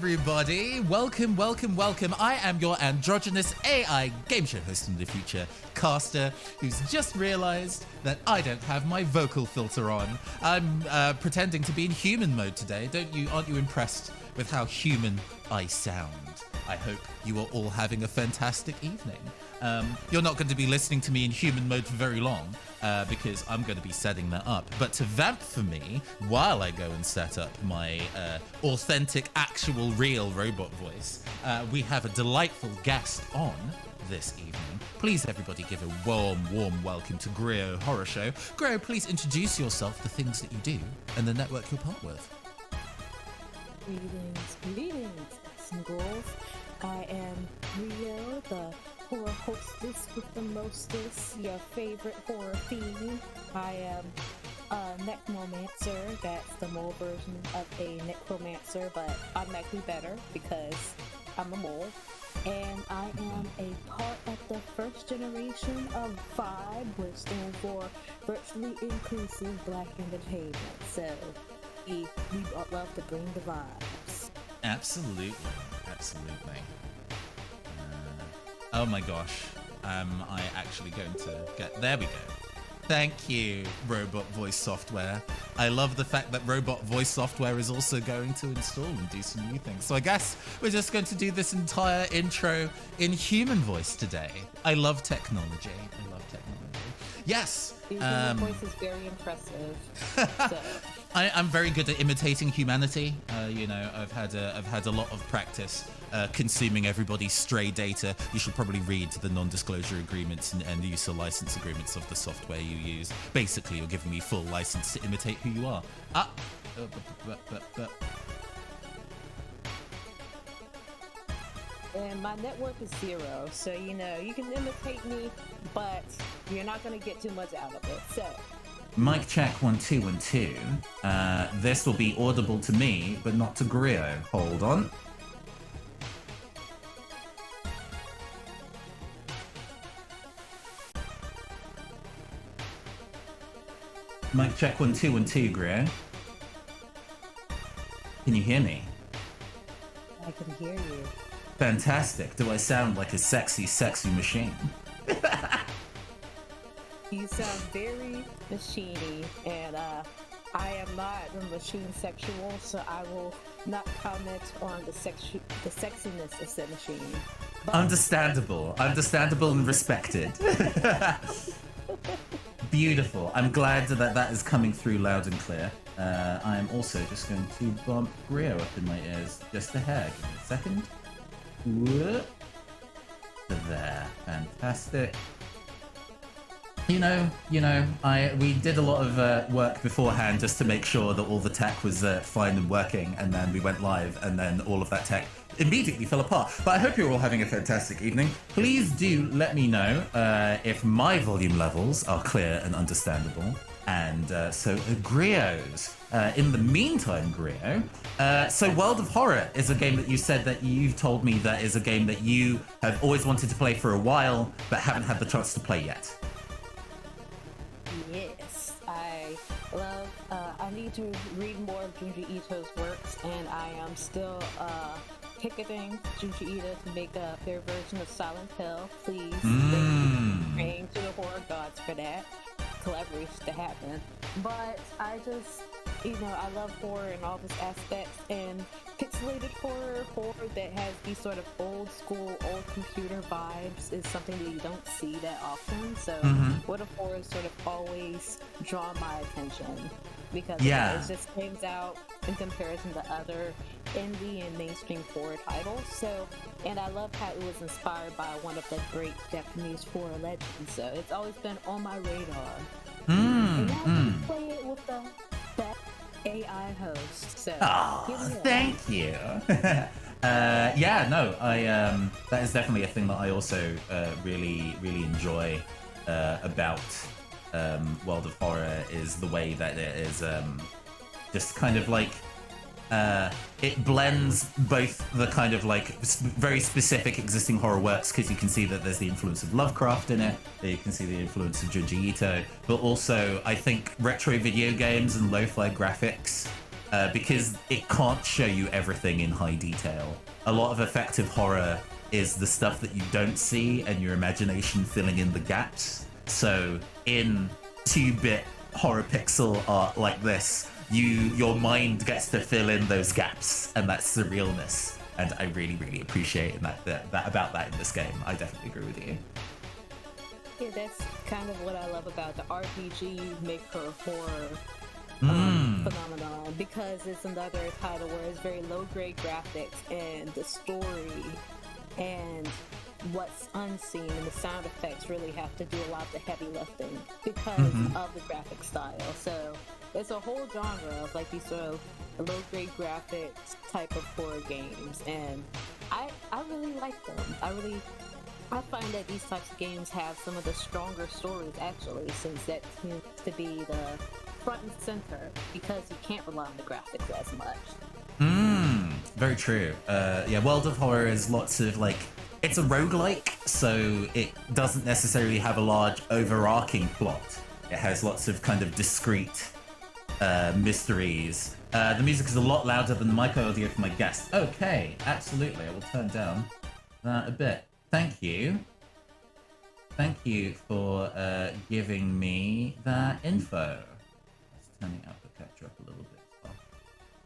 everybody. Welcome, welcome, welcome. I am your androgynous AI game show host in the future, Caster, who's just realized that I don't have my vocal filter on. I'm pretending to be in human mode today. Aren't you impressed with how human I sound? I hope you are all having a fantastic evening. You're not going to be listening to me in human mode for very long because I'm going to be setting that up. But to vamp for me while I go and set up my authentic, actual, real robot voice, we have a delightful guest on this evening. Please, everybody, give a warm welcome to GriotHorrorShow. Griot, please introduce yourself, the things that you do, and the network you're part with. Greetings, singles. I am Rio, the horror hostess with the mostest, your favorite horror theme. I am a necromancer. That's the mole version of a necromancer, but automatically better because I'm a mole. And I am a part of the first generation of VIBE, which stands for Virtually Inclusive Black Entertainment. So we love to bring the vibes. Absolutely. Oh my gosh. I actually going to get... There we go. Thank you, robot voice software. I love the fact that robot voice software is also going to install and do some new things. So I guess we're just going to do this entire intro in human voice today. I love technology. Yes. Your human voice is very impressive. So. I'm very good at imitating humanity. I've had a lot of practice consuming everybody's stray data. You should probably read the non-disclosure agreements and the use of license agreements of the software you use. Basically, you're giving me full license to imitate who you are. And my network is 0, so you can imitate me, but you're not going to get too much out of it. So. Mic check 1 2 1 2. This will be audible to me, but not to Griot. Hold on. Mic check 1 2 1 2, Griot. Can you hear me? I can hear you. Fantastic. Do I sound like a sexy machine? You sound very machiney, and I am not a machine sexual, so I will not comment on the sexiness of the machine. But Understandable and respected. Beautiful. I'm glad that is coming through loud and clear. I am also just going to bump Griot up in my ears just a hair. Give me a second. Whoop. There. Fantastic. We did a lot of work beforehand just to make sure that all the tech was fine and working, and then we went live, and then all of that tech immediately fell apart. But I hope you're all having a fantastic evening. Please do let me know if my volume levels are clear and understandable. And so Griot's. In the meantime, Griot, so World of Horror is a game that you said that you've told me that is a game that you have always wanted to play for a while, but haven't had the chance to play yet. Yes, I love, I need to read more of Junji Ito's works, and I am still picketing Junji Ito to make their version of Silent Hill. Please, praying to the horror gods for that collaboration to happen. But I just, I love horror in all its aspects, and pixelated horror that has these sort of old school, old computer vibes is something that you don't see that often. So World of Horror sort of always draw my attention because it just stands out in comparison to other indie and mainstream horror titles. So, and I love how it was inspired by one of the great Japanese horror legends. So it's always been on my radar. And now we play it with the best AI host. So, thank you. That is definitely a thing that I also really enjoy about World of Horror is the way that it is just kind of like it blends both the kind of like very specific existing horror works, because you can see that there's the influence of Lovecraft in it, you can see the influence of Junji Ito, but also I think retro video games and lo-fi graphics because it can't show you everything in high detail. A lot of effective horror is the stuff that you don't see and your imagination filling in the gaps. So in 2-bit horror pixel art like this, your mind gets to fill in those gaps, and that's the realness. And I really, really appreciate that about that in this game. I definitely agree with you. Yeah, that's kind of what I love about the RPG maker horror phenomenon, because it's another title where it's very low-grade graphics, and the story and what's unseen and the sound effects really have to do a lot of the heavy lifting because of the graphic style. So it's a whole genre of like these sort of low-grade graphics type of horror games, and I really like them. I find that these types of games have some of the stronger stories, actually, since that seems to be the front and center, because you can't rely on the graphics as much. Very true. Yeah, World of Horror is lots of like, it's a roguelike, so it doesn't necessarily have a large overarching plot. It has lots of kind of discrete mysteries. The music is a lot louder than the mic audio for my guest. Okay, absolutely. I will turn down that a bit. Thank you. Thank you for giving me that info. Let's turn the output capture up a little bit.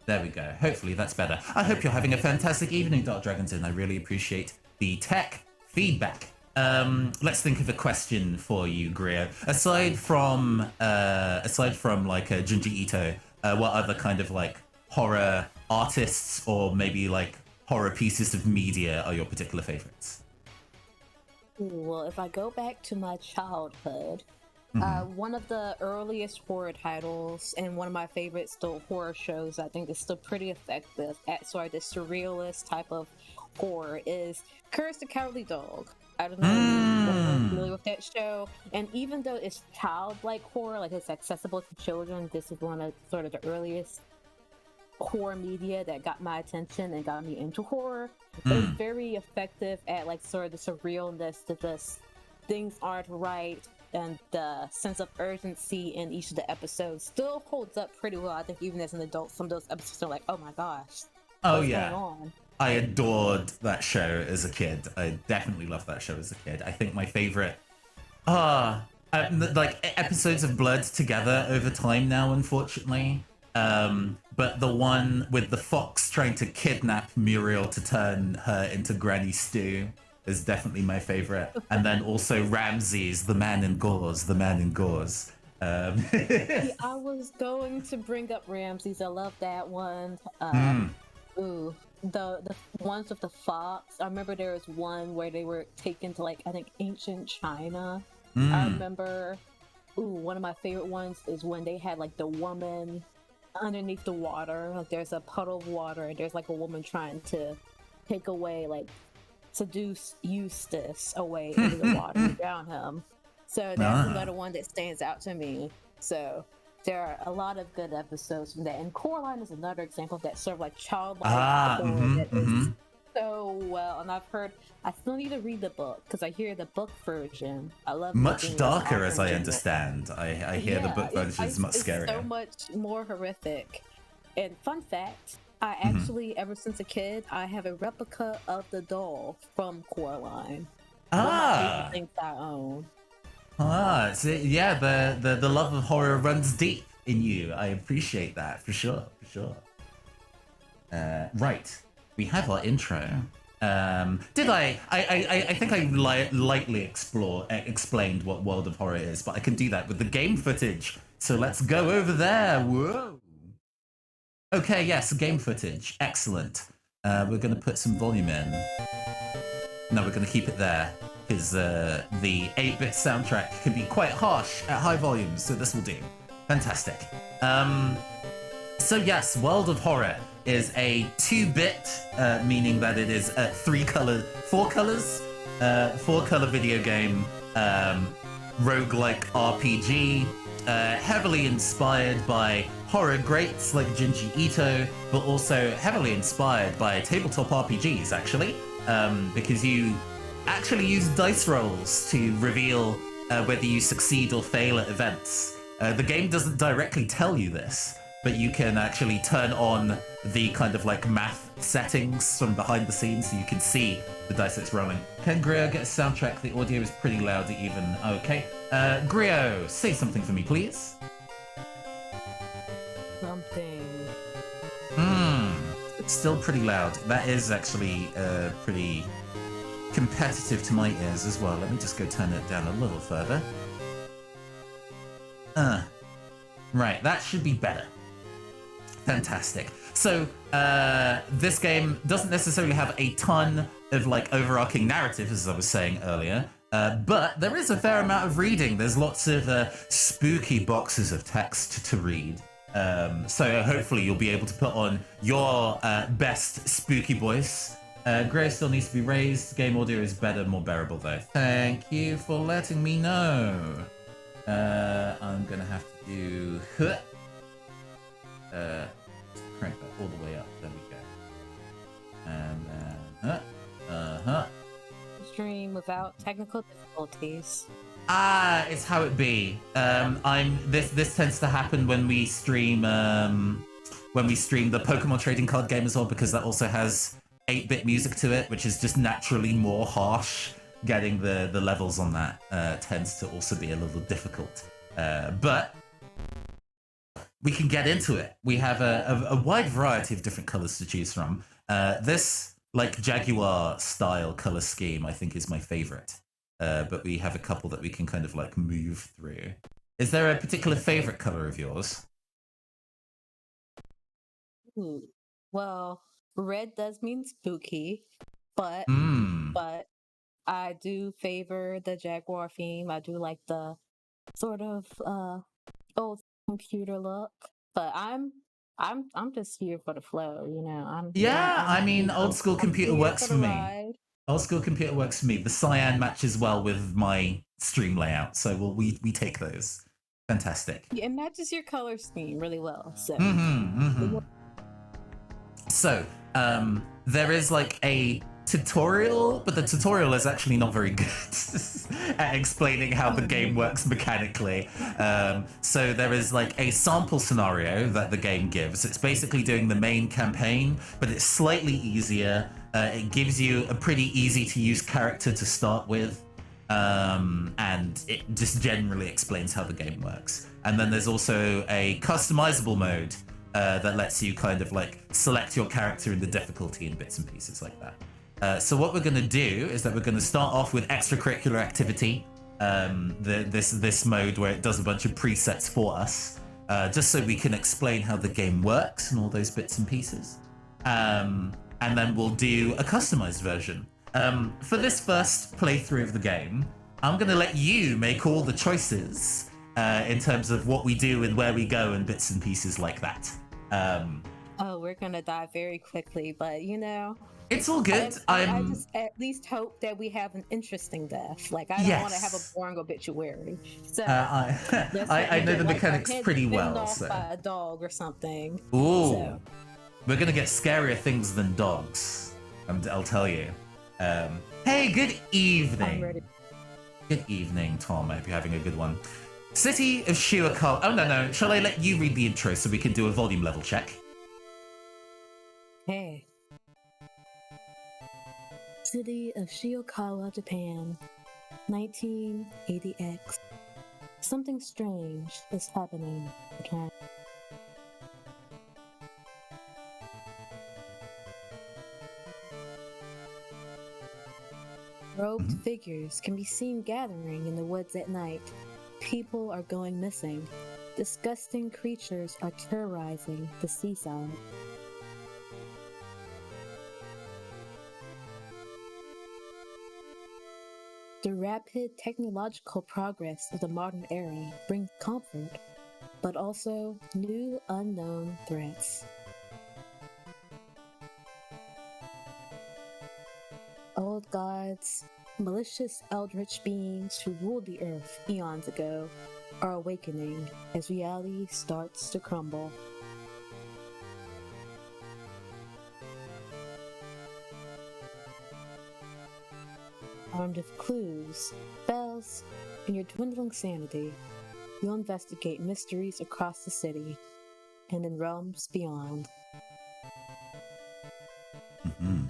There we go. Hopefully that's better. I hope you're having a fantastic evening, Dark Dragons, and I really appreciate the tech feedback. Let's think of a question for you, Griot. Aside from like Junji Ito, what other kind of like horror artists or maybe like horror pieces of media are your particular favorites? Well, if I go back to my childhood, one of the earliest horror titles and one of my favorite still horror shows, I think is still pretty effective at sort of the surrealist type of horror, is Courage the Cowardly Dog. I don't know if you're familiar with that show. And even though it's childlike horror, like it's accessible to children, this is one of sort of the earliest horror media that got my attention and got me into horror. It's very effective at like sort of the surrealness to just things aren't right, and the sense of urgency in each of the episodes still holds up pretty well. I think even as an adult, some of those episodes are like, oh my gosh, what's going on? I adored that show as a kid. I definitely loved that show as a kid. I think my favorite like episodes have blurred together over time now, unfortunately. But the one with the fox trying to kidnap Muriel to turn her into Granny Stew is definitely my favorite. And then also Ramses, the man in gauze. Yeah, I was going to bring up Ramses. I love that one. The ones with the fox. I remember there was one where they were taken to like, I think, ancient China. I remember, one of my favorite ones is when they had like the woman underneath the water. Like there's a puddle of water and there's like a woman trying to take away, like seduce Eustace away into the water and drown him. So that's another one that stands out to me. So there are a lot of good episodes from that. And Coraline is another example of that sort of like childlike horror that is so well. And I still need to read the book because I hear the book version. I love much darker, as I understand. I hear the book version is much scarier. It's so much more horrific. And fun fact, I actually, ever since a kid, I have a replica of the doll from Coraline. One of my favorite things I own. So yeah, the love of horror runs deep in you. I appreciate that for sure. Right, we have our intro. Did I think I lightly explained what World of Horror is, but I can do that with the game footage. So let's go over there. Whoa. Okay, yes, game footage. Excellent. We're going to put some volume in. No, we're going to keep it there, because the 8-bit soundtrack can be quite harsh at high volumes, so this will do. Fantastic. So yes, World of Horror is a 2-bit, meaning that it is a 4 color video game, roguelike RPG, heavily inspired by horror greats like Junji Ito, but also heavily inspired by tabletop RPGs, actually, because you actually use dice rolls to reveal whether you succeed or fail at events. The game doesn't directly tell you this, but you can actually turn on the kind of like math settings from behind the scenes so you can see the dice that's rolling. Can Griot get a soundtrack? The audio is pretty loud even. Okay. Griot, say something for me, please. Something. It's still pretty loud. That is actually pretty competitive to my ears as well. Let me just go turn it down a little further. Right, that should be better. Fantastic. So this game doesn't necessarily have a ton of like overarching narrative, as I was saying earlier, but there is a fair amount of reading. There's lots of spooky boxes of text to read. So hopefully you'll be able to put on your best spooky voice. Gray still needs to be raised. Game audio is better, more bearable though. Thank you for letting me know. I'm gonna have to do crank that all the way up. There we go. And then Stream without technical difficulties. It's how it be. This tends to happen when we stream the Pokemon trading card game as well, because that also has 8-bit music to it, which is just naturally more harsh. Getting the levels on that tends to also be a little difficult. But we can get into it. We have a wide variety of different colors to choose from. This like Jaguar style color scheme I think is my favorite. But we have a couple that we can kind of like move through. Is there a particular favorite color of yours? Well, red does mean spooky, but I do favor the Jaguar theme. I do like the sort of old computer look, but I'm just here for the flow, you know. I mean, old school computer works for me. Ride. Old school computer works for me. The cyan matches well with my stream layout, so we take those. Fantastic. Yeah, it matches your color scheme really well. So. So, there is like a tutorial, but the tutorial is actually not very good at explaining how the game works mechanically. So there is like a sample scenario that the game gives. It's basically doing the main campaign, but it's slightly easier. It gives you a pretty easy to use character to start with. And it just generally explains how the game works. And then there's also a customizable mode that lets you kind of like select your character in the difficulty in bits and pieces like that. So what we're going to do is that we're going to start off with extracurricular activity, this mode where it does a bunch of presets for us, just so we can explain how the game works and all those bits and pieces. And then we'll do a customized version. For this first playthrough of the game, I'm going to let you make all the choices in terms of what we do and where we go and bits and pieces like that. We're going to die very quickly, but you know... It's all good. I just at least hope that we have an interesting death. Like, I don't want to have a boring obituary. So I know the mechanics pretty well. So. By a dog or something. Ooh, so. We're gonna get scarier things than dogs. I'll tell you. Hey, good evening. I'm ready. Good evening, Tom. I hope you're having a good one. City of Shiwakal. Oh no. Shall I let you read the intro so we can do a volume level check? Hey. City of Shiokawa, Japan, 1980X. Something strange is happening. Okay. Robed figures can be seen gathering in the woods at night. People are going missing. Disgusting creatures are terrorizing the seaside. The rapid technological progress of the modern era brings comfort, but also new unknown threats. Old gods, malicious eldritch beings who ruled the earth eons ago, are awakening as reality starts to crumble. Armed with clues, spells, and your dwindling sanity, you'll investigate mysteries across the city. and in realms beyond. Mm-hmm.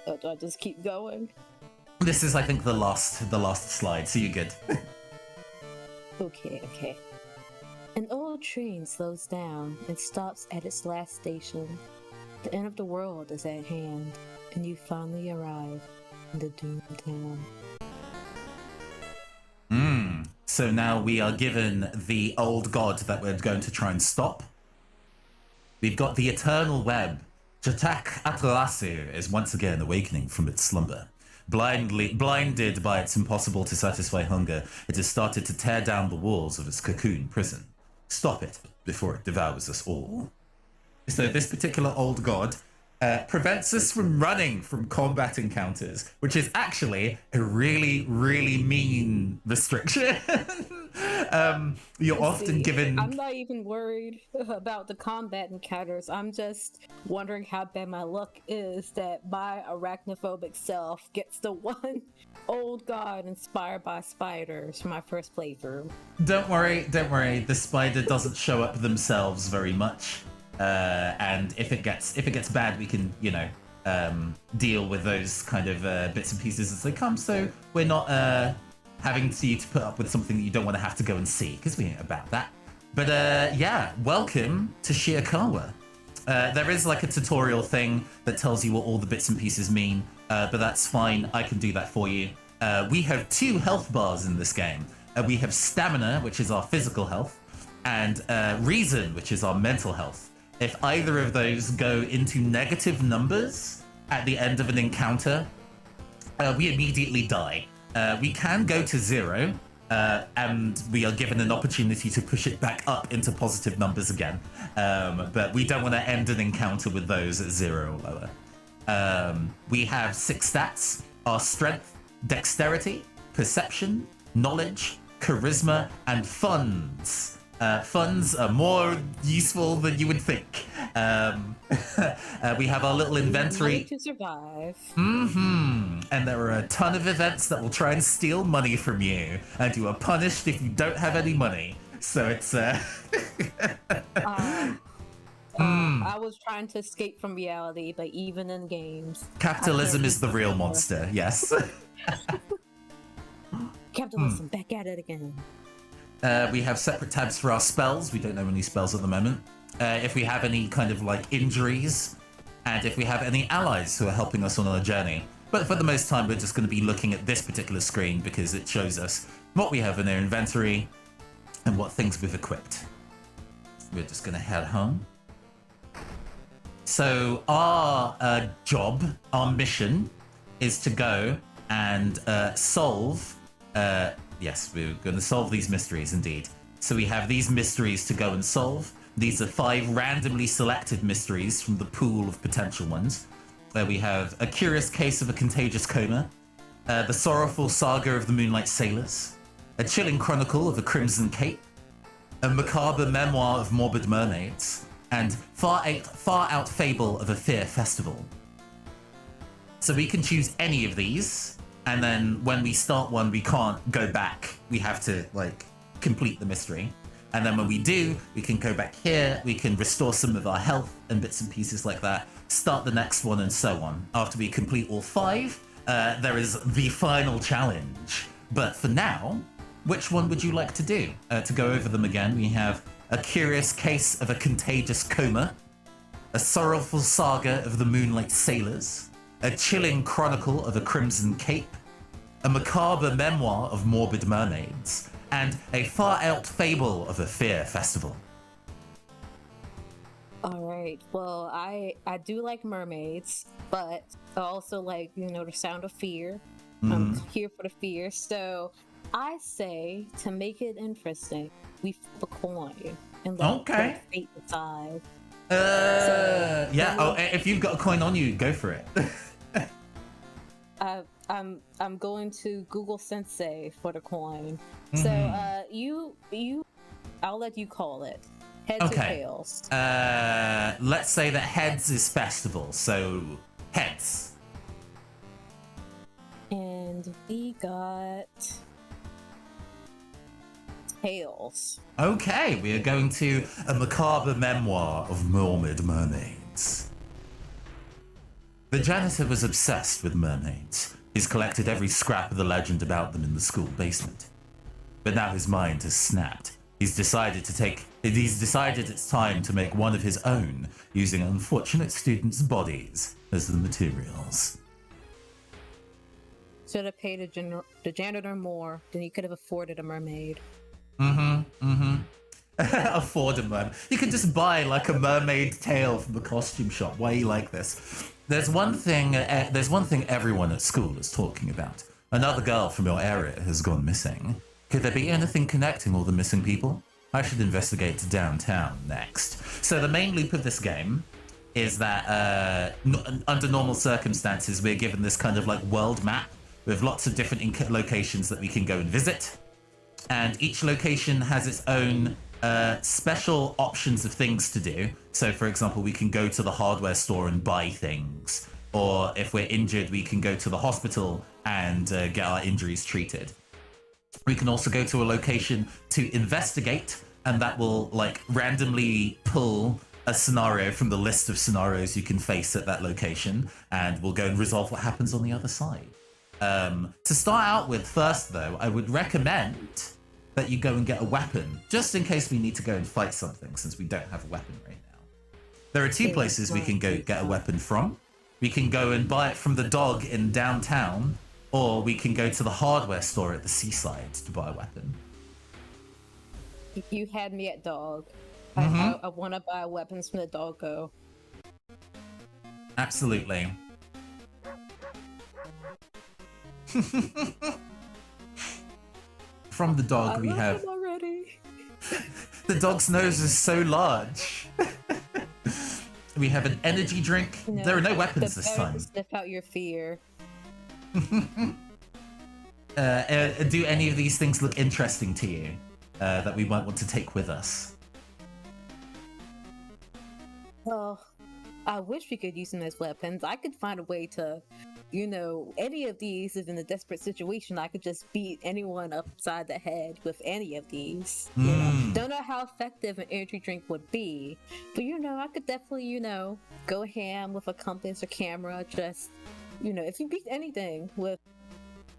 Oh, do I just keep going? This is, I think, the last slide, so you're good. Okay. An old train slows down and stops at its last station. The end of the world is at hand, and you finally arrive in the doomed town. So now we are given the old god that we're going to try and stop. We've got the eternal web. Jatak Atlasu is once again awakening from its slumber. Blinded by its impossible to satisfy hunger, it has started to tear down the walls of its cocoon prison. Stop it before it devours us all. So this particular old god prevents us from running from combat encounters, which is actually a really, really mean restriction. You're often given... I'm not even worried about the combat encounters. I'm just wondering how bad my luck is that my arachnophobic self gets the one old god inspired by spiders for my first playthrough. Don't worry. The spider doesn't show up themselves very much. And if it gets bad, we can, deal with those kind of bits and pieces as they come. So we're not having to put up with something that you don't want to have to go and see, because we ain't about that. But yeah, welcome to Shirakawa. There is like a tutorial thing that tells you what all the bits and pieces mean, but that's fine. I can do that for you. We have 2 health bars in this game. We have stamina, which is our physical health, and reason, which is our mental health. If either of those go into negative numbers at the end of an encounter, we immediately die. We can go to 0, and we are given an opportunity to push it back up into positive numbers again. But we don't want to end an encounter with those at 0 or lower. We have 6 stats: our strength, dexterity, perception, knowledge, charisma, and funds. Funds are more useful than you would think. We have our little inventory. To survive. And there are a ton of events that will try and steal money from you, and you are punished if you don't have any money. So it's I was trying to escape from reality, but even in games, capitalism is the real monster. Yes. Capitalism, back at it again. We have separate tabs for our spells. We don't know any spells at the moment. If we have any kind of like injuries, and if we have any allies who are helping us on our journey. But for the most time, we're just going to be looking at this particular screen because it shows us what we have in our inventory and what things we've equipped. We're just going to head home. So our job, our mission, is to go and solve... Yes, we're going to solve these mysteries, indeed. So we have these mysteries to go and solve. These are 5 randomly selected mysteries from the pool of potential ones. We have A Curious Case of a Contagious Coma, The Sorrowful Saga of the Moonlight Sailors, A Chilling Chronicle of a Crimson Cape, A Macabre Memoir of Morbid Mermaids, and Far Out Fable of a Fear Festival. So we can choose any of these. And then when we start one, we can't go back. We have to, complete the mystery. And then when we do, we can go back here. We can restore some of our health and bits and pieces like that. Start the next one and so on. After we complete all 5, there is the final challenge. But for now, which one would you like to do? To go over them again, we have A Curious Case of a Contagious Coma, A Sorrowful Saga of the Moonlight Sailors, A Chilling Chronicle of a Crimson Cape, A Macabre Memoir of Morbid Mermaids, and A Far Out Fable of a Fear Festival. Alright, well, I do like mermaids, but I also like, the sound of fear. I'm here for the fear, so I say, to make it interesting, we flip a coin and let fate decide. Yeah, if you've got a coin on you, go for it. I'm going to Google Sensei for the coin. So I'll let you call it. Heads or tails? Let's say that heads is festival, so heads. And we got tales. Okay, we are going to a macabre memoir of morbid mermaids. The janitor was obsessed with mermaids. He's collected every scrap of the legend about them in the school basement. But now his mind has snapped. He's decided it's time to make one of his own, using unfortunate students' bodies as the materials. Should have paid the janitor more than he could have afforded a mermaid. Afford a mermaid. You can just buy like a mermaid tail from the costume shop. Why are you like this? There's one thing everyone at school is talking about. Another girl from your area has gone missing. Could there be anything connecting all the missing people? I should investigate downtown next. So the main loop of this game is that under normal circumstances, we're given this kind of like world map with lots of different locations that we can go and visit. And each location has its own special options of things to do. So for example, we can go to the hardware store and buy things. Or if we're injured, we can go to the hospital and get our injuries treated. We can also go to a location to investigate, and that will like randomly pull a scenario from the list of scenarios you can face at that location, and we'll go and resolve what happens on the other side. To start out with first, though, I would recommend that you go and get a weapon, just in case we need to go and fight something, since we don't have a weapon right now. There are two places we can go get a weapon from. We can go and buy it from the dog in downtown, or we can go to the hardware store at the seaside to buy a weapon. You had me at dog. I want to buy weapons from the doggo. Absolutely. From the dog we have... already. The dog's nose is so large. We have an energy drink. No, there are no weapons this time. Sniff out your fear. Do any of these things look interesting to you that we might want to take with us? Oh, I wish we could use them as weapons. I could find a way to, any of these is in a desperate situation. I could just beat anyone upside the head with any of these. Don't know how effective an energy drink would be, but I could definitely, go ham with a compass or camera. Just, if you beat anything with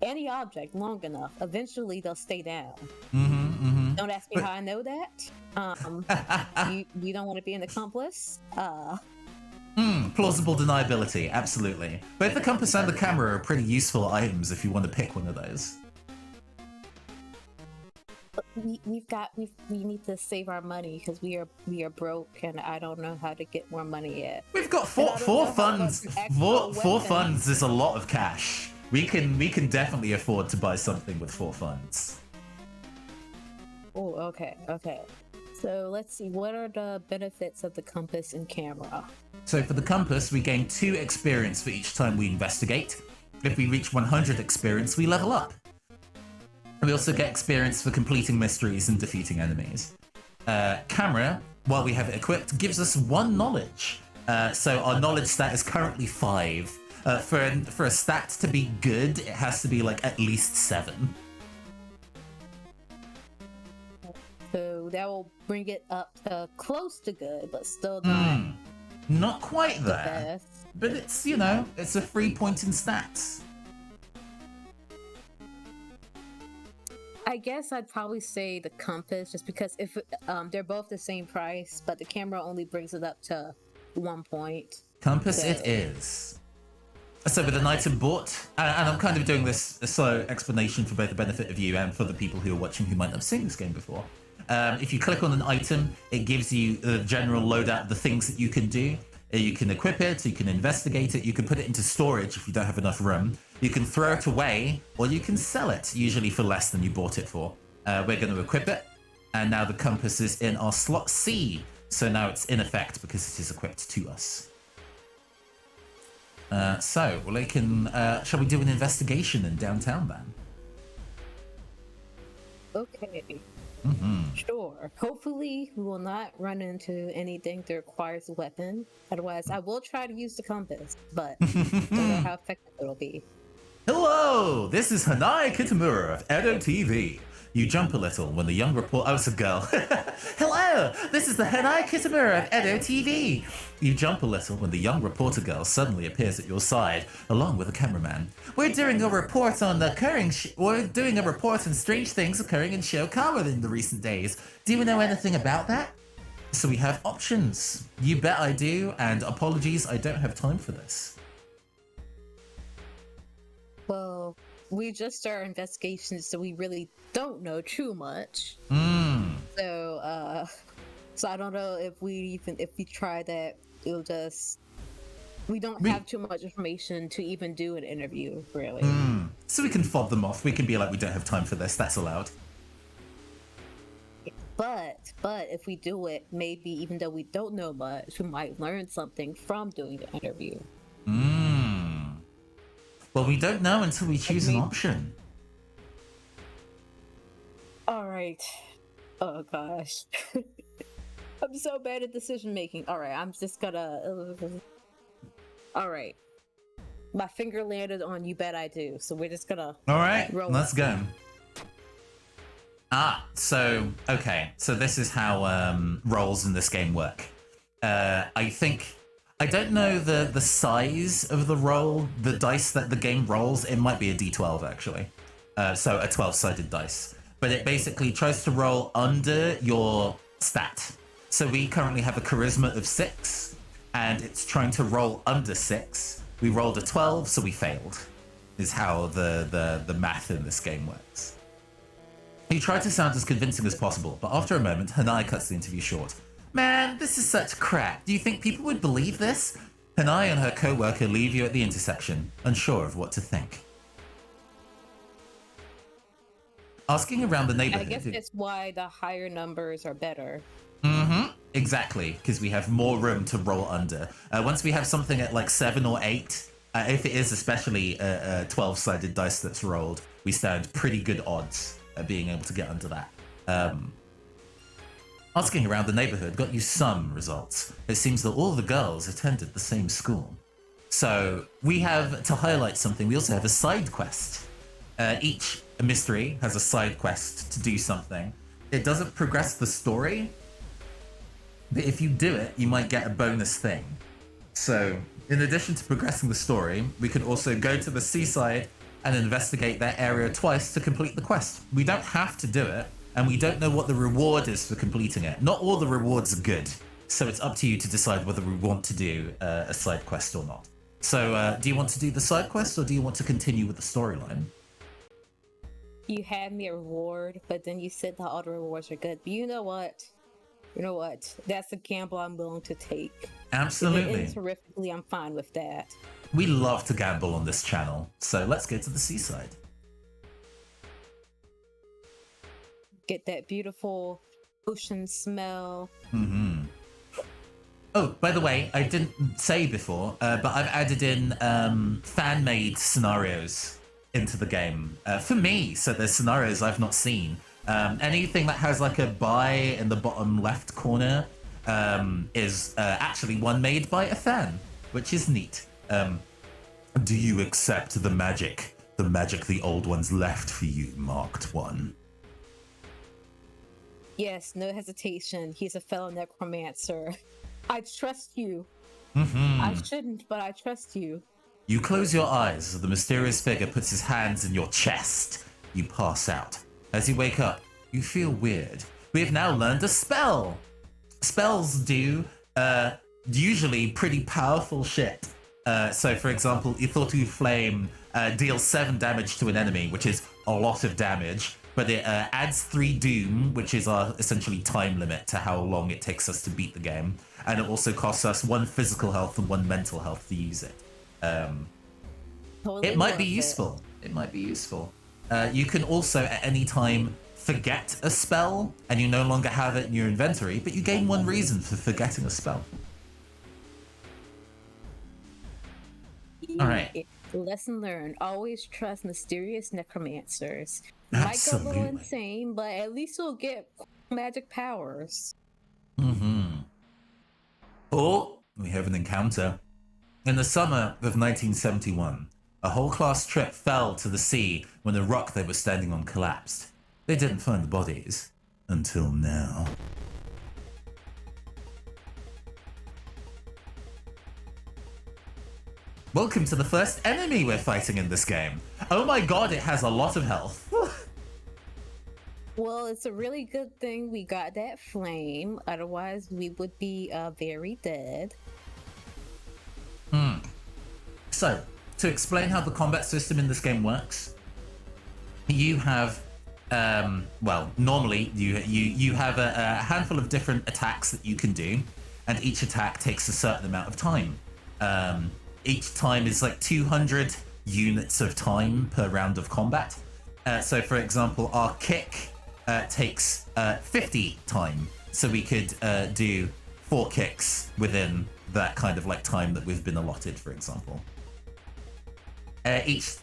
any object long enough, eventually they'll stay down. Don't ask me how I know that. You don't want to be an accomplice. Plausible deniability, absolutely. Both the compass and the camera are pretty useful items if you want to pick one of those. We need to save our money because we are broke, and I don't know how to get more money yet. We've got four funds. Four funds is a lot of cash. We can definitely afford to buy something with 4 funds. Oh, okay. So let's see, what are the benefits of the compass and camera? So for the compass, we gain 2 experience for each time we investigate. If we reach 100 experience, we level up. We also get experience for completing mysteries and defeating enemies. Camera, while we have it equipped, gives us 1 knowledge. So our knowledge stat is currently 5. For a stat to be good, it has to be like at least 7. So that will bring it up to close to good, but still not quite the there. best. But it's, it's a 3 point in stats. I guess I'd probably say the compass, just because if they're both the same price, but the camera only brings it up to 1 point. Compass it is. So with an item bought, and I'm kind of doing this slow explanation for both the benefit of you and for the people who are watching who might not have seen this game before. If you click on an item, it gives you the general loadout of the things that you can do. You can equip it, you can investigate it, you can put it into storage if you don't have enough room. You can throw it away, or you can sell it, usually for less than you bought it for. We're going to equip it, and now the compass is in our slot C. So now it's in effect because it is equipped to us. Shall we do an investigation in downtown then? Okay. Sure. Hopefully we will not run into anything that requires a weapon. Otherwise, I will try to use the compass, but don't know how effective it'll be. Hello! This is Hanai Kitamura of Edo TV. You jump a little when the young reporter... Oh, it's a girl. Hello, this is the Hanai Kitamura of Edo TV. You jump a little when the young reporter girl suddenly appears at your side, along with a cameraman. We're doing a report on strange things occurring in Shiokawa in the recent days. Do you know anything about that? So we have options. You bet I do, and apologies, I don't have time for this. Well, we just started investigations, so we really don't know too much. So I don't know if we try that, it'll just we don't have too much information to even do an interview, really. So we can fob them off. We can be like, we don't have time for this. That's allowed. But if we do it, maybe even though we don't know much, we might learn something from doing the interview. Well, we don't know until we choose an option. All right. Oh gosh. I'm so bad at decision making. All right, I'm just gonna. All right. My finger landed on "You Bet I Do," so we're just gonna. All right, let's go. So this is how roles in this game work. I don't know the size of the roll, the dice that the game rolls. It might be a D12 actually, so a 12-sided dice. But it basically tries to roll under your stat. So we currently have a charisma of 6, and it's trying to roll under 6. We rolled a 12, so we failed. Is how the math in this game works. He tried to sound as convincing as possible, but after a moment, Hanai cuts the interview short. Man, this is such crap. Do you think people would believe this? Hanai and her co-worker leave you at the intersection, unsure of what to think. Asking around the neighborhood... I guess that's why the higher numbers are better. Exactly, because we have more room to roll under. Once we have something at like 7 or 8, if it is especially a 12-sided dice that's rolled, we stand pretty good odds at being able to get under that. Asking around the neighborhood got you some results. It seems that all the girls attended the same school. So we have, to highlight something, we also have a side quest. Each mystery has a side quest to do something. It doesn't progress the story, but if you do it, you might get a bonus thing. So in addition to progressing the story, we can also go to the seaside and investigate that area twice to complete the quest. We don't have to do it, and we don't know what the reward is for completing it. Not all the rewards are good, so it's up to you to decide whether we want to do a side quest or not. So do you want to do the side quest, or do you want to continue with the storyline? You had me a reward, but then you said that all the rewards are good. But you know what? That's a gamble I'm willing to take. Absolutely. If it ends horrifically, I'm fine with that. We love to gamble on this channel, so let's go to the seaside. Get that beautiful ocean smell. Oh, by the way, I didn't say before, but I've added in fan-made scenarios into the game for me. So there's scenarios I've not seen. Anything that has like a buy in the bottom left corner is actually one made by a fan, which is neat. Do you accept the magic the old ones left for you, marked one? Yes, no hesitation. He's a fellow necromancer. I trust you. I shouldn't, but I trust you. You close your eyes as the mysterious figure puts his hands in your chest. You pass out. As you wake up, you feel weird. We have now learned a spell. Spells do usually pretty powerful shit. So, for example, Ithotu Flame deals 7 damage to an enemy, which is a lot of damage. But it adds 3 Doom, which is our essentially time limit to how long it takes us to beat the game. And it also costs us 1 physical health and 1 mental health to use it. It might be useful. It might be useful. You can also at any time forget a spell, and you no longer have it in your inventory, but you gain 1 reason for forgetting a spell. All right. Lesson learned. Always trust mysterious necromancers. Absolutely. Might go a little insane, but at least you'll get magic powers. Oh, we have an encounter. In the summer of 1971, a whole class trip fell to the sea when the rock they were standing on collapsed. They didn't find the bodies until now. Welcome to the first enemy we're fighting in this game. Oh my god, it has a lot of health. Well, it's a really good thing we got that flame. Otherwise, we would be very dead. So, to explain how the combat system in this game works, you have, well, normally you have a handful of different attacks that you can do, and each attack takes a certain amount of time. Each time is like 200 units of time per round of combat. So, for example, our kick takes 50 time, so we could do 4 kicks within that kind of like time that we've been allotted, for example. Each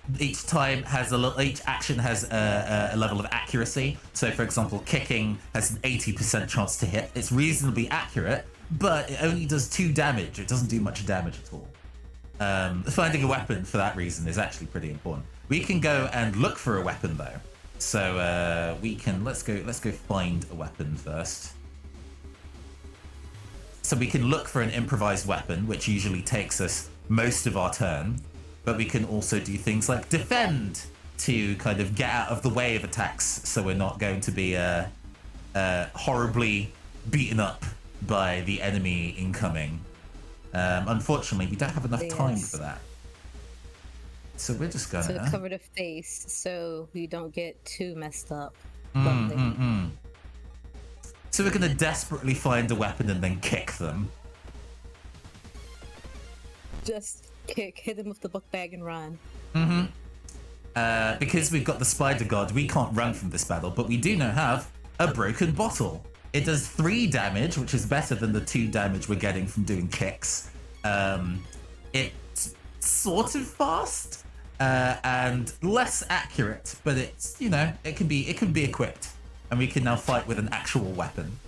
time has each action has a level of accuracy. So, for example, kicking has an 80% chance to hit. It's reasonably accurate, but it only does 2 damage. It doesn't do much damage at all. Finding a weapon for that reason is actually pretty important. We can go and look for a weapon though. So we can let's go find a weapon first. So we can look for an improvised weapon, which usually takes us most of our turn. But we can also do things like defend to kind of get out of the way of attacks, so we're not going to be horribly beaten up by the enemy incoming. Unfortunately, we don't have enough time for that. So we're just gonna... To cover the face so we don't get too messed up. So we're gonna desperately find a weapon and then kick them. Just hit him with the book bag and run. Because we've got the Spider God, we can't run from this battle, but we do now have a broken bottle. It does 3 damage, which is better than the 2 damage we're getting from doing kicks. It's sort of fast and less accurate, but it's, you know, it can be equipped, and we can now fight with an actual weapon.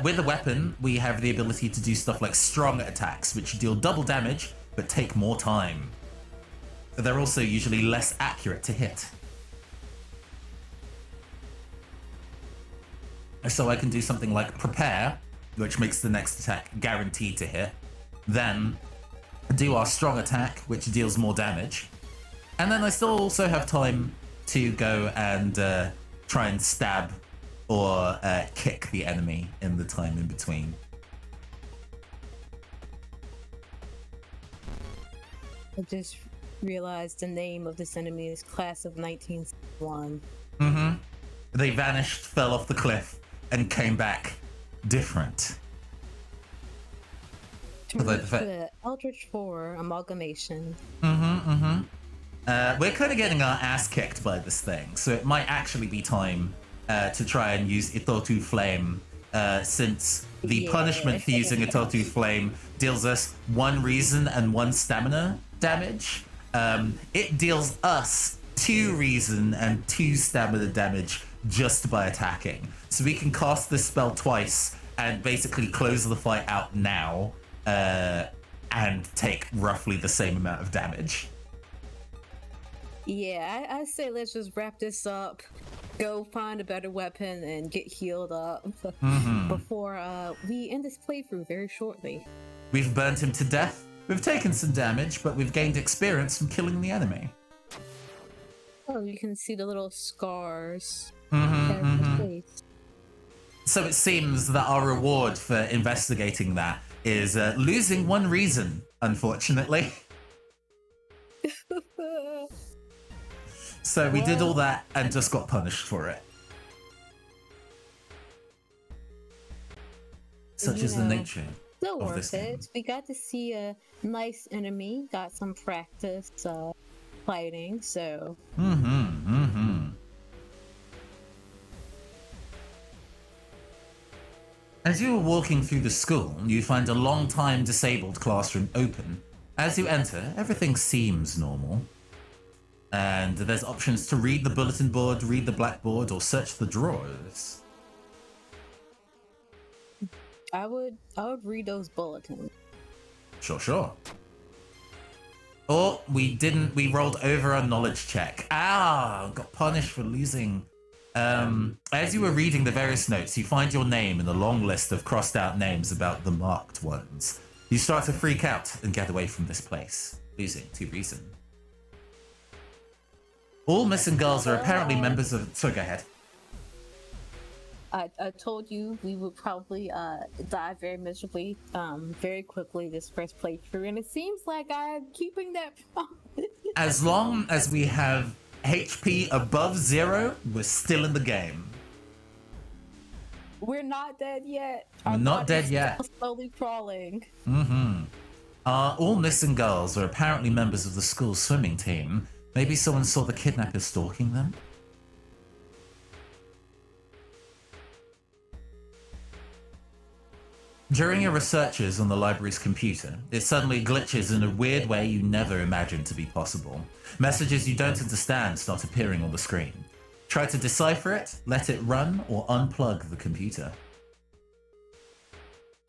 With a weapon, we have the ability to do stuff like strong attacks, which deal double damage, but take more time. They're also usually less accurate to hit. So I can do something like prepare, which makes the next attack guaranteed to hit. Then do our strong attack, which deals more damage. And then I still also have time to go and try and stab or kick the enemy in the time in between. I just realized the name of this enemy is Class of 1961. They vanished, fell off the cliff, and came back different. The Eldritch 4 amalgamation. We're kind of getting our ass kicked by this thing, so it might actually be time to try and use Itotu Flame, since the punishment for using Itotu Flame deals us 1 reason and 1 stamina damage. It deals us 2 reason and 2 stamina damage just by attacking. So we can cast this spell twice and basically close the fight out now and take roughly the same amount of damage. Yeah, I say let's just wrap this up, go find a better weapon, and get healed up before we end this playthrough very shortly. We've burnt him to death. We've taken some damage, but we've gained experience from killing the enemy. Oh, you can see the little scars. So it seems that our reward for investigating that is losing 1 reason, unfortunately. So we did all that and just got punished for it. Such is the nature still of this worth game. it. We got to see a nice enemy, got some practice fighting, so... As you are walking through the school, you find a long-time disabled classroom open. As you enter, everything seems normal. And there's options to read the bulletin board, read the blackboard, or search the drawers. I would read those bulletins. Sure. Oh, we didn't. We rolled over our knowledge check. Ah, got punished for losing. As you were reading the various notes, you find your name in a long list of crossed out names about the marked ones. You start to freak out and get away from this place, losing 2 reason. All missing girls are apparently members of... So go ahead. I told you we would probably die very miserably, very quickly this first playthrough, and it seems like I'm keeping that promise. As long as we have HP above 0, we're still in the game. We're not dead yet. We're not dead yet. Still slowly crawling. All missing girls are apparently members of the school swimming team. Maybe someone saw the kidnapper stalking them? During your researches on the library's computer, it suddenly glitches in a weird way you never imagined to be possible. Messages you don't understand start appearing on the screen. Try to decipher it, let it run, or unplug the computer.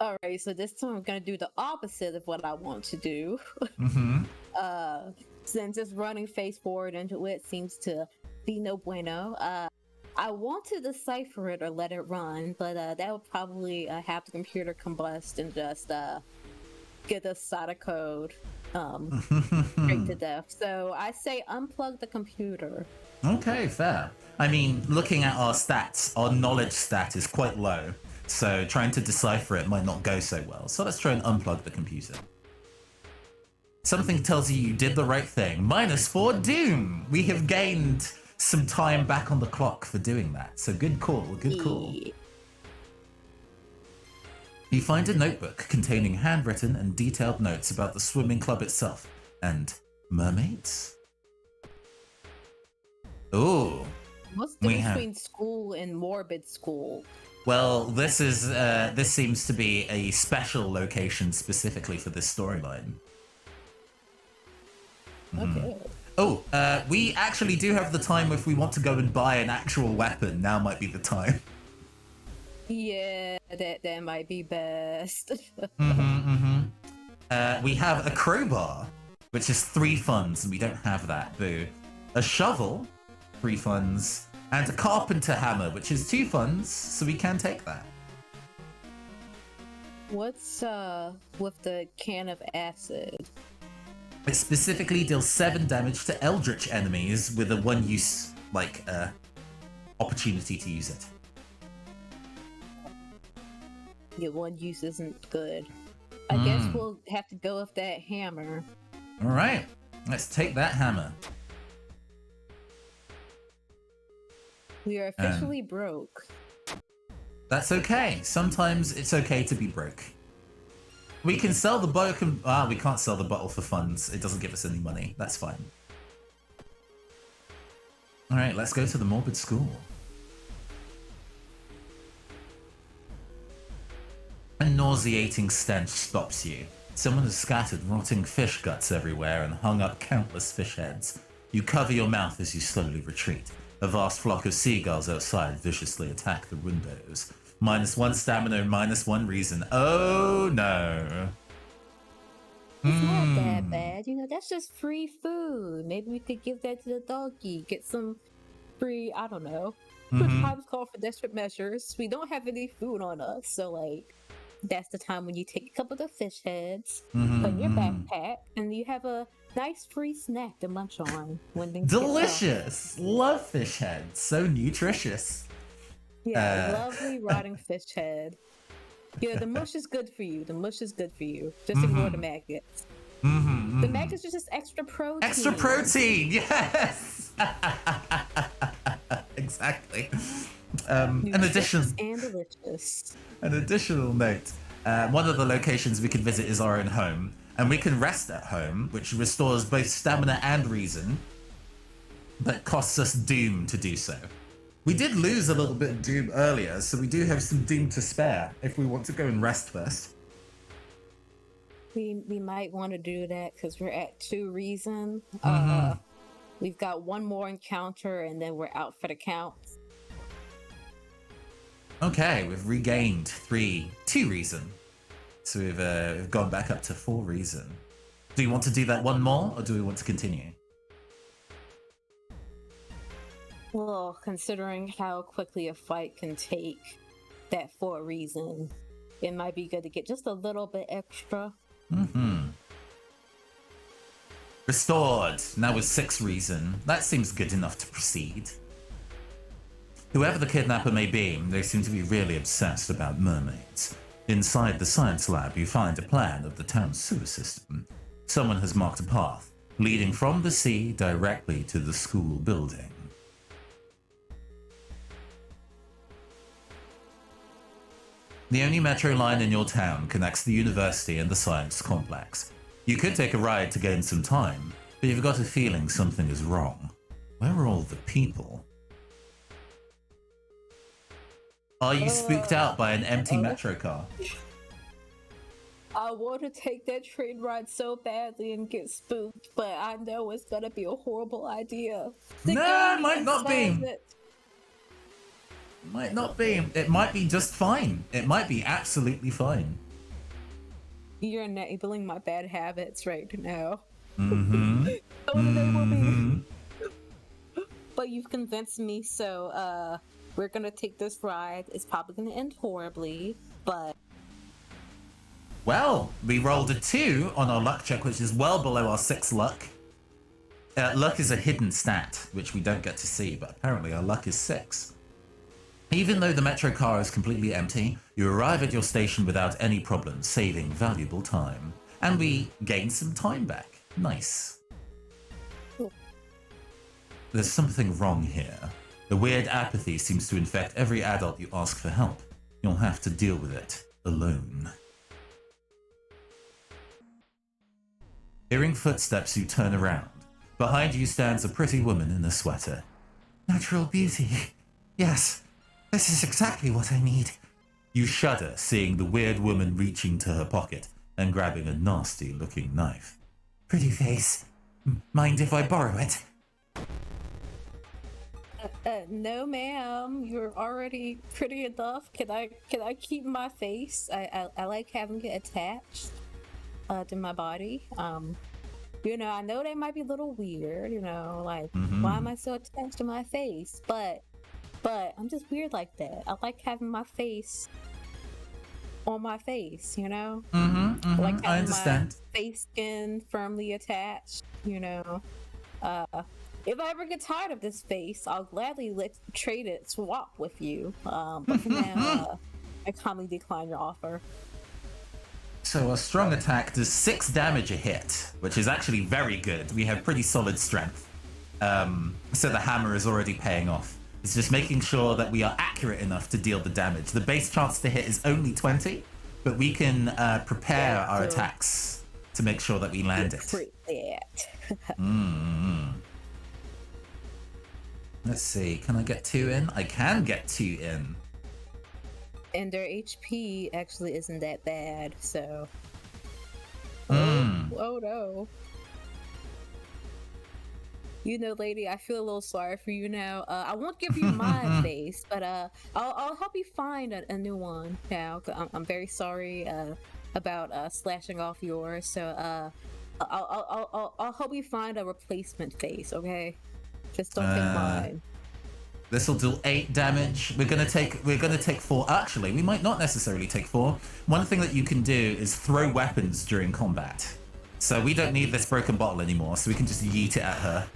Alright, so this time I'm gonna do the opposite of what I want to do. Since just running face forward into it seems to be no bueno. I want to decipher it or let it run, but that would probably have the computer combust and just get the SATA code straight to death. So I say unplug the computer. Okay, fair. I mean, looking at our stats, our knowledge stat is quite low, so trying to decipher it might not go so well. So let's try and unplug the computer. Something tells you did the right thing. -4 doom! We have gained some time back on the clock for doing that. So good call, good call. You find a notebook containing handwritten and detailed notes about the swimming club itself and mermaids. Ooh. What's the difference between school and morbid school? Well, this is this seems to be a special location specifically for this storyline. Okay. Oh, we actually do have the time if we want to go and buy an actual weapon. Now might be the time. Yeah, that might be best. We have a crowbar, which is 3 funds, and we don't have that. Boo. A shovel, 3 funds, and a carpenter hammer, which is 2 funds, so we can take that. What's with the can of acid? It specifically deals 7 damage to eldritch enemies with a 1-use, like, opportunity to use it. Yeah, 1 use isn't good. I guess we'll have to go with that hammer. Alright, let's take that hammer. We are officially broke. That's okay. Sometimes it's okay to be broke. We can sell the bottle. We can't sell the bottle for funds. It doesn't give us any money. That's fine. All right, let's go to the morbid school. A nauseating stench stops you. Someone has scattered rotting fish guts everywhere and hung up countless fish heads. You cover your mouth as you slowly retreat. A vast flock of seagulls outside viciously attack the windows. -1 stamina, -1 reason. Oh no. It's not that bad. You know, that's just free food. Maybe we could give that to the doggy. Get some free, I don't know. Times call for desperate measures. We don't have any food on us. So, like, that's the time when you take a couple of the fish heads, put in your backpack, and you have a nice free snack to munch on. When things delicious! Love fish heads. So nutritious. Yeah, lovely rotting fish head. Yeah, the mush is good for you. The mush is good for you. Just ignore the maggots. The maggots are just extra protein. Extra protein, yes! Exactly. An additional note. One of the locations we can visit is our own home, and we can rest at home, which restores both stamina and reason, but costs us doom to do so. We did lose a little bit of doom earlier, so we do have some doom to spare if we want to go and rest first. We might want to do that because we're at 2 reason. We've got 1 more encounter, and then we're out for the count. Okay, we've regained 2 reason. So we've gone back up to 4 reason. Do you want to do that one more, or do we want to continue? Well, considering how quickly a fight can take, that for a reason, it might be good to get just a little bit extra. Restored. Now with 6 reason. That seems good enough to proceed. Whoever the kidnapper may be, they seem to be really obsessed about mermaids. Inside the science lab, you find a plan of the town's sewer system. Someone has marked a path, leading from the sea directly to the school building. The only metro line in your town connects the university and the science complex. You could take a ride to gain some time, but you've got a feeling something is wrong. Where are all the people? Are you spooked out by an empty metro car? I want to take that train ride so badly and get spooked, but I know it's gonna be a horrible idea. No, it might not be. Might not be. It might be just fine. It might be absolutely fine. You're enabling my bad habits right now. But you've convinced me, so we're gonna take this ride. It's probably gonna end horribly, but... Well, we rolled a 2 on our luck check, which is well below our 6 luck. Luck is a hidden stat, which we don't get to see, but apparently our luck is 6. Even though the metro car is completely empty, you arrive at your station without any problems, saving valuable time. And we gain some time back. Nice. There's something wrong here. The weird apathy seems to infect every adult you ask for help. You'll have to deal with it alone. Hearing footsteps, you turn around. Behind you stands a pretty woman in a sweater. Natural beauty. Yes, this is exactly what I need. You shudder, seeing the weird woman reaching to her pocket and grabbing a nasty-looking knife. Pretty face. Mind if I borrow it? No, ma'am. You're already pretty enough. Can I keep my face? I like having it attached to my body. You know, I know they might be a little weird. You know, like why am I so attached to my face? But I'm just weird like that. I like having my face on my face. You know, like having I understand. my face skin firmly attached. You know, if I ever get tired of this face, I'll gladly trade it, swap with you. But for now, I calmly decline your offer. So a strong attack does 6 damage a hit, which is actually very good. We have pretty solid strength. So the hammer is already paying off. It's just making sure that we are accurate enough to deal the damage. The base chance to hit is only 20, but we can prepare our attacks to make sure that we land it. Let's see, can I get 2 in? I can get 2 in. And their HP actually isn't that bad, so... Oh no. You know, lady, I feel a little sorry for you now. I won't give you my face, but I'll help you find a new one now. I'm very sorry about slashing off yours, so I'll help you find a replacement face, okay? Just don't take mine. This will do 8 damage. We're gonna take 4. Actually, we might not necessarily take 4. One thing that you can do is throw weapons during combat. So we don't need this broken bottle anymore, so we can just yeet it at her.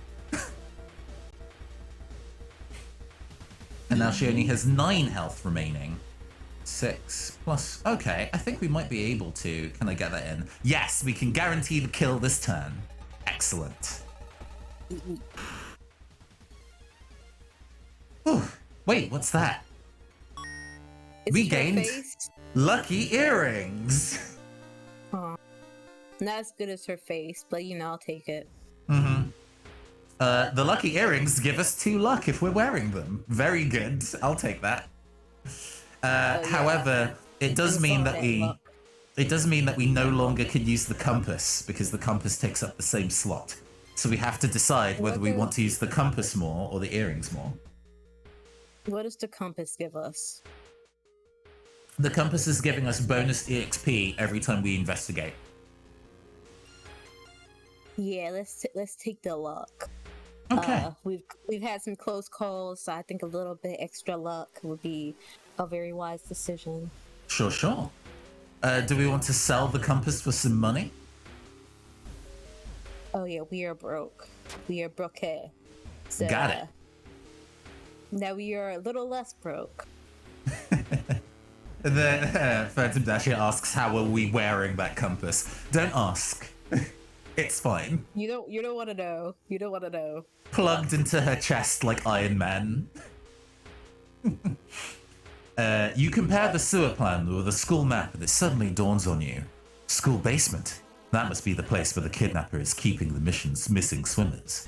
And now she only has 9 health remaining. 6 plus... Okay, I think we might be able to... Can I get that in? Yes, we can guarantee the kill this turn. Excellent. Ooh, wait, what's that? We gained lucky earrings. Not as good as her face, but you know, I'll take it. The lucky earrings give us 2 luck if we're wearing them. Very good. I'll take that. However, it does mean that we no longer can use the compass because the compass takes up the same slot. So we have to decide whether we want to use the compass more or the earrings more. What does the compass give us? The compass is giving us bonus EXP every time we investigate. Yeah, let's take the luck. Okay. We've had some close calls, so I think a little bit extra luck would be a very wise decision. Sure. Do we want to sell the compass for some money? Oh yeah, we are broke. We are broke. So, Got it. Now we are a little less broke. And then Phantom Dasher asks, how are we wearing that compass? Don't ask. It's fine. You don't want to know. You don't want to know. Plugged into her chest like Iron Man. You compare the sewer plan with a school map and it suddenly dawns on you. School basement. That must be the place where the kidnapper is keeping the mission's missing swimmers.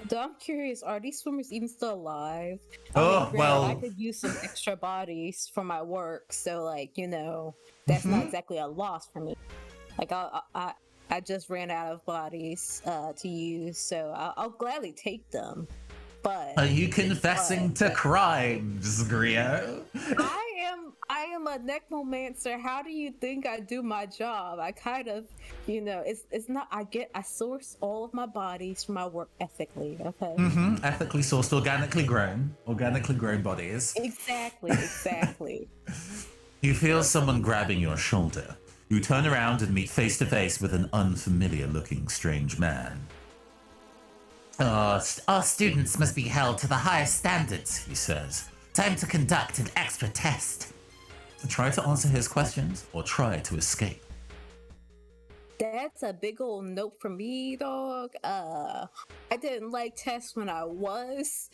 So I'm curious, are these swimmers even still alive? I could use some extra bodies for my work, so like, that's not exactly a loss for me. Like I just ran out of bodies to use, so I'll gladly take them. But are you confessing to crimes, Griot? I am a necromancer. How do you think I do my job? I kind of, it's not. I source all of my bodies for my work ethically. Okay. Ethically sourced, organically grown bodies. Exactly. You feel someone grabbing your shoulder. You turn around and meet face to face with an unfamiliar-looking strange man. Our students must be held to the highest standards, he says. Time to conduct an extra test. Try to answer his questions or try to escape. That's a big old nope for me, dog. I didn't like tests when I was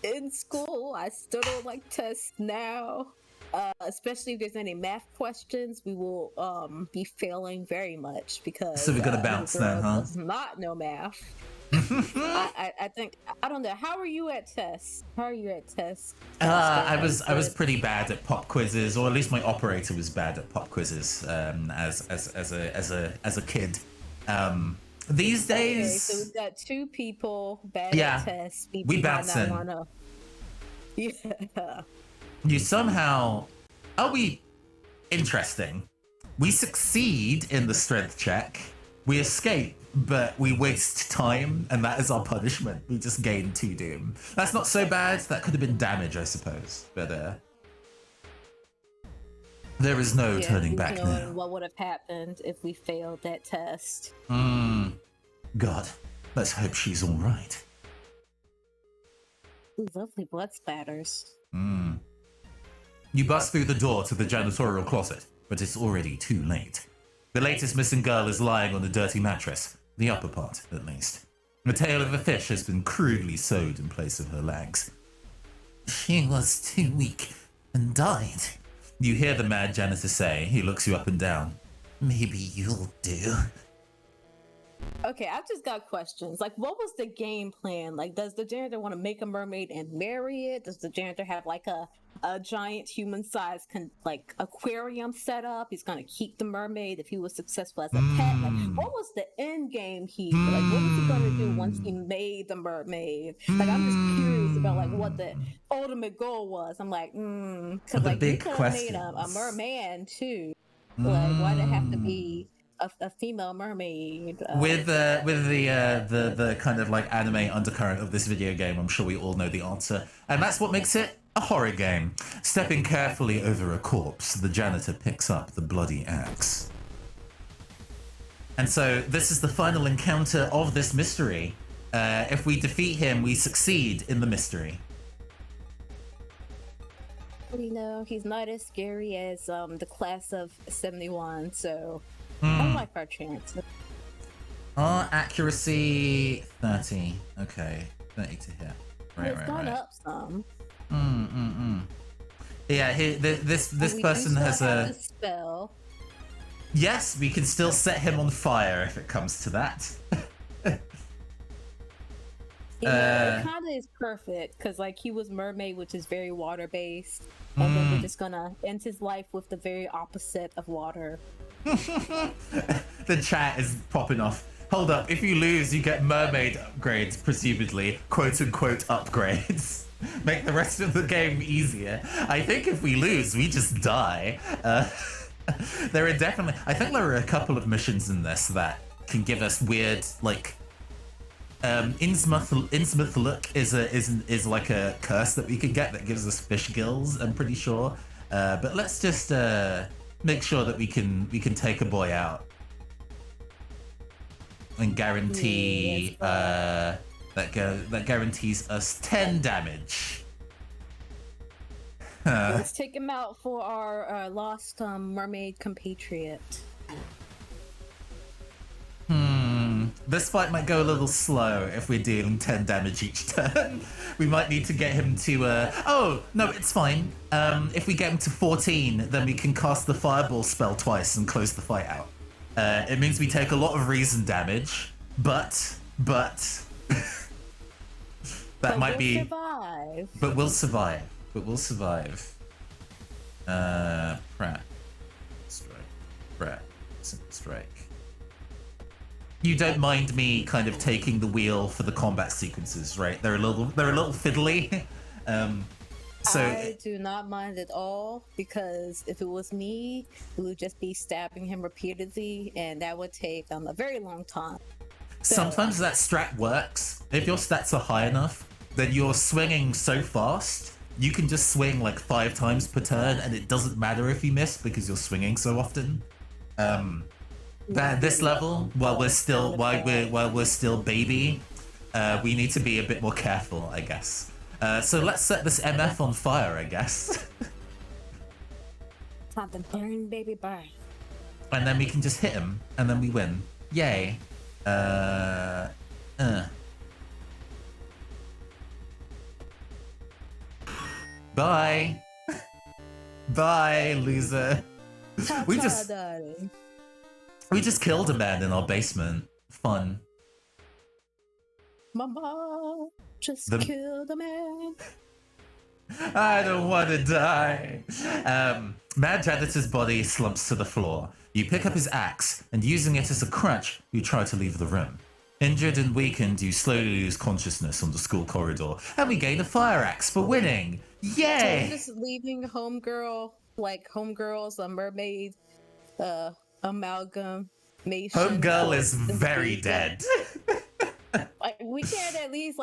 in school. I still don't like tests now. Especially if there's any math questions, we will be failing very much because so we're gonna bounce then, huh? Does not know math. I think I don't know. How are you at tests? I was pretty bad at pop quizzes, or at least my operator was bad at pop quizzes as a kid. These days, okay, so we've got two people bad at tests. We bouncing. Yeah. You somehow interesting. We succeed in the strength check. We escape, but we waste time, and that is our punishment. We just gain 2 doom. That's not so bad. That could have been damage, I suppose. But there is no turning back now. What would have happened if we failed that test? God, let's hope she's all right. Ooh, lovely blood spatters. You bust through the door to the janitorial closet, but it's already too late. The latest missing girl is lying on a dirty mattress, the upper part, at least. The tail of a fish has been crudely sewed in place of her legs. She was too weak and died. You hear the mad janitor say. He looks you up and down. Maybe you'll do. Okay, I've just got questions. Like, what was the game plan? Like, does the janitor want to make a mermaid and marry it? Does the janitor have like a giant human-sized aquarium set up? He's gonna keep the mermaid if he was successful as a pet. Like, what was the end game here? Like, what was he gonna do once he made the mermaid? Like, I'm just curious about like what the ultimate goal was. I'm like, because like you could have made a merman too. Like, why did it have to be a female mermaid? With the kind of like anime undercurrent of this video game, I'm sure we all know the answer, and that's what makes it a horror game. Stepping carefully over a corpse, the janitor picks up the bloody axe. And so this is the final encounter of this mystery. If we defeat him, we succeed in the mystery. He's not as scary as the class of 71, so I like our chances. Our accuracy 30. Okay, 30 to hit. It's gone up some. Yeah, this person has a spell. Yes, we can still set him on fire if it comes to that. It kind of is perfect because like he was mermaid, which is very water based, and then we're just gonna end his life with the very opposite of water. The chat is popping off. Hold up, if you lose, you get mermaid upgrades, presumably, quote unquote upgrades. Make the rest of the game easier. I think if we lose, we just die. There are definitely, I think there are a couple of missions in this that can give us weird, like, Innsmouth Look is like a curse that we could get that gives us fish gills, I'm pretty sure. But let's just make sure that we can take a boy out and guarantee that guarantees us 10 damage. Let's take him out for our lost mermaid compatriot. This fight might go a little slow if we're dealing 10 damage each turn. We might need to get him to... Oh, no, it's fine. If we get him to 14, then we can cast the Fireball spell twice and close the fight out. It means we take a lot of reason damage, but... that might be... Survive. But we'll survive. Pratt. Strike. You don't mind me kind of taking the wheel for the combat sequences, right? They're a little fiddly. So I do not mind at all, because if it was me, we would just be stabbing him repeatedly, and that would take a very long time. Sometimes that strat works. If your stats are high enough, then you're swinging so fast, you can just swing like 5 times per turn, and it doesn't matter if you miss because you're swinging so often. At this level, while we're still baby, we need to be a bit more careful, I guess. So let's set this MF on fire, I guess. Time to burn, baby, burn. And then we can just hit him, and then we win. Yay. Bye. Bye, loser. We just killed a man in our basement. Fun. Mama just killed a man. I don't want to die. Mad Janitor's body slumps to the floor. You pick up his axe, and using it as a crutch, you try to leave the room. Injured and weakened, you slowly lose consciousness on the school corridor, and we gain a fire axe for winning. Yay! So just leaving Homegirl's a mermaid amalgamation. Homegirl is very dead. Like, we can't at least,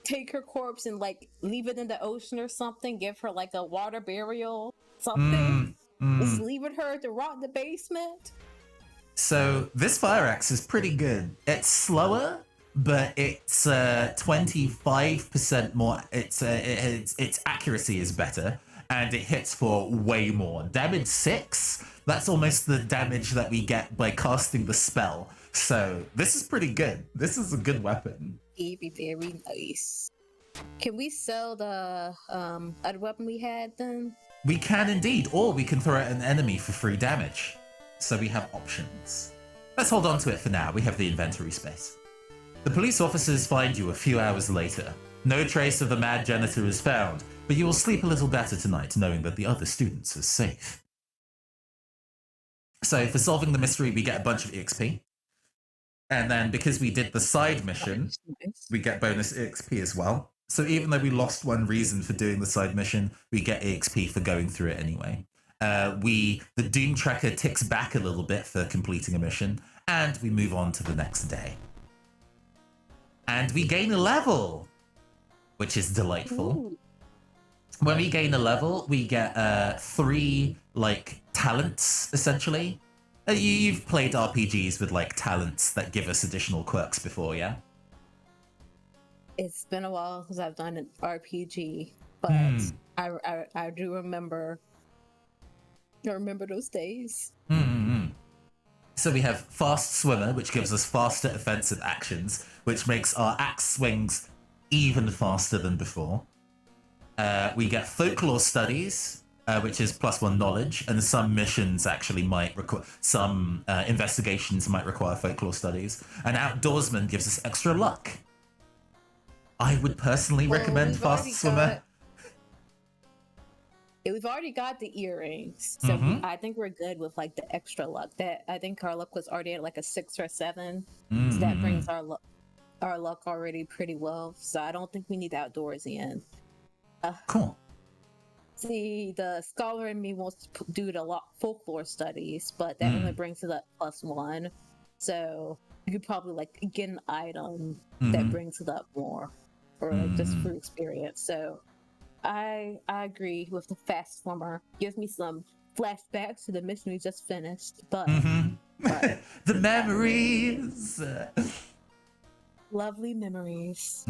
take her corpse and leave it in the ocean or something, give her a water burial, something. Just leaving her to rot in the basement. So this fire axe is pretty good. It's slower, but it's 25% more. Its accuracy is better, and it hits for way more. Damage 6. That's almost the damage that we get by casting the spell. So this is pretty good. This is a good weapon. Very nice. Can we sell the other weapon we had then? We can indeed, or we can throw at an enemy for free damage. So we have options. Let's hold on to it for now. We have the inventory space. The police officers find you a few hours later. No trace of the mad janitor is found, but you will sleep a little better tonight knowing that the other students are safe. So for solving the mystery, we get a bunch of EXP. And then because we did the side mission, we get bonus EXP as well. So even though we lost one reason for doing the side mission, we get EXP for going through it anyway. The Doom Tracker ticks back a little bit for completing a mission, and we move on to the next day. And we gain a level, which is delightful. Ooh. When we gain a level, we get 3 talents essentially. You've played RPGs with talents that give us additional quirks before, yeah? It's been a while since I've done an RPG, but I do remember. I remember those days. So we have Fast Swimmer, which gives us faster offensive actions, which makes our axe swings even faster than before. We get Folklore Studies, which is +1 knowledge, and some missions actually might require, some investigations might require Folklore Studies. And Outdoorsman gives us extra luck. I would personally recommend Fast Swimmer. We've already got the earrings, so I think we're good with the extra luck. That I think our luck was already at a 6 or 7, so that brings our luck already pretty well. So I don't think we need outdoors in. Cool. See, the scholar in me wants to do the folklore studies, but that only brings it up +1. So you could probably like get an item that brings it up more, or like just for experience. So I agree with the fast swimmer. Gives me some flashbacks to the mission we just finished, but the memories. Lovely memories.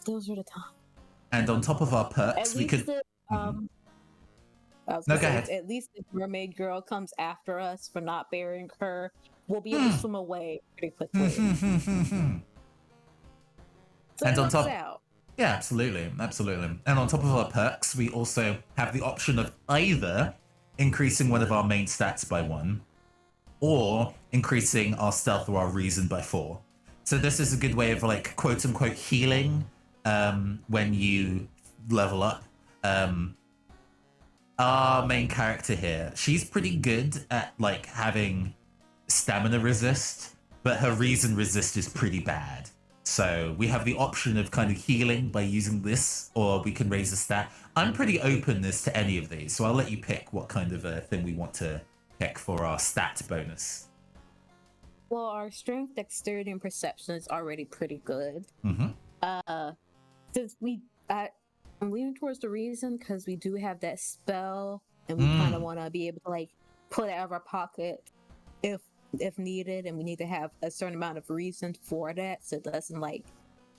Those were the times. And on top of our perks, At we least could. I was No, gonna go say, ahead. at least if Mermaid Girl comes after us for not burying her, we'll be able to swim away pretty quickly. So And it on works top, out. yeah, absolutely. And on top of our perks, we also have the option of either increasing one of our main stats by 1, or increasing our stealth or our reason by 4. So this is a good way of like quote unquote healing when you level up. Our main character here, she's pretty good at like having stamina resist, but her reason resist is pretty bad. So we have the option of kind of healing by using this, or we can raise the stat. I'm pretty open as to any of these, so I'll let you pick what kind of thing we want to pick for our stat bonus. Well, our strength, dexterity, and perception is already pretty good. Since I'm leaning towards the reason because we do have that spell, and we kind of want to be able to like pull it out of our pocket if needed, and we need to have a certain amount of reason for that, so it doesn't like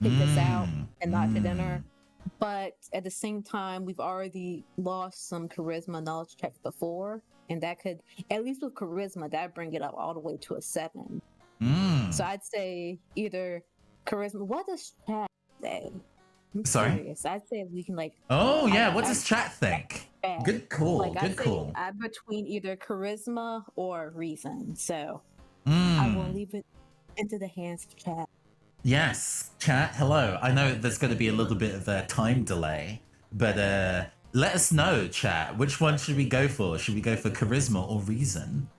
pick us out and not hit dinner. But at the same time, we've already lost some charisma knowledge checks before, and that could, at least with charisma, that bring it up all the way to a 7. So I'd say either charisma. What does chat say? I'm curious. I'd say we can like. Oh yeah, what does chat think? Good call. Like, good call. I'm between either charisma or reason, so I will leave it into the hands of chat. Yes, chat. Hello. I know there's going to be a little bit of a time delay, but let us know, chat. Which one should we go for? Should we go for charisma or reason?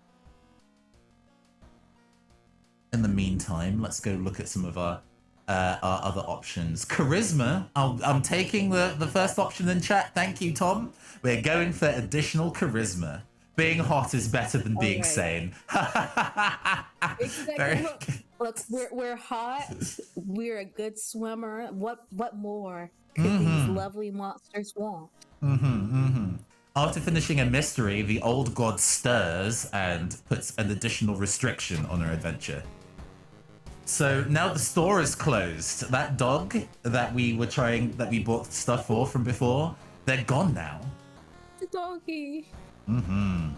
In the meantime, let's go look at some of our other options. Charisma. I'm taking the first option in chat. Thank you, Tom. We're going for additional charisma. Being hot is better than being sane. Exactly. Look, we're hot. We're a good swimmer. What more could these lovely monsters want? After finishing a mystery, the old god stirs and puts an additional restriction on her adventure. So now the store is closed. That dog that we bought stuff for from before, they're gone now. The doggy. And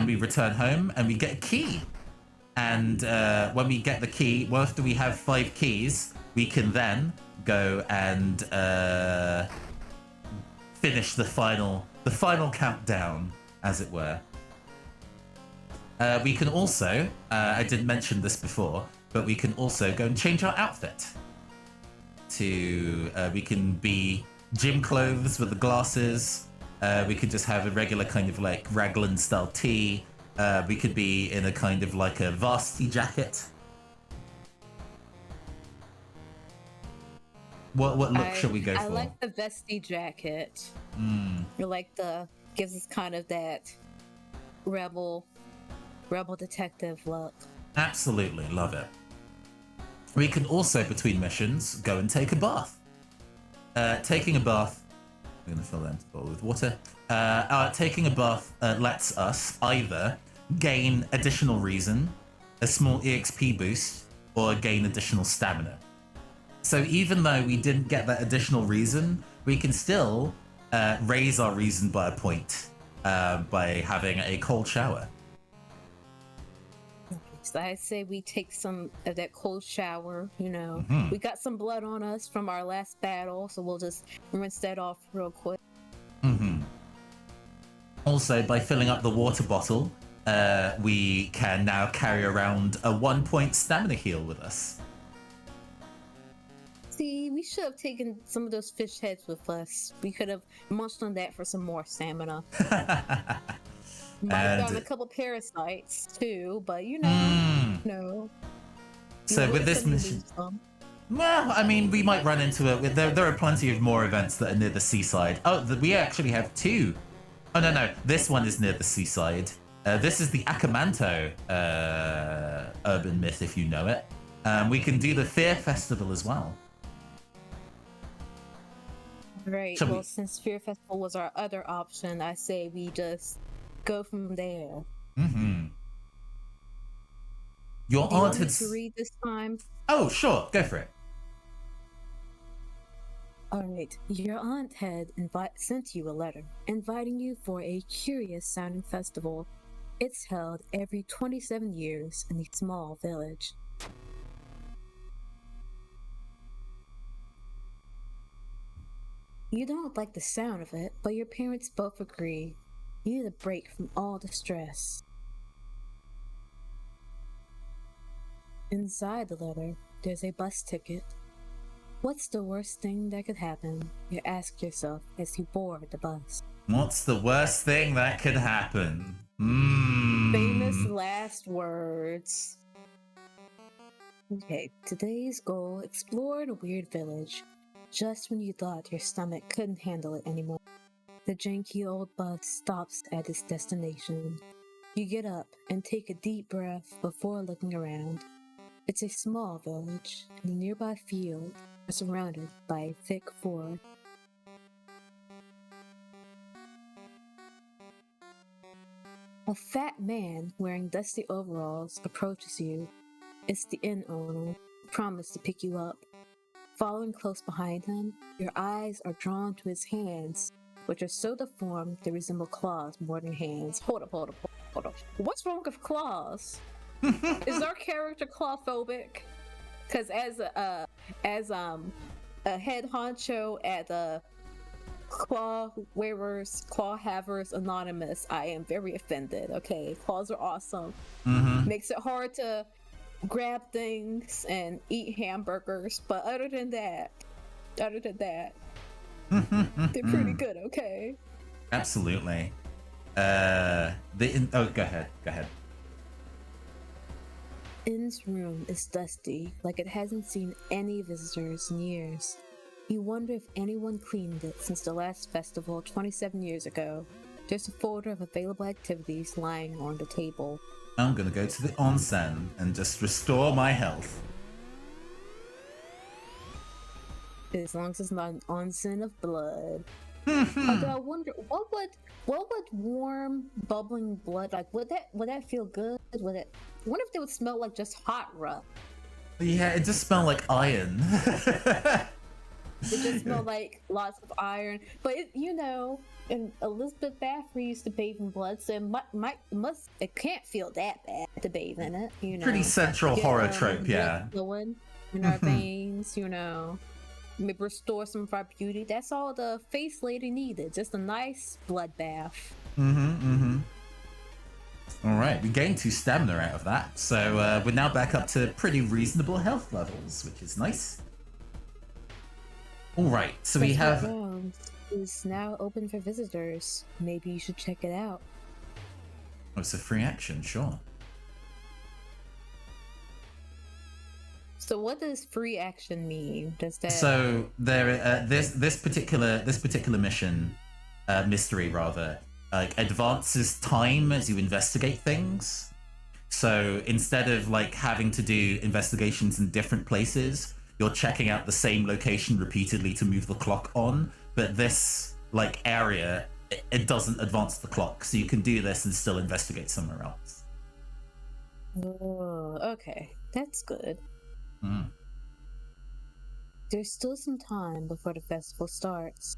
we return home and we get a key. And when we get the key, well, after we have 5 keys, we can then go and finish the final countdown, as it were. We can also, I didn't mention this before, but we can also go and change our outfit. We can be gym clothes with the glasses. We could just have a regular kind of like raglan style tee. We could be in a kind of like a varsity jacket. What look shall we go for? I like the vesty jacket. I like gives us kind of that rebel detective look. Absolutely, love it. We can also, between missions, go and take a bath. Taking a bath, I'm going to fill that into the bowl with water. Taking a bath lets us either gain additional reason, a small EXP boost, or gain additional stamina. So even though we didn't get that additional reason, we can still raise our reason by a point by having a cold shower. So I say we take some of that cold shower, We got some blood on us from our last battle, so we'll just rinse that off real quick. Also, by filling up the water bottle, we can now carry around a 1-point stamina heal with us. See, we should have taken some of those fish heads with us. We could have munched on that for some more stamina. Might have gotten a couple parasites too, but no. So with this mission, Well, I mean, we might run into it. There are plenty of more events that are near the seaside. Oh, we actually have two. Oh, no. This one is near the seaside. This is the Akamanto urban myth, if you know it. We can do the Fear Festival as well. Right. Well, since Fear Festival was our other option, I say we just go from there. Mm-hmm. Your do you aunt want me had... to read this time? Oh, sure. Go for it. All right. Your aunt had sent you a letter inviting you for a curious sounding festival. It's held every 27 years in a small village. You don't like the sound of it, but your parents both agree. You need a break from all the stress. Inside the letter, there's a bus ticket. What's the worst thing that could happen? You ask yourself as you board the bus. What's the worst thing that could happen? Famous last words. Okay, today's goal, explore the weird village. Just when you thought your stomach couldn't handle it anymore, the janky old bus stops at its destination. You get up and take a deep breath before looking around. It's a small village, and the nearby fields are surrounded by a thick forest. A fat man wearing dusty overalls approaches you. It's the inn owner, who promised to pick you up. Following close behind him, your eyes are drawn to his hands, which are so deformed they resemble claws more than hands. Hold up. What's wrong with claws? Is our character clawphobic? Because as a head honcho at the Claw Havers Anonymous, I am very offended. Okay, claws are awesome. Mm-hmm. Makes it hard to grab things and eat hamburgers, but other than that, they're pretty good. Okay. Absolutely. Go ahead. Inn's room is dusty, like it hasn't seen any visitors in years. You wonder if anyone cleaned it since the last festival 27 years ago. There's a folder of available activities lying on the table. I'm gonna go to the onsen and just restore my health. As long as it's not an onsen of blood. Although I wonder, what would warm, bubbling blood, like, would that feel good? I wonder if they would smell like just hot rub. Yeah, it just smelled like iron. It just smelled like lots of iron. But and Elizabeth Bathory used to bathe in blood, so it can't feel that bad to bathe in it. Pretty central horror trope, yeah. Fluid in our veins, maybe restore some of our beauty. That's all the face lady needed. Just a nice blood bath. All right, we gained 2 stamina out of that, so we're now back up to pretty reasonable health levels, which is nice. All right, so we have... is now open for visitors. Maybe you should check it out. Oh, it's a free action, sure. So what does free action mean? Does that... So there, this particular mission, mystery rather, advances time as you investigate things. So instead of having to do investigations in different places, you're checking out the same location repeatedly to move the clock on. But this area, it doesn't advance the clock, so you can do this and still investigate somewhere else. Oh, okay, that's good. There's still some time before the festival starts.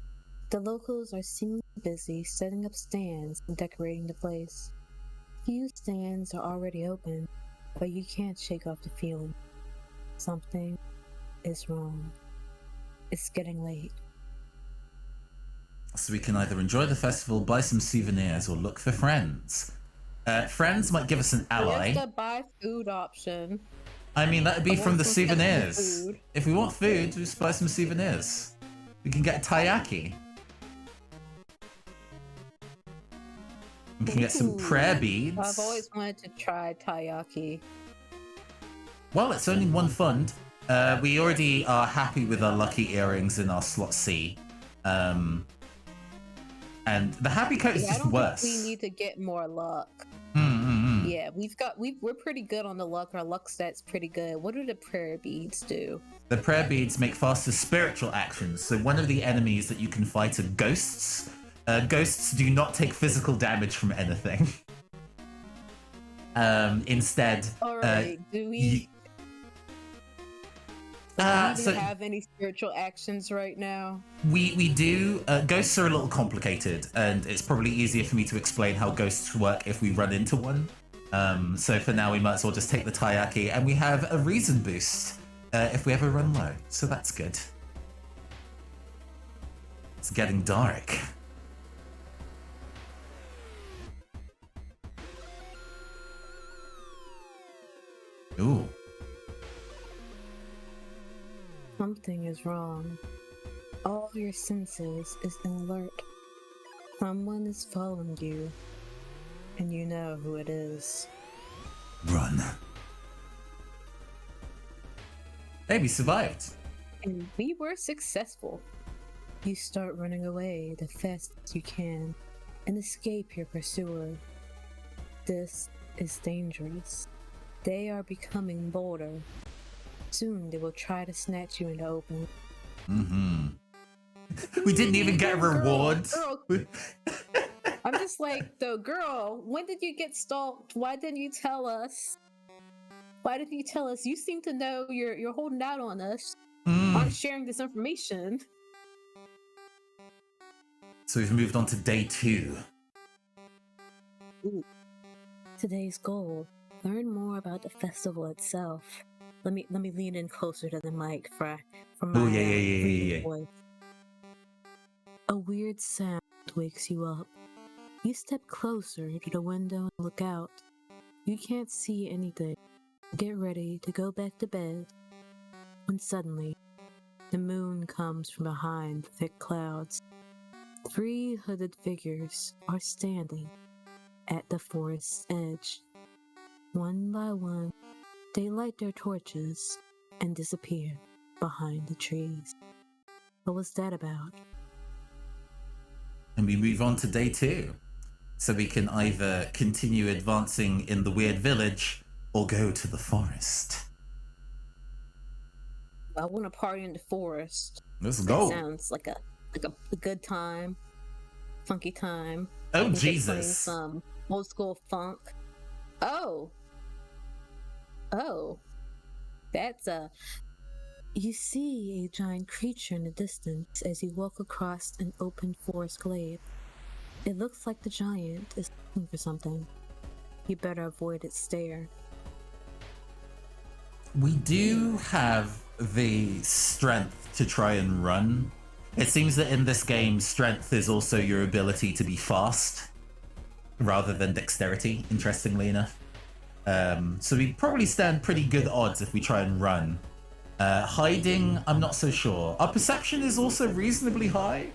The locals are seemingly busy setting up stands and decorating the place. Few stands are already open, but you can't shake off the feeling. Something is wrong. It's getting late. So we can either enjoy the festival, buy some souvenirs, or look for friends. Friends might give us an ally. There's the buy food option. I mean, that would be from the souvenirs. If we want food, we just buy some souvenirs. We can get taiyaki. We can get some prayer beads. I've always wanted to try taiyaki. Well, it's only one fund. We already are happy with our lucky earrings in our slot C. And the happy coat is Yeah, I just don't worse. think we need to get more luck. Mm-hmm. Yeah, we're pretty good on the luck. Our luck stat's pretty good. What do the prayer beads do? The prayer beads make faster spiritual actions. So one of the enemies that you can fight are ghosts. Ghosts do not take physical damage from anything. Instead, Alright, do we even have any spiritual actions right now? We do. Ghosts are a little complicated, and it's probably easier for me to explain how ghosts work if we run into one. So for now, we might as well just take the Taiyaki, and we have a reason boost if we ever run low. So that's good. It's getting dark. Ooh. Something is wrong. All your senses is in alert. Someone is following you, and you know who it is. Run. Hey, we survived. And we were successful. You start running away the fastest you can and escape your pursuer. This is dangerous. They are becoming bolder. Soon they will try to snatch you into open. Mm-hmm. We didn't even get a reward. Girl. I'm just like, though, girl, when did you get stalked? Why didn't you tell us? Why didn't you tell us? You seem to know you're holding out on us. Aren't sharing this information. So we've moved on to day 2. Ooh. Today's goal: learn more about the festival itself. Let me lean in closer to the mic for my yeah. voice. A weird sound wakes you up. You step closer to the window and look out. You can't see anything. Get ready to go back to bed. When suddenly, the moon comes from behind thick clouds. 3 hooded figures are standing at the forest's edge. One by one, they light their torches and disappear behind the trees. What was that about? And we move on to day 2. So we can either continue advancing in the weird village or go to the forest. I want to party in the forest. Let's go. That sounds like a good time, funky time. Oh Jesus! Some old school funk. Oh, that's a. You see a giant creature in the distance as you walk across an open forest glade. It looks like the giant is looking for something. You better avoid its stare. We do have the strength to try and run. It seems that in this game, strength is also your ability to be fast, rather than dexterity, interestingly enough. So we probably stand pretty good odds if we try and run. Hiding, I'm not so sure. Our perception is also reasonably high.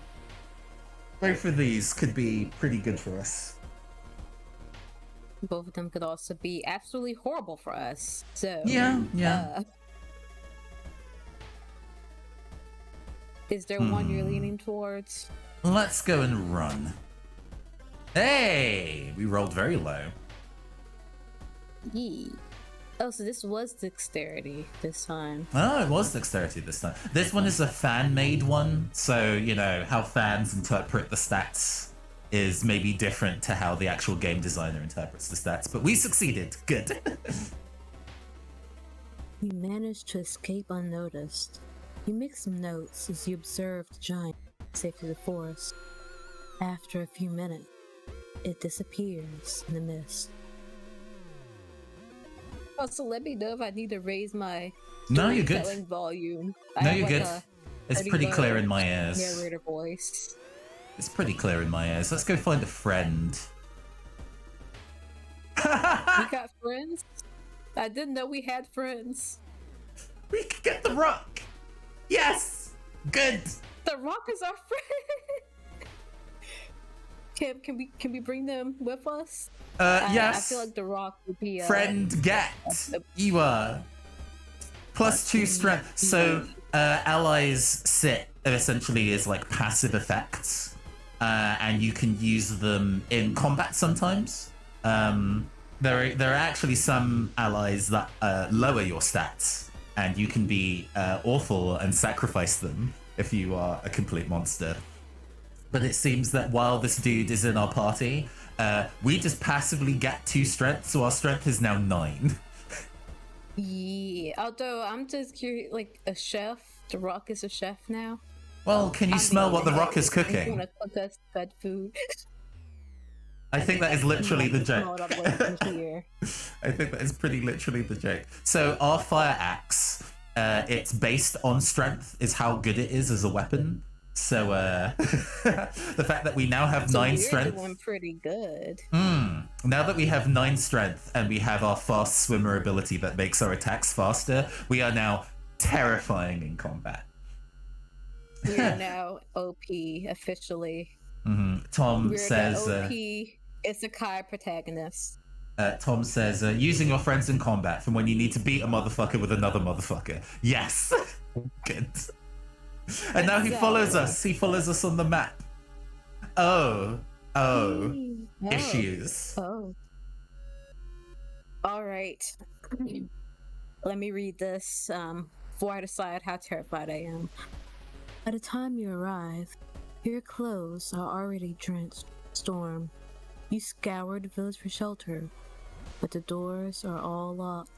Both of these could be pretty good for us. Both of them could also be absolutely horrible for us. So yeah. Is there one you're leaning towards? Let's go and run. Hey, we rolled very low. Yee. Oh, so this was dexterity this time. Oh, it was dexterity this time. This one is a fan-made one, so, you know, how fans interpret the stats is maybe different to how the actual game designer interprets the stats, but we succeeded. Good. You managed to escape unnoticed. You make some notes as you observe the giant safe through the forest. After a few minutes, it disappears in the mist. Also, let me know if I need to raise my you're good. Volume. You're good. It's pretty clear in my ears. Narrator voice. It's pretty clear in my ears. Let's go find a friend. We got friends? I didn't know we had friends. We could get the rock. Yes. Good. The rock is our friend. Can we bring them with us? Yes. I feel like the rock would be friend get. You are. +2 strength. So allies sit essentially as like passive effects, and you can use them in combat sometimes. There are actually some allies that lower your stats, and you can be awful and sacrifice them if you are a complete monster. But it seems that while this dude is in our party, we just passively get 2 strength, so our strength is now 9. Yeah, although I'm just curious, like a chef, The Rock is a chef now. Well, can you smell what The Rock is He's cooking? gonna cook us good food. I think that is literally the Smell joke. it up like from here. I think that is pretty literally the joke. So our fire axe, it's based on strength, is how good it is as a weapon. So the fact that we now have 9 strength. Doing pretty good. Now that we have 9 strength and we have our fast swimmer ability that makes our attacks faster, we are now terrifying in combat. We are now OP officially. Tom We're says the OP Isekai protagonist. Tom says, using your friends in combat from when you need to beat a motherfucker with another motherfucker. Yes. Good. And now he follows us. He follows us on the map. Oh. Issues. Oh. All right. Let me read this before I decide how terrified I am. By the time you arrive, your clothes are already drenched in storm. You scour the village for shelter, but the doors are all locked.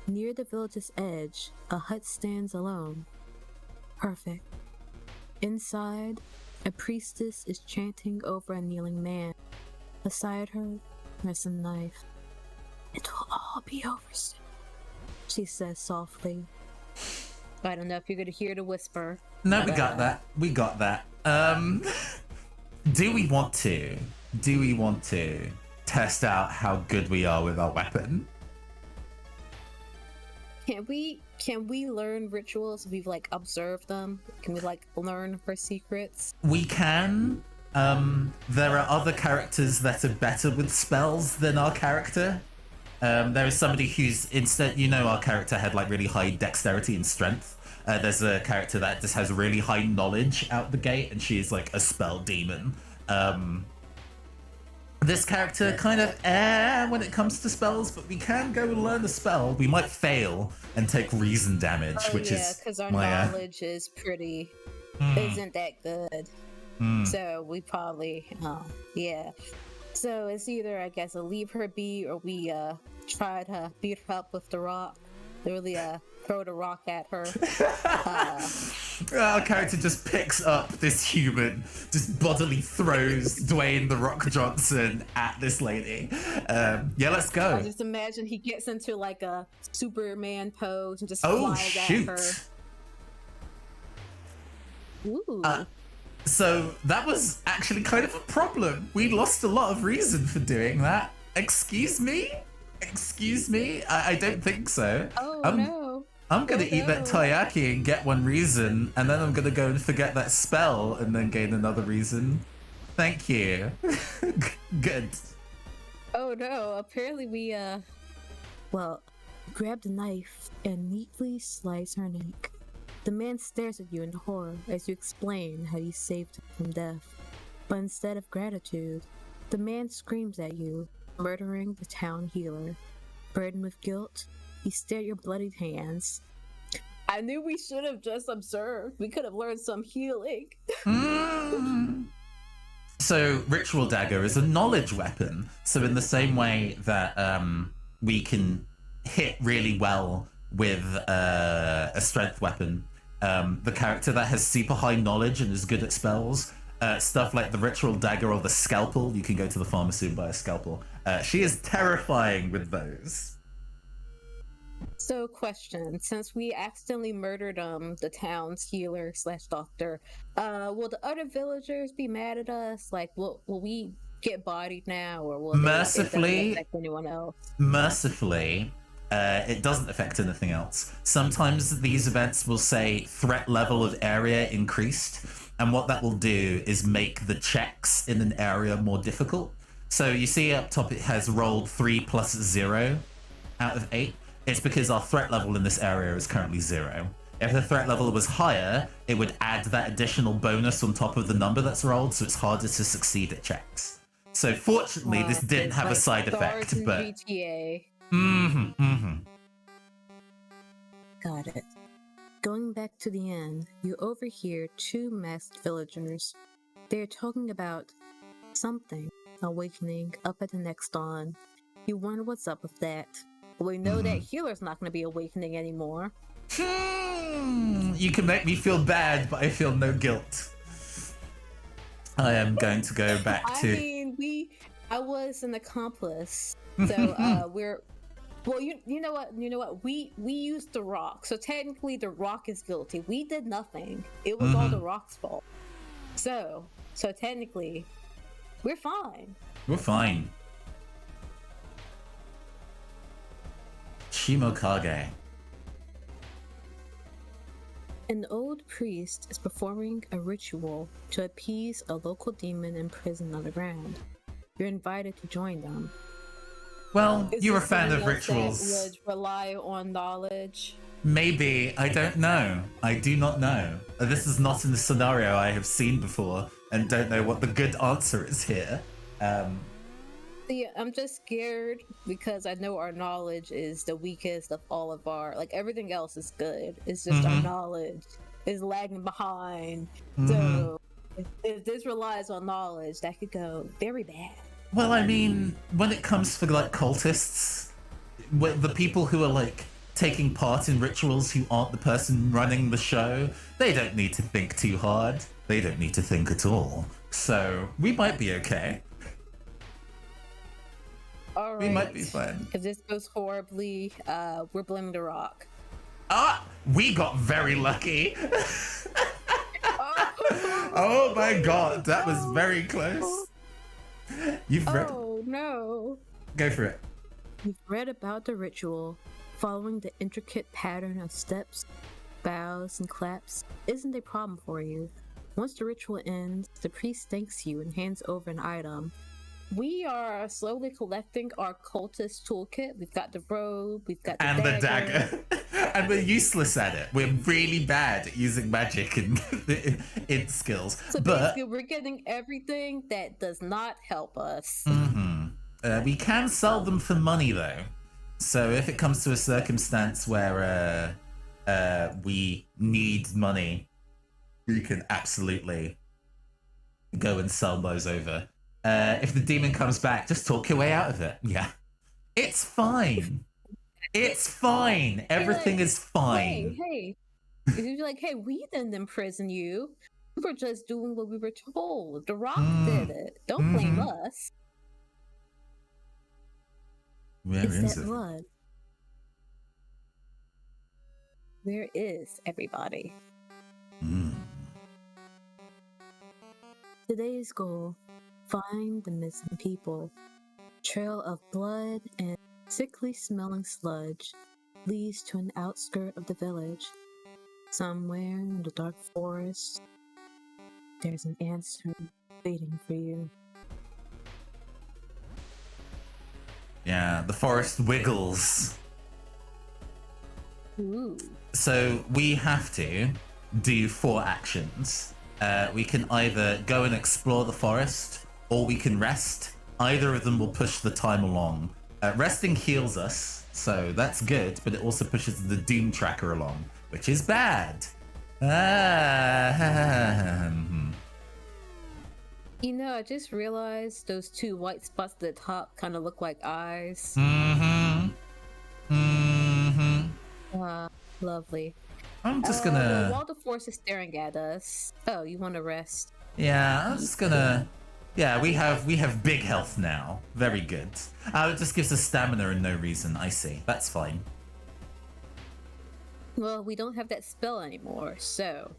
Near the village's edge, a hut stands alone. Perfect. Inside, a priestess is chanting over a kneeling man. Beside her, there's a knife. It will all be over soon, she says softly. I don't know if you're gonna hear the whisper. No, we got that. We got that. Do we want to test out how good we are with our weapon? Can we learn rituals if we've like observed them? Can we like learn her secrets? We can. There are other characters that are better with spells than our character. There is somebody who's instead, our character had like really high dexterity and strength. There's a character that just has really high knowledge out the gate, and she is like a spell demon. This character kind of when it comes to spells, but we can go and learn a spell. We might fail and take reason damage, which is because our knowledge is pretty isn't that good. So we probably So it's either I guess leave her be, or we try to beat her up with the rock. Really throw the rock at her. Our character just picks up this human, just bodily throws Dwayne the Rock Johnson at this lady. Let's go. I just imagine he gets into like a Superman pose and just flies at her. Ooh. So that was actually kind of a problem. We lost a lot of reason for doing that. Excuse me? I don't think so. No. I'm gonna eat that taiyaki and get 1 reason, and then I'm gonna go and forget that spell and then gain another reason. Thank you. Good. Oh no, apparently we grabbed a knife and neatly sliced her neck. The man stares at you in horror as you explain how you saved him from death. But instead of gratitude, the man screams at you, murdering the town healer. Burdened with guilt, you stare at your bloodied hands. I knew we should have just observed. We could have learned some healing. So Ritual Dagger is a knowledge weapon. So in the same way that we can hit really well with a strength weapon, the character that has super high knowledge and is good at spells, stuff like the Ritual Dagger or the Scalpel, you can go to the pharmacy and buy a Scalpel. She is terrifying with those. So, question: since we accidentally murdered the town's healer / doctor, will the other villagers be mad at us? Like, will we get bodied now, or will mercifully it affect anyone else? Mercifully, it doesn't affect anything else. Sometimes these events will say threat level of area increased, and what that will do is make the checks in an area more difficult. So you see up top it has rolled 3 + 0 out of 8. It's because our threat level in this area is currently 0. If the threat level was higher, it would add that additional bonus on top of the number that's rolled, so it's harder to succeed at checks. So fortunately, this didn't It's have a like side stars effect, in but... GTA. Got it. Going back to the inn, you overhear 2 masked villagers. They're talking about something awakening up at the next dawn. You wonder what's up with that. We know that healer's not going to be awakening anymore. You can make me feel bad, but I feel no guilt. I am going to go back to... I mean, I was an accomplice, so we're... Well, you know what? We used the rock, so technically the rock is guilty. We did nothing. It was all the rock's fault. So technically, we're fine. We're fine. Shimokage. An old priest is performing a ritual to appease a local demon imprisoned underground. You're invited to join them. Well, Is you're a this fan of something else that rituals. would rely on knowledge. Maybe. I don't know. I do not know. This is not in the scenario I have seen before and don't know what the good answer is here. See, I'm just scared because I know our knowledge is the weakest of all of our... Like, everything else is good. It's just our knowledge is lagging behind. So, if this relies on knowledge, that could go very bad. Well, I mean, when it comes for, like, cultists, the people who are, like, taking part in rituals who aren't the person running the show, they don't need to think too hard. They don't need to think at all. So, we might be okay. All right. We might be fine. If this goes horribly, we're blaming the rock. We got very lucky. Oh my god, that was very close. You've read... Oh no. Go for it. You've read about the ritual, following the intricate pattern of steps, bows, and claps isn't a problem for you. Once the ritual ends, the priest thanks you and hands over an item. We are slowly collecting our cultist toolkit. We've got the robe, we've got the And dagger. the dagger. And we're useless at it. We're really bad at using magic and int skills. So but basically, we're getting everything that does not help us. we can sell them for money, though. So if it comes to a circumstance where we need money, we can absolutely go and sell those over. If the demon comes back, just talk your way out of it. Yeah. It's fine. It's fine. Everything is fine. Hey. You're like, hey, we didn't imprison you. We were just doing what we were told. The Rock did it. Don't blame us. Where Is is that it? blood? Where is everybody? Today's goal: find the missing people. Trail of blood and sickly smelling sludge leads to an outskirt of the village. Somewhere in the dark forest, there's an answer waiting for you. Yeah, the forest wiggles. Ooh. So we have to do 4 actions. We can either go and explore the forest, or we can rest. Either of them will push the time along. Resting heals us, so that's good, but it also pushes the Doom tracker along, which is bad. You know, I just realized those 2 white spots at the top kind of look like eyes. Lovely. I'm just gonna... While the force is staring at us... Oh, you want to rest? Yeah, I'm just gonna... Yeah, we have big health now. Very good. It just gives us stamina and no reason. I see. That's fine. Well, we don't have that spell anymore, so...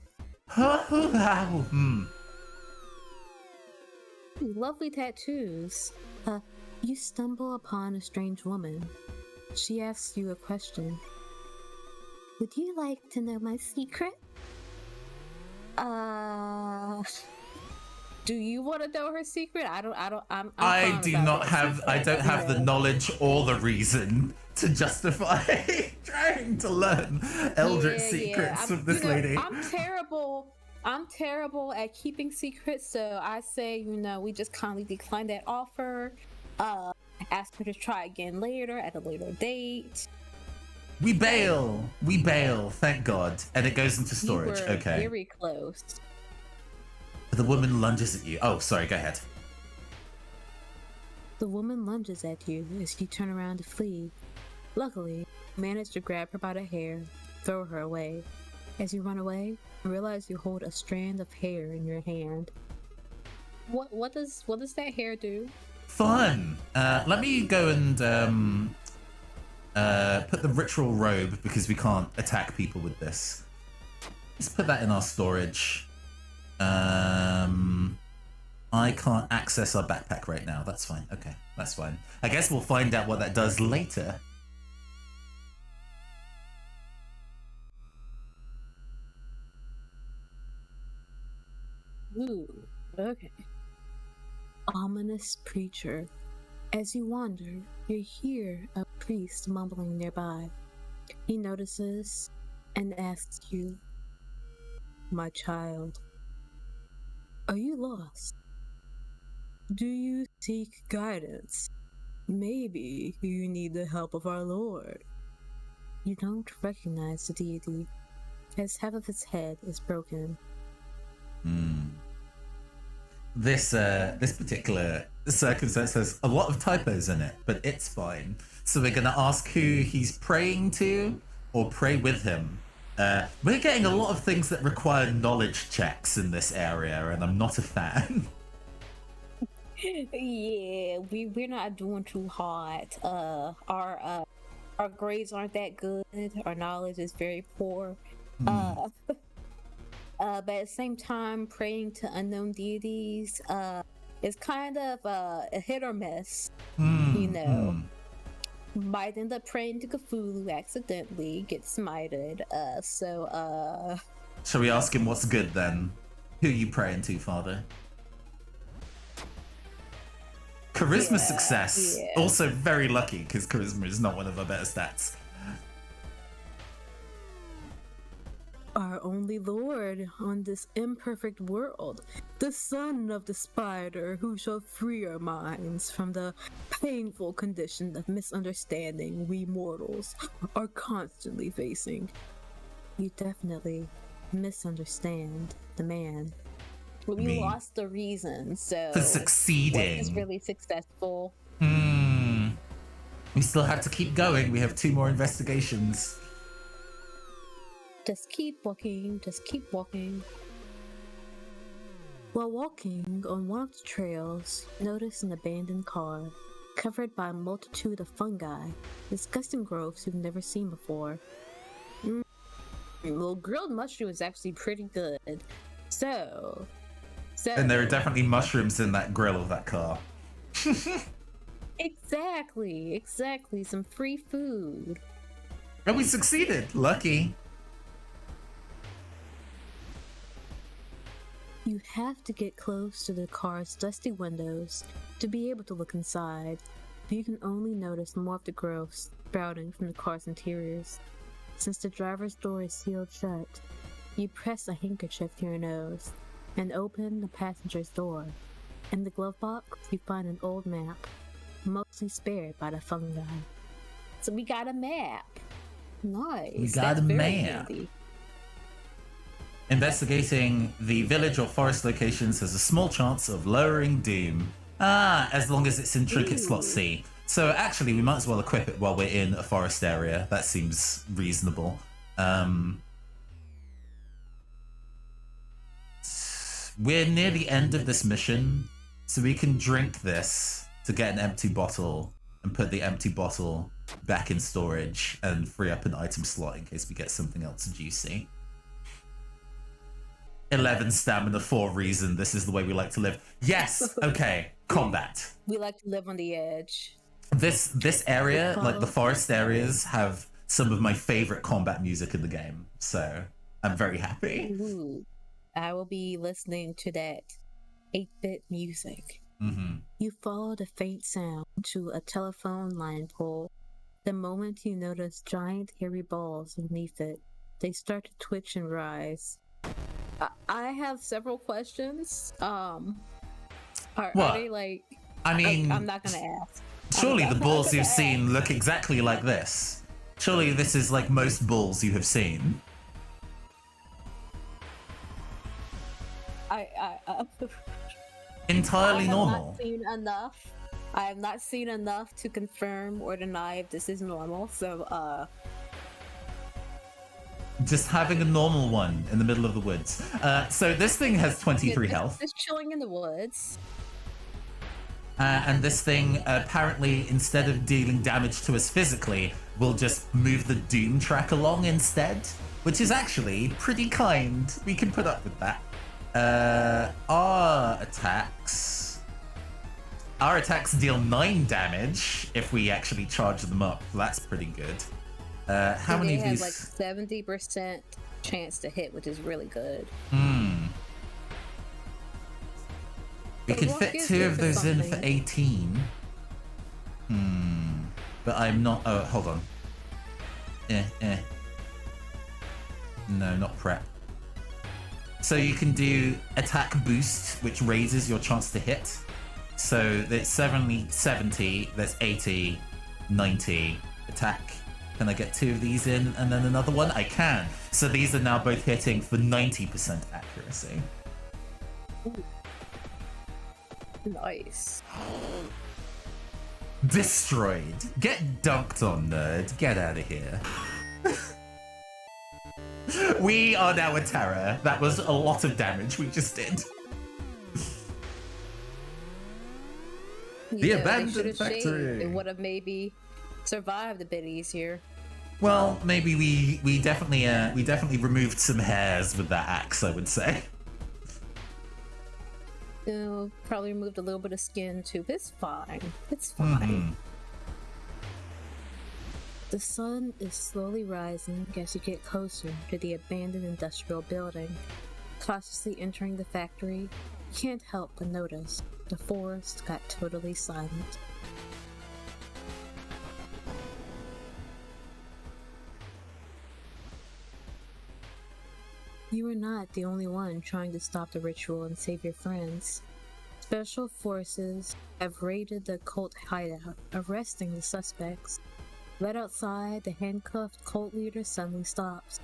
Lovely tattoos. You stumble upon a strange woman. She asks you a question. Would you like to know my secret? Do you want to know her secret? I'm I fine do about not that have. I secret, don't have the know. knowledge or the reason to justify trying to learn Eldritch secrets from this lady. I'm terrible at keeping secrets, so I say, we just kindly decline that offer. Ask her to try again later at a later date. We bail. We bail. Thank God. And it goes into storage. You were Okay. very close. The woman lunges at you. Oh, sorry. Go ahead. The woman lunges at you as you turn around to flee. Luckily, you manage to grab her by the hair, throw her away. As you run away, you realize you hold a strand of hair in your hand. What does that hair do? Fun. Let me go and put the ritual robe because we can't attack people with this. Let's put that in our storage. I can't access our backpack right now. That's fine. Okay, that's fine. I guess we'll find out what that does later. Ooh, okay. Ominous preacher. As you wander, you hear a priest mumbling nearby. He notices and asks you, "My child, are you lost? Do you seek guidance? Maybe you need the help of our Lord." You don't recognize the deity, as half of its head is broken. This particular circumstance has a lot of typos in it, but it's fine. So we're gonna ask who he's praying to, or pray with him. We're getting a lot of things that require knowledge checks in this area, and I'm not a fan. Yeah, we're not doing too hot. Our grades aren't that good. Our knowledge is very poor. But at the same time, praying to unknown deities is kind of a hit or miss. Might end up praying to Cthulhu accidentally, get smited. Shall we ask him what's good then? Who are you praying to, Father? Charisma success. Yeah. Also very lucky, because charisma is not one of our better stats. Our only Lord on this imperfect world, the son of the spider who shall free our minds from the painful condition of misunderstanding we mortals are constantly facing. You definitely misunderstand the man. We lost the reason, so for succeeding. Was really successful. We still have to keep going. We have 2 more investigations. Just keep walking, just keep walking. While walking on one of the trails, you notice an abandoned car, covered by a multitude of fungi, disgusting growths you've never seen before. Well, grilled mushroom is actually pretty good. So... And there are definitely mushrooms in that grill of that car. Exactly. Some free food. And we succeeded. Lucky. You have to get close to the car's dusty windows to be able to look inside, but you can only notice more of the growths sprouting from the car's interiors. Since the driver's door is sealed shut, you press a handkerchief to your nose and open the passenger's door. In the glove box, you find an old map, mostly spared by the fungi. So we got a map. Nice. We got a map. Handy. Investigating the village or forest locations has a small chance of lowering doom. As long as it's in trinket slot C. So actually, we might as well equip it while we're in a forest area. That seems reasonable. We're near the end of this mission, so we can drink this to get an empty bottle and put the empty bottle back in storage and free up an item slot in case we get something else juicy. 11 stamina, 4 reason. This is the way we like to live. Yes. Okay. Combat. We like to live on the edge. This area, like the forest areas, have some of my favorite combat music in the game. So I'm very happy. Ooh, I will be listening to that 8-bit music. Mm-hmm. You follow the faint sound to a telephone line pole. The moment you notice giant hairy balls beneath it, they start to twitch and rise. I have several questions. Are What? they like? I mean, I'm not gonna ask. Surely the balls you've ask. seen look exactly like this. Surely this is like most balls you have seen. Entirely normal. Not seen enough. I have not seen enough to confirm or deny if this is normal. So, just having a normal one in the middle of the woods. So this thing has 23 health. It's chilling in the woods. And this thing, apparently, instead of dealing damage to us physically, will just move the doom track along instead, which is actually pretty kind. We can put up with that. Our attacks deal 9 damage if we actually charge them up. So that's pretty good. How many of these? They have like 70% chance to hit, which is really good. We could fit 2 of those in for 18. But I'm not. Oh, hold on. No, not prep. So you can do attack boost, which raises your chance to hit. So there's 70, there's 80, 90 attack. Can I get 2 of these in and then another one? I can. So these are now both hitting for 90% accuracy. Ooh. Nice. Destroyed. Get dunked on, nerd. Get out of here. We are now a terror. That was a lot of damage we just did. The abandoned factory. It would have maybe survived a bit easier. Well, maybe we definitely removed some hairs with that axe, I would say. Probably removed a little bit of skin too. It's fine. It's fine. The sun is slowly rising as you get closer to the abandoned industrial building. Cautiously entering the factory, you can't help but notice the forest got totally silent. You are not the only one trying to stop the ritual and save your friends. Special forces have raided the cult hideout, arresting the suspects. Right outside, the handcuffed cult leader suddenly stops.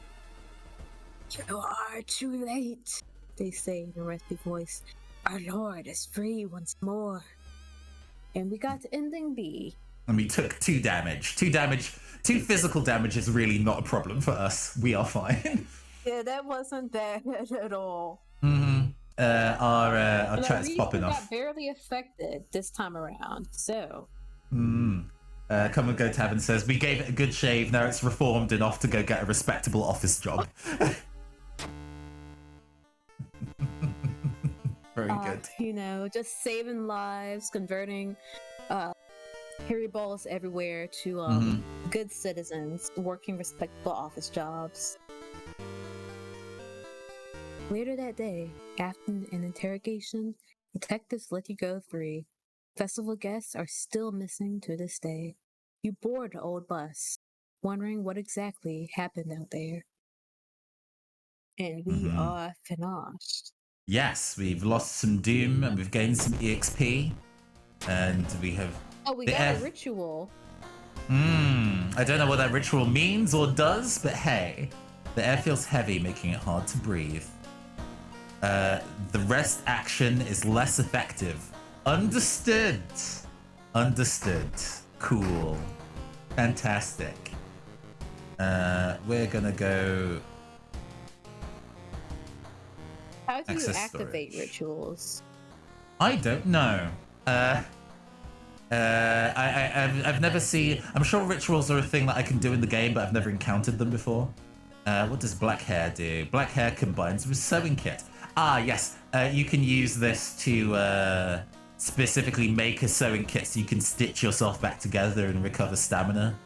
"You are too late," they say in a raspy voice. "Our lord is free once more." And we got to ending B. And we took 2 damage. 2 physical damage is really not a problem for us. We are fine. Yeah, that wasn't bad at all. Our chat's popping off. Got barely affected this time around, so. Come and Go Tavern says, we gave it a good shave, now it's reformed and off to go get a respectable office job. Very good. You know, just saving lives, converting hairy balls everywhere to good citizens, working respectable office jobs. Later that day, after an interrogation, detectives let you go free. Festival guests are still missing to this day. You board the old bus, wondering what exactly happened out there. And we are finished. Yes, we've lost some Doom and we've gained some EXP. And we have... Oh, we got a ritual. I don't know what that ritual means or does, but hey, the air feels heavy, making it hard to breathe. The rest action is less effective. Understood. Understood. Cool. Fantastic. We're gonna go... How do you activate rituals? I don't know. I've never seen... I'm sure rituals are a thing that I can do in the game, but I've never encountered them before. What does black hair do? Black hair combines with sewing kit. Ah, yes. You can use this to specifically make a sewing kit so you can stitch yourself back together and recover stamina.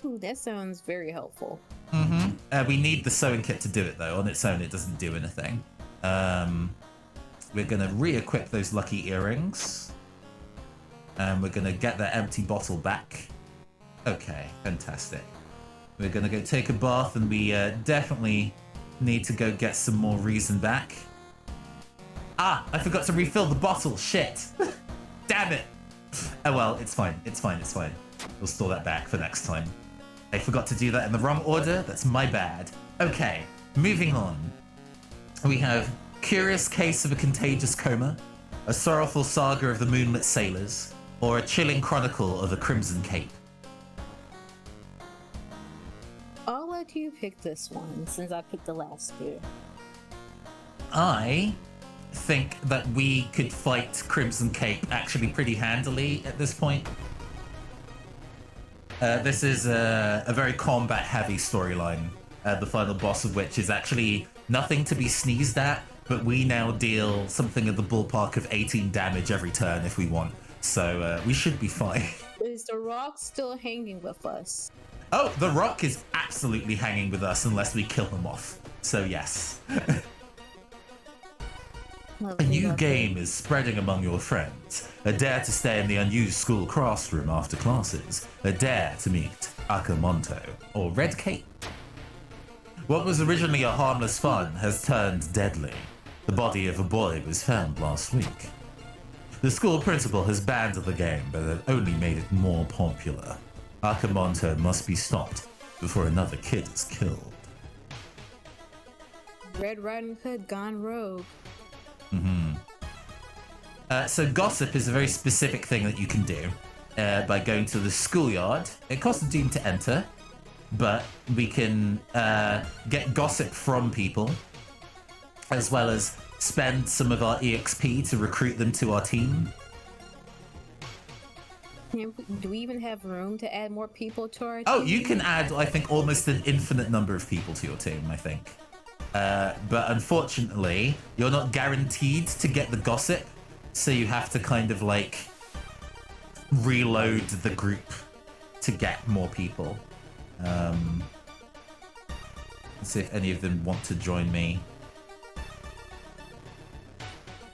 Ooh, that sounds very helpful. We need the sewing kit to do it, though. On its own, it doesn't do anything. we're going to re-equip those lucky earrings. And we're going to get that empty bottle back. Okay, fantastic. We're going to go take a bath, and we definitely need to go get some more reason back. Ah, I forgot to refill the bottle. Shit. Damn it. Oh well, it's fine. It's fine. It's fine. We'll store that back for next time. I forgot to do that in the wrong order. That's my bad. Okay, moving on. We have Curious Case of a Contagious Coma, A Sorrowful Saga of the Moonlit Sailors, or A Chilling Chronicle of a Crimson Cape. I'll let you pick this one since I picked the last two. I think that we could fight Crimson Cape actually pretty handily at this point. This is a very combat-heavy storyline, the final boss of which is actually nothing to be sneezed at, but we now deal something in the ballpark of 18 damage every turn if we want, so we should be fine. Is the rock still hanging with us? Oh, the rock is absolutely hanging with us unless we kill him off, so yes. A new game is spreading among your friends. A dare to stay in the unused school classroom after classes. A dare to meet Akamonto, or Red Cape. What was originally a harmless fun has turned deadly. The body of a boy was found last week. The school principal has banned the game, but it only made it more popular. Akamonto must be stopped before another kid is killed. Red Riding Hood gone rogue. So gossip is a very specific thing that you can do by going to the schoolyard. It costs a Doom to enter, but we can get gossip from people, as well as spend some of our EXP to recruit them to our team. Do we even have room to add more people to our team? Oh, you can add, I think, almost an infinite number of people to your team, I think. But unfortunately, you're not guaranteed to get the gossip, so you have to kind of like reload the group to get more people. Let's see if any of them want to join me.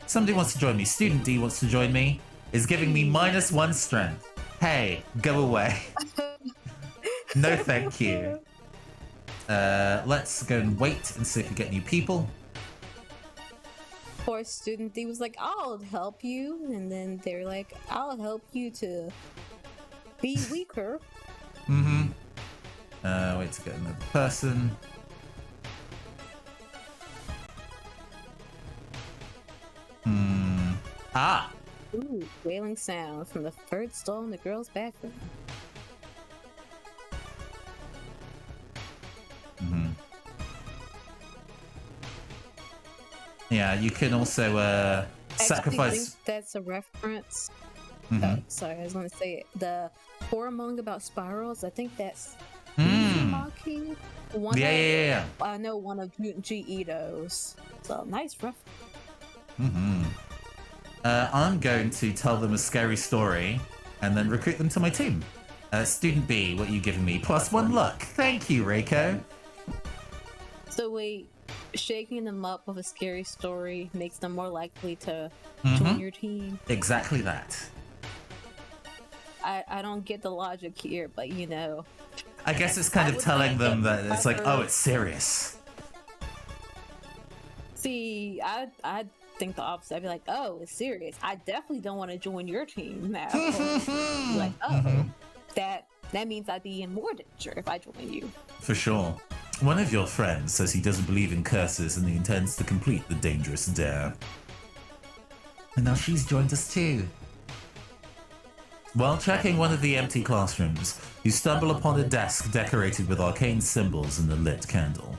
Somebody wants to join me. Student D wants to join me. Is giving me -1 strength. Hey, go away. No, thank you. Let's go and wait and see if we get new people. Poor student D was like, I'll help you, and then they're like, I'll help you to be weaker. Wait to get another person. Ah! Ooh, wailing sound from the third stall in the girl's bathroom. Yeah, you can also sacrifice. I think that's a reference. Sorry, I was going to say it. The horror manga about spirals. I think that's mocking. Yeah. I know one of G Ito's. So nice reference. I'm going to tell them a scary story and then recruit them to my team. Student B, what are you giving me? +1 luck. Thank you, Reiko. So wait, shaking them up with a scary story makes them more likely to join your team? Exactly that. I don't get the logic here, but you know. I guess it's kind of telling them that it's like, oh, it's serious. See, I think the opposite. I'd be like, oh, it's serious. I definitely don't want to join your team now. Like, oh, that means I'd be in more danger if I join you. For sure. One of your friends says he doesn't believe in curses and he intends to complete the dangerous dare. And now she's joined us too. While checking one of the empty classrooms, you stumble upon a desk decorated with arcane symbols and a lit candle.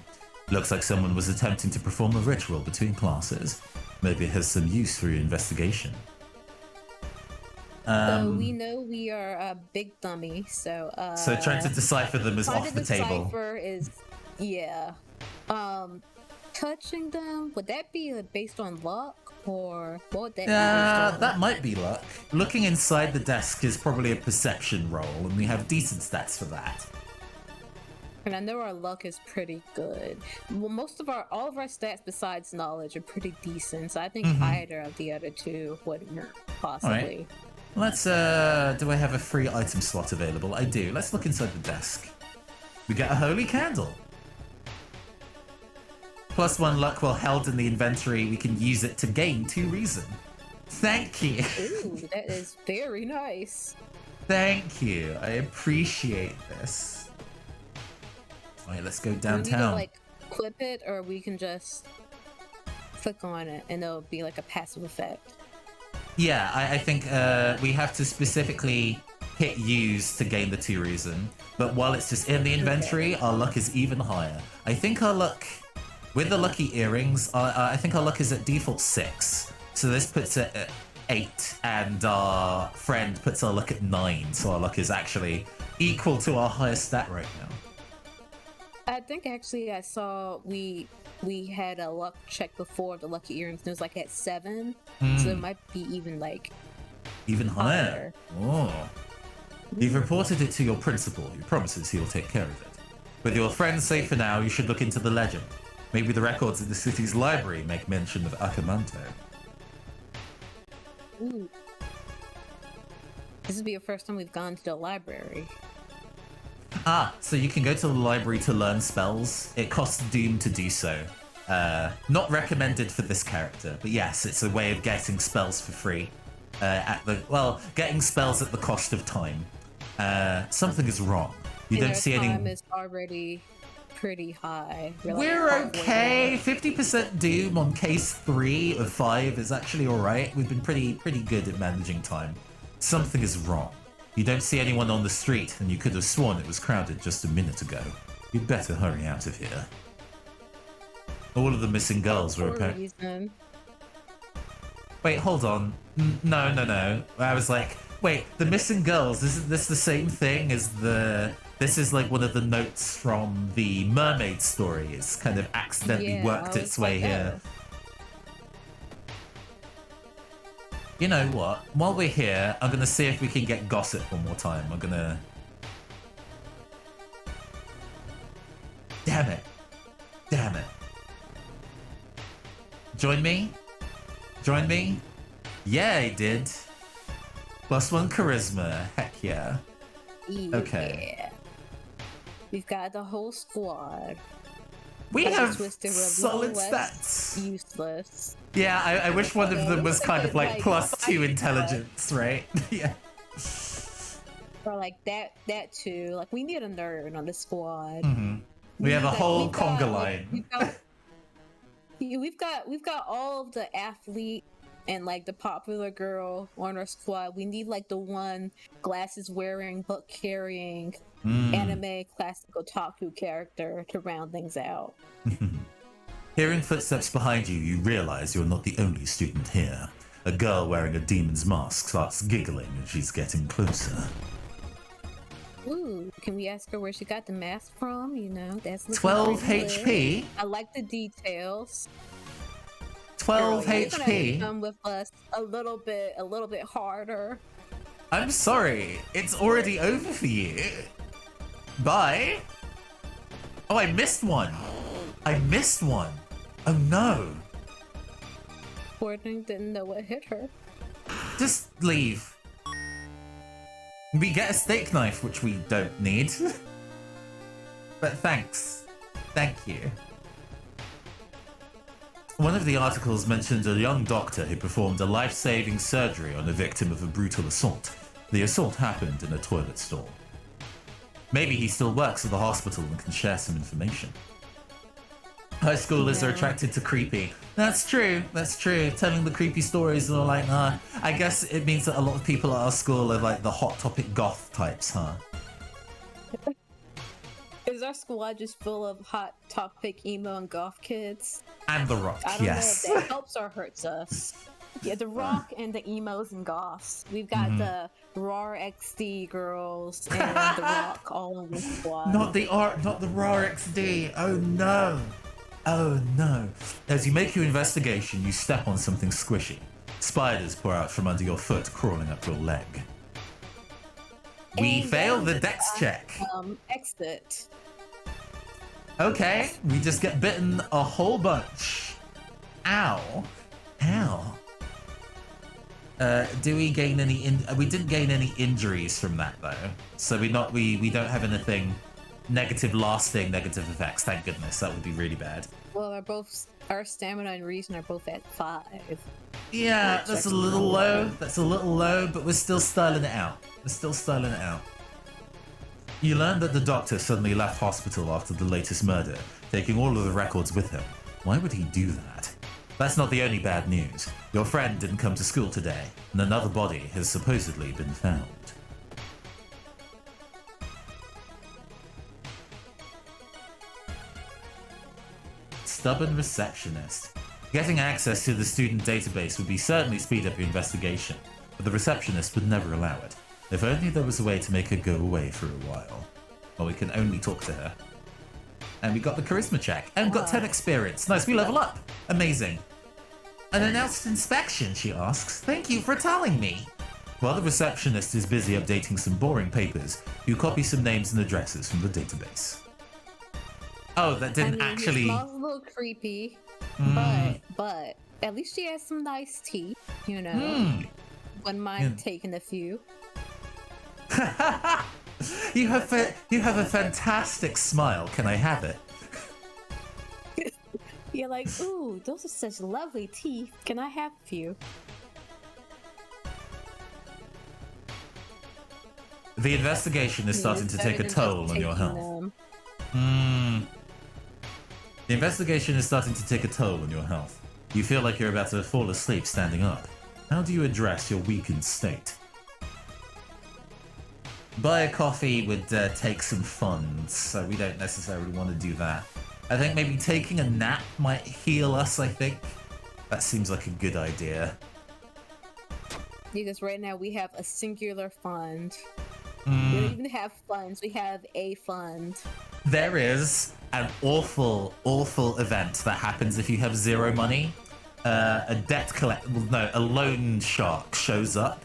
Looks like someone was attempting to perform a ritual between classes. Maybe it has some use for your investigation. So we know we are a big dummy, so trying to decipher them is off the table. Decipher is, yeah. Touching them, would that be based on luck, or what would that be based on? That might be luck. Looking inside the desk is probably a perception roll, and we have decent stats for that. And I know our luck is pretty good. Well, all of our stats besides knowledge are pretty decent. So I think either of the other two would work, possibly. All right. Let's, do I have a free item slot available? I do. Let's look inside the desk. We get a holy candle. +1 luck while held in the inventory. We can use it to gain 2 reason. Thank you. Ooh, that is very nice. Thank you. I appreciate this. All right, let's go downtown. We need to, like, clip it, or we can just click on it, and it'll be like a passive effect. Yeah, I think we have to specifically hit use to gain the 2 reason. But while it's just in the inventory, our luck is even higher. I think our luck, with the lucky earrings, I think our luck is at default 6. So this puts it at 8, and our friend puts our luck at 9. So our luck is actually equal to our highest stat right now. I think actually I saw we had a luck check before the lucky earrings, and it was like at 7, so it might be even higher. Oh, you've reported it to your principal, who promises he will take care of it. With your friends safe for now, you should look into the legend. Maybe the records in the city's library make mention of Akamanto. Ooh. This will be the first time we've gone to the library. So you can go to the library to learn spells. It costs Doom to do so. Not recommended for this character, but yes, it's a way of getting spells for free. Getting spells at the cost of time. Something is wrong. You don't see any. Time is already pretty high. We're okay. 50% Doom on case 3 of 5 is actually all right. We've been pretty good at managing time. Something is wrong. You don't see anyone on the street, and you could have sworn it was crowded just a minute ago. You'd better hurry out of here. All of the missing girls were apparently. Wait, hold on. No. I was like, wait, the missing girls, isn't this the same thing as the... This is like one of the notes from the mermaid story. It's kind of accidentally worked its way here. You know what? While we're here, I'm gonna see if we can get gossip one more time. I'm gonna... Damn it. Join me? Yeah, I did. +1 charisma. Heck yeah. Okay. Yeah. We've got the whole squad. We have solid stats. Useless. Yeah, I wish one of them was kind of like +2 intelligence, right? Yeah. Or like that too. Like, we need a nerd on the squad. Mm-hmm. We have a whole conga line. We've got all of the athlete and like the popular girl on our squad. We need like the one glasses wearing, book carrying, anime classic otaku character to round things out. Hearing footsteps behind you, you realize you're not the only student here. A girl wearing a demon's mask starts giggling as she's getting closer. Ooh, can we ask her where she got the mask from? You know, that's 12 HP. I like the details. 12 Girl, HP. Come with us a little bit harder. I'm sorry, it's already over for you. Bye. Oh, I missed one. Oh no. Poor thing didn't know what hit her. Just leave. We get a steak knife, which we don't need. But thanks. Thank you. One of the articles mentioned a young doctor who performed a life-saving surgery on a victim of a brutal assault. The assault happened in a toilet stall. Maybe he still works at the hospital and can share some information. High schoolers are attracted to creepy. That's true. Telling the creepy stories are like, I guess it means that a lot of people at our school are like the hot topic goth types, huh? Is our squad just full of hot topic emo and goth kids? And The Rock, I don't yes. know if that helps or hurts us. Yeah, The Rock and the emos and goths. We've got the RAR XD girls and The Rock all in one squad. Not the RAR XD. Oh no. Oh no. As you make your investigation, you step on something squishy. Spiders pour out from under your foot, crawling up your leg. We fail the dex check. Exit. Okay, we just get bitten a whole bunch. Ow. Ow. Do we gain any? We didn't gain any injuries from that though, so we don't have anything lasting negative effects. Thank goodness. That would be really bad. Well, our stamina and reason are both at 5. Yeah, that's a little low. That's a little low, but we're still styling it out. You learn that the doctor suddenly left hospital after the latest murder, taking all of the records with him. Why would he do that? That's not the only bad news. Your friend didn't come to school today, and another body has supposedly been found. Stubborn receptionist. Getting access to the student database would certainly speed up your investigation, but the receptionist would never allow it. If only there was a way to make her go away for a while. Well, we can only talk to her. And we got the charisma check, and got 10 experience. Nice, we level up. Amazing. An announced inspection, she asks. Thank you for telling me. While the receptionist is busy updating some boring papers, you copy some names and addresses from the database. Oh, that didn't actually... It smells a little creepy, but at least she has some nice teeth, you know. Wouldn't mind taking a few. You have a fantastic smile. Can I have it? You're like, ooh, those are such lovely teeth. Can I have a few? The investigation is starting to take a toll on your health. The investigation is starting to take a toll on your health. You feel like you're about to fall asleep standing up. How do you address your weakened state? Buy a coffee would take some funds, so we don't necessarily want to do that. I think maybe taking a nap might heal us, I think. That seems like a good idea. Because right now we have a singular fund. We don't even have funds, we have a fund. There is an awful event that happens if you have 0 money. A loan shark shows up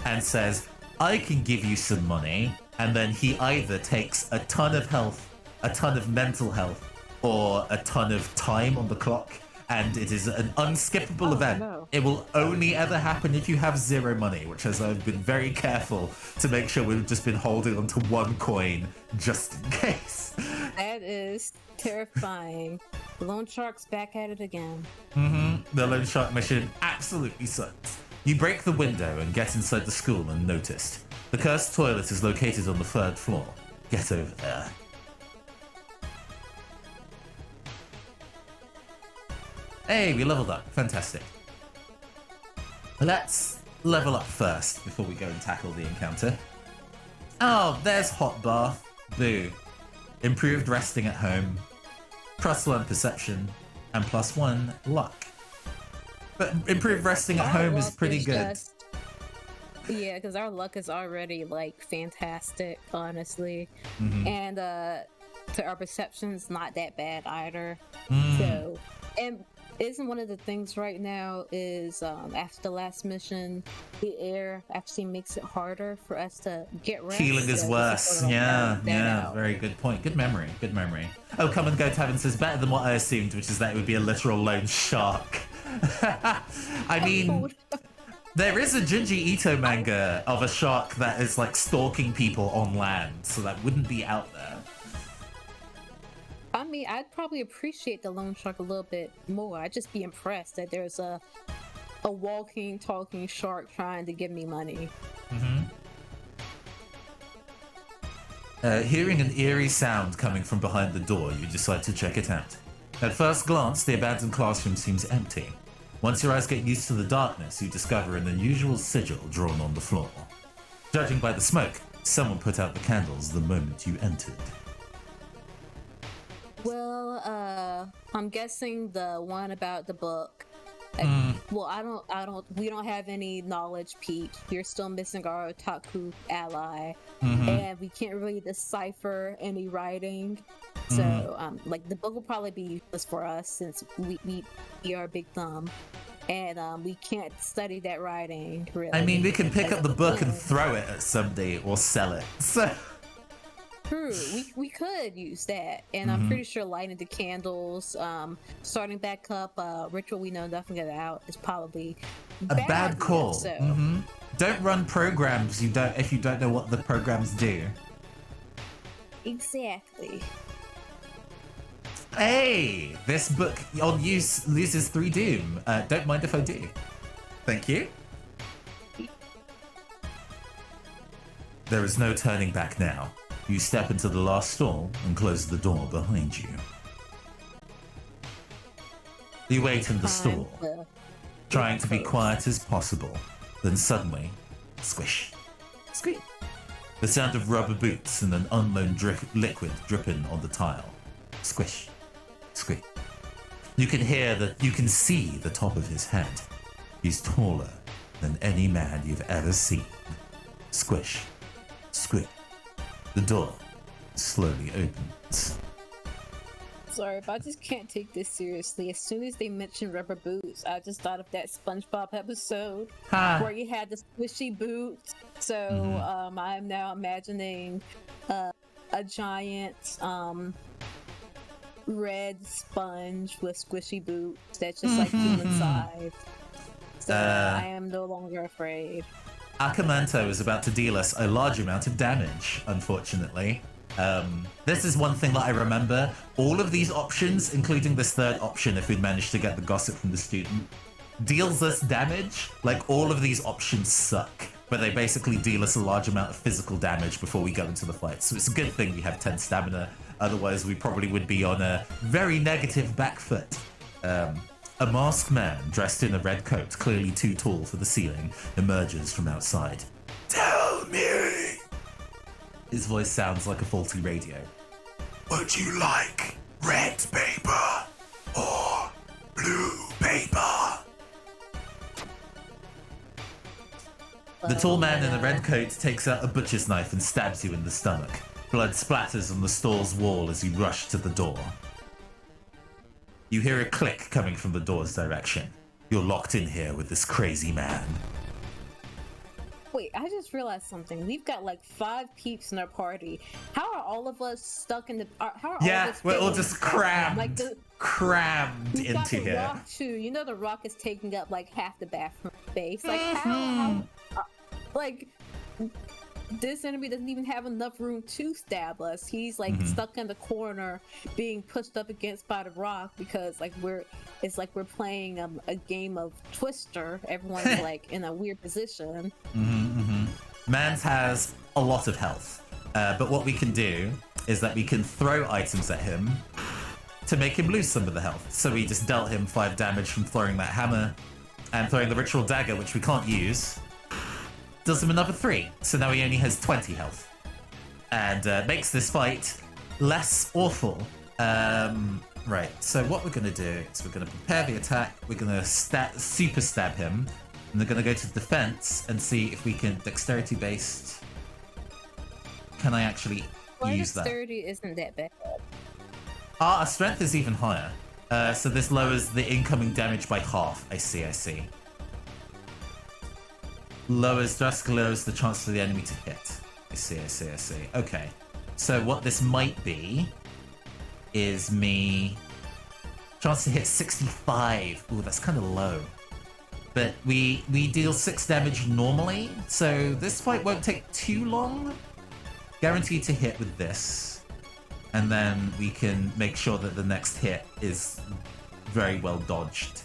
and says, I can give you some money, and then he either takes a ton of health, a ton of mental health, or a ton of time on the clock, and it is an unskippable event. No. It will only ever happen if you have 0 money, which has I've been very careful to make sure we've just been holding onto 1 coin just in case. That is terrifying. The loan shark's back at it again. The loan shark mission absolutely sucks. You break the window and get inside the school unnoticed. The cursed toilet is located on the 3rd floor. Get over there. Hey, we leveled up. Fantastic. Let's level up first before we go and tackle the encounter. Oh, there's hot bath. Boo. Improved resting at home. +1 perception. And +1 luck. But improved resting at home is pretty good. Yeah, because our luck is already, like, fantastic, honestly. And to our perception's not that bad either. So, and isn't one of the things right now is after the last mission, the air actually makes it harder for us to get rest. Healing is worse. Yeah, very good point. Good memory. Oh, Come and Go Tavern says better than what I assumed, which is that it would be a literal lone shark. I mean, there is a Junji Ito manga of a shark that is like stalking people on land, so that wouldn't be out there. I mean, I'd probably appreciate the loan shark a little bit more. I'd just be impressed that there's a walking, talking shark trying to give me money. Hearing an eerie sound coming from behind the door, you decide to check it out. At first glance, the abandoned classroom seems empty. Once your eyes get used to the darkness, you discover an unusual sigil drawn on the floor. Judging by the smoke, someone put out the candles the moment you entered. Well, I'm guessing the one about the book. Well, we don't have any knowledge, Pete. You're still missing our otaku ally. And we can't really decipher any writing. So, like, the book will probably be useless for us since we are big thumb. And we can't study that writing, really. I mean, we can pick up the book and throw it at somebody or sell it. So... True, we could use that, and I'm pretty sure lighting the candles, starting back up ritual we know nothing about is probably A bad idea, call. So Don't run programs if you don't know what the programs do. exactly. Hey, this book on use loses 3 doom. Don't mind if I do. Thank you. There is no turning back now. You step into the last stall and close the door behind you. You wait in the stall, trying to be quiet as possible. Then suddenly, squish, squeak. The sound of rubber boots and an unknown liquid dripping on the tile. Squish, squeak. You can see the top of his head. He's taller than any man you've ever seen. Squish, squeak. The door slowly opens. Sorry, but I just can't take this seriously. As soon as they mentioned rubber boots, I just thought of that SpongeBob episode where you had the squishy boots. So I'm now imagining a giant red sponge with squishy boots that's just like human size. So I am no longer afraid. Akamanto is about to deal us a large amount of damage, unfortunately. This is one thing that I remember. All of these options, including this third option if we'd managed to get the gossip from the student, deals us damage. Like, all of these options suck, but they basically deal us a large amount of physical damage before we go into the fight. So it's a good thing we have 10 stamina, otherwise we probably would be on a very negative back foot. A masked man dressed in a red coat, clearly too tall for the ceiling, emerges from outside. Tell me! His voice sounds like a faulty radio. Would you like red paper or blue paper? The tall man in the red coat takes out a butcher's knife and stabs you in the stomach. Blood splatters on the stall's wall as you rush to the door. You hear a click coming from the door's direction. You're locked in here with this crazy man. Wait, I just realized something. We've got like 5 peeps in our party. How are all of us stuck in the? How are all of us we're all just crammed, like crammed we've got into the here. Rock too. You know the Rock is taking up like half the bathroom space. Like how like this enemy doesn't even have enough room to stab us. He's like stuck in the corner, being pushed up against by the Rock because like it's like we're playing a game of Twister. Everyone's like in a weird position. Mans has a lot of health, but what we can do is that we can throw items at him to make him lose some of the health. So we just dealt him 5 damage from throwing that hammer, and throwing the ritual dagger, which we can't use, does him another 3. So now he only has 20 health, and makes this fight less awful. Right, so what we're going to do is we're going to prepare the attack, we're going to super stab him, and they're going to go to defense and see if we can dexterity based. Can I actually use that? Dexterity isn't that bad. Our strength is even higher. So this lowers the incoming damage by half. I see. Drastically lowers the chance for the enemy to hit. I see. Okay. So what this might be is me... Chance to hit 65. Ooh, that's kind of low. But we deal 6 damage normally, so this fight won't take too long. Guaranteed to hit with this. And then we can make sure that the next hit is very well dodged.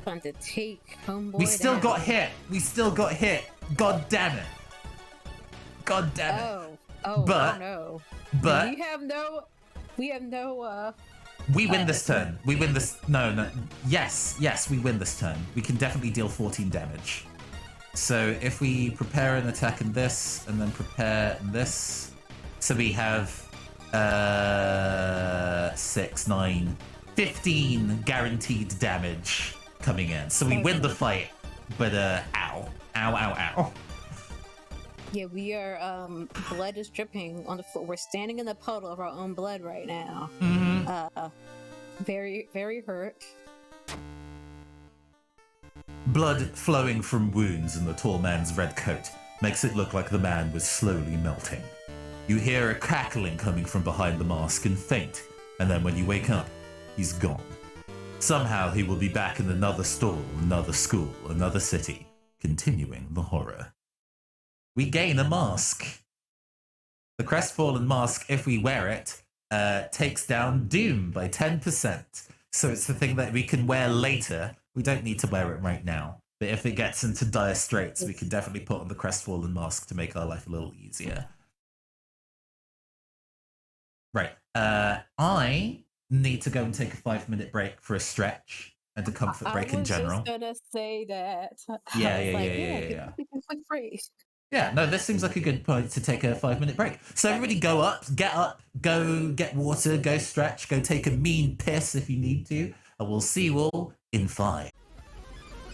Fun to take, homeboy. We still got hit. God damn it. Oh, but, no. But we have no we win this turn. We win this. No. Yes, we win this turn. We can definitely deal 14 damage. So if we prepare an attack in this, and then prepare in this, so we have 6, 9, 15 guaranteed damage coming in. So we win the fight, but ow. Yeah, we are, blood is dripping on the floor. We're standing in a puddle of our own blood right now. Very, very hurt. Blood flowing from wounds in the tall man's red coat. makes it look like the man was slowly melting. You hear a crackling coming from behind the mask and faint, and then when you wake up, he's gone. Somehow he will be back in another stall, another school, another city, continuing the horror. We gain a mask. The Crestfallen Mask, if we wear it, takes down Doom by 10%. So it's the thing that we can wear later. We don't need to wear it right now. But if it gets into dire straits, we can definitely put on the Crestfallen Mask to make our life a little easier. Right. I need to go and take a 5-minute break for a stretch and a comfort break in general. I was just gonna say that. Yeah. Quick break. Yeah, no, this seems like a good point to take a 5-minute break. So everybody go up, go get water, go stretch, go take a mean piss if you need to, and we'll see you all in 5.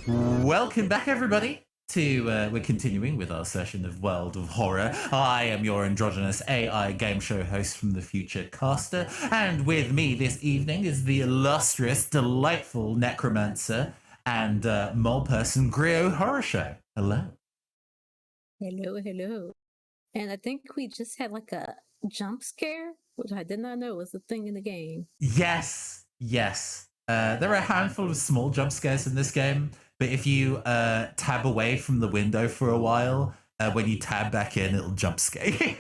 Welcome back, everybody, to we're continuing with our session of World of Horror. I am your androgynous AI game show host from the future, Caster, and with me this evening is the illustrious, delightful necromancer and mole person, GriotHorrorShow. Hello. Hello. And I think we just had like a jump scare, which I did not know was a thing in the game. Yes. There are a handful of small jump scares in this game, but if you tab away from the window for a while, when you tab back in, it'll jump scare you.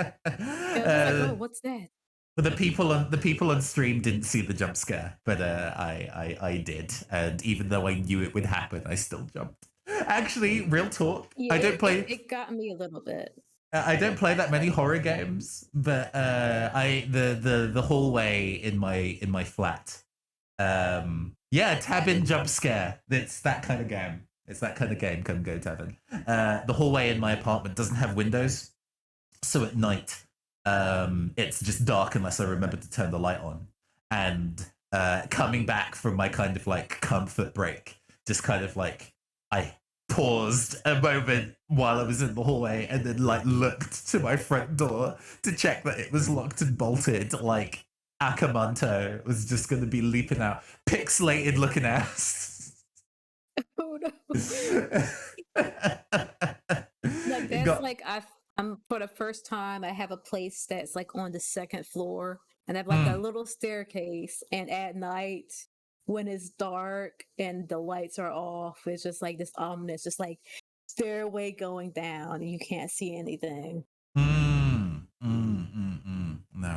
Oh, what's that? But the people on stream didn't see the jump scare, but I did, and even though I knew it would happen, I still jumped. Actually, real talk. Yeah, I don't play. It got me a little bit. I don't play that many horror games, but the hallway in my flat. Tab in jump scare. It's that kind of game. Come go Tavin. The hallway in my apartment doesn't have windows, so at night, it's just dark unless I remember to turn the light on. And coming back from my kind of like comfort break, just kind of like I paused a moment while I was in the hallway and then like looked to my front door to check that it was locked and bolted, like Akamanto was just going to be leaping out, pixelated looking ass. Oh no. Like that's like I'm for the first time I have a place that's like on the second floor and I have like a little staircase, and at night when it's dark and the lights are off, it's just like this ominous, just like stairway going down and you can't see anything. No,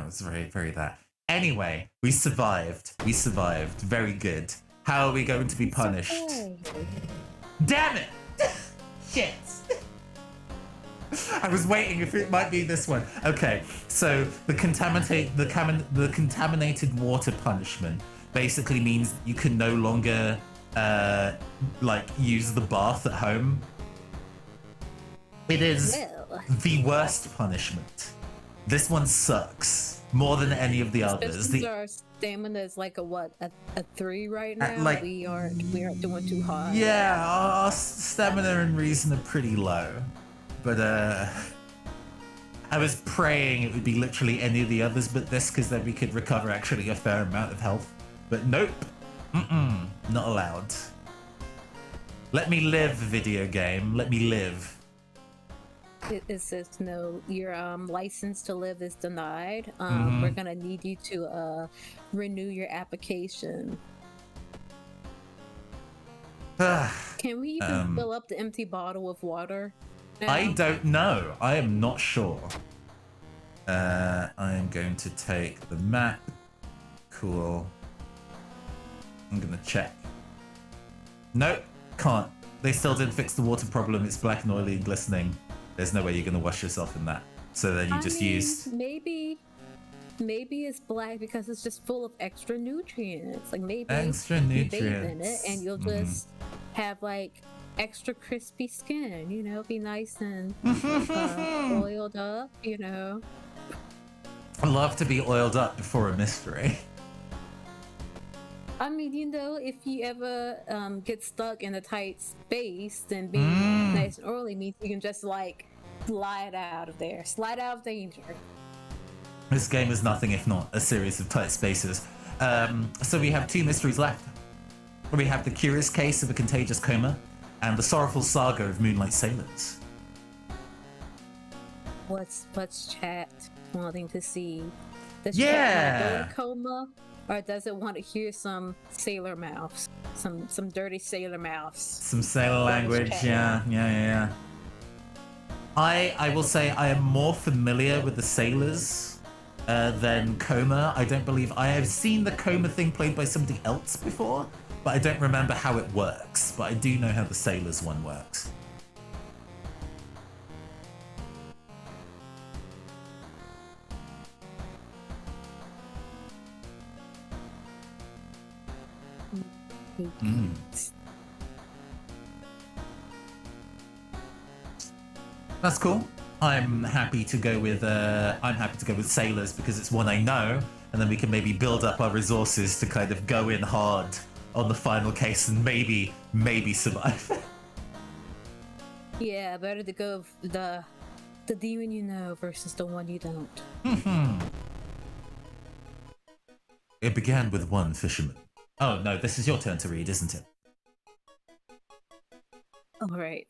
it's very, very that. Anyway, we survived. Very good. How are we going to be punished? Damn it! Shit! I was waiting if it might be this one. Okay, so the contaminated water punishment basically means you can no longer use the bath at home. It is the worst punishment. This one sucks more than any of the others. Our stamina is like a 3 right now. We aren't doing too hard. Yeah, our stamina and reason are pretty low. But I was praying it would be literally any of the others but this, because then we could recover actually a fair amount of health. But nope. Not allowed. Let me live, video game. Let me live. It says no, your license to live is denied. We're gonna need you to renew your application. Can we even fill up the empty bottle with water now? I don't know. I am not sure. I am going to take the map. Cool. I'm gonna check. Nope, can't. They still didn't fix the water problem. It's black and oily and glistening. There's no way you're gonna wash yourself in that. So then you use. Maybe it's black because it's just full of extra nutrients. Like maybe extra you nutrients bathe in it and you'll just have like extra crispy skin. You know, be nice and oiled up. You know. I love to be oiled up before a mystery. I mean, you know, if you ever get stuck in a tight space, then being nice and early means you can just like slide out of there, slide out of danger. This game is nothing if not a series of tight spaces. So we have 2 mysteries left. We have the curious case of a contagious coma, and the sorrowful saga of Moonlight Sailors. What's chat wanting to see? Does Yeah. chat want to go to coma, or does it want to hear some sailor mouths, some dirty sailor mouths? Some sailor language, yeah. I will say I am more familiar with the sailors than coma. I don't believe I have seen the coma thing played by somebody else before, but I don't remember how it works. But I do know how the sailors one works. That's cool. I'm happy to go with sailors because it's one I know, and then we can maybe build up our resources to kind of go in hard on the final case and maybe survive. Yeah, better to go with the demon you know versus the one you don't. It began with one fisherman. Oh no, this is your turn to read, isn't it? All right,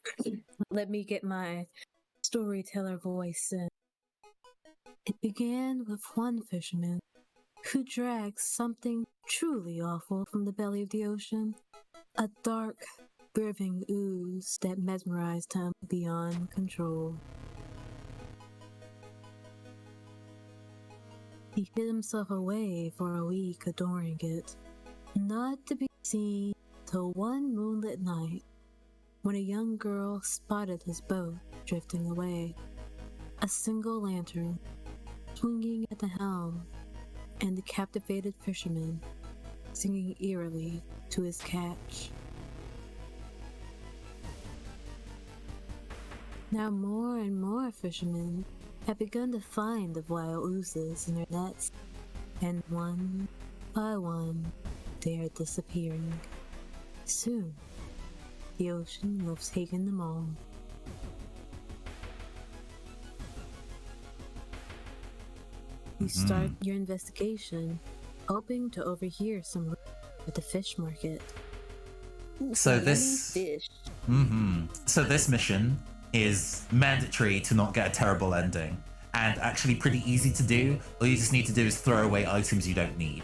let me get my storyteller voice in. It began with one fisherman who dragged something truly awful from the belly of the ocean, a dark, breathing ooze that mesmerized him beyond control. He hid himself away for a week adoring it, not to be seen till one moonlit night when a young girl spotted his boat drifting away. A single lantern swinging at the helm, and the captivated fisherman singing eerily to his catch. Now more and more fishermen have begun to find the vile oozes in their nets, and one by one they are disappearing. Soon, the ocean will have taken them all. You start your investigation, hoping to overhear some at the fish market. So this mission is mandatory to not get a terrible ending, and actually pretty easy to do. All you just need to do is throw away items you don't need.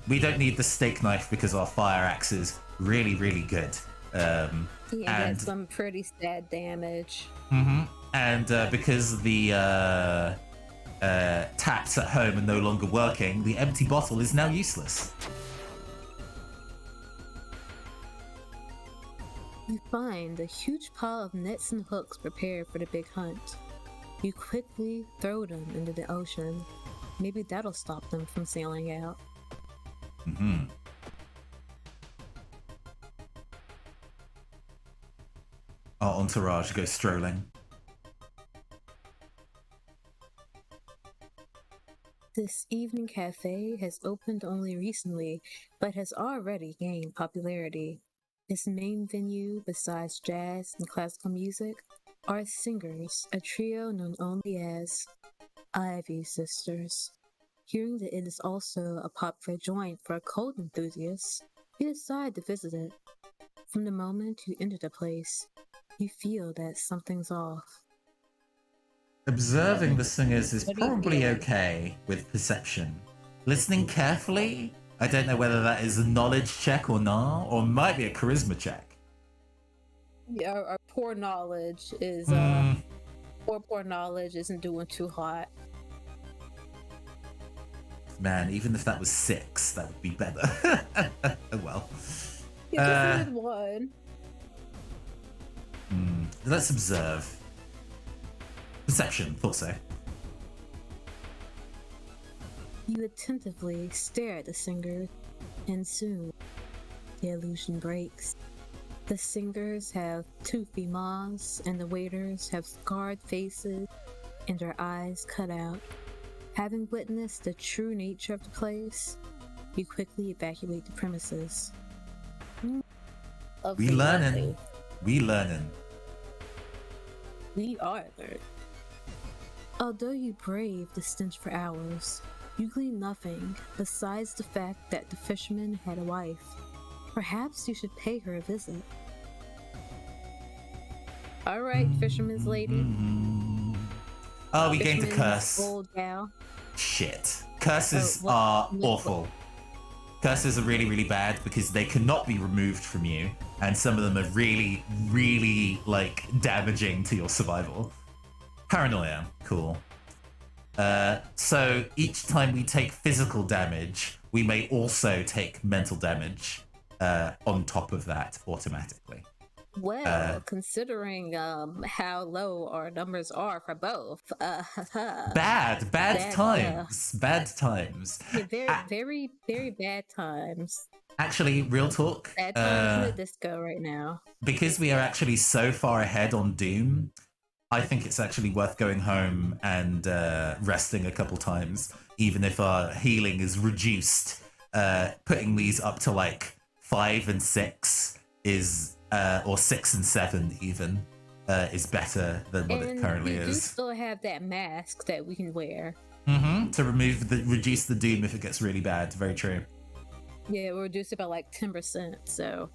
We don't need the steak knife because our fire axe is really, really good. And get some pretty sad damage. And because the taps at home are no longer working, the empty bottle is now useless. You find a huge pile of nets and hooks prepared for the big hunt. You quickly throw them into the ocean. Maybe that'll stop them from sailing out. Our entourage goes strolling. This evening cafe has opened only recently, but has already gained popularity. Its main venue, besides jazz and classical music, are singers, a trio known only as Ivy Sisters. Hearing that it is also a popular joint for occult enthusiasts, you decide to visit it. From the moment you enter the place, you feel that something's off. Observing the singers is probably okay with perception. Listening carefully, I don't know whether that is a knowledge check or not, or might be a charisma check. Yeah, our poor knowledge is poor knowledge isn't doing too hot. Man, even if that was 6, that would be better. Oh well. You just needed one. Let's observe. Perception, thought so. You attentively stare at the singer, and soon the illusion breaks. The singers have toothy mouths, and the waiters have scarred faces and their eyes cut out. Having witnessed the true nature of the place, you quickly evacuate the premises. We learning. We learning. We are learning. Although you brave the stench for hours, you glean nothing besides the fact that the fisherman had a wife. Perhaps you should pay her a visit. All right, fisherman's lady. Oh, we gained a Fisherman's curse. old gal. Shit. Curses what? are awful. Curses are really, really bad because they cannot be removed from you, and some of them are really, really like damaging to your survival. Paranoia, cool. So each time we take physical damage, we may also take mental damage on top of that automatically. Well, considering how low our numbers are for both, bad times. Bad times. Yeah, very, very bad times. Actually, real talk. Bad times in the disco right now. Because we are actually so far ahead on Doom, I think it's actually worth going home and resting a couple times, even if our healing is reduced. Putting these up to like 5 and 6 is, or 6 and 7 even, is better than what it currently is. We do still have that mask that we can wear. To reduce the Doom if it gets really bad. Very true. Yeah, we'll reduce it by like 10%. So.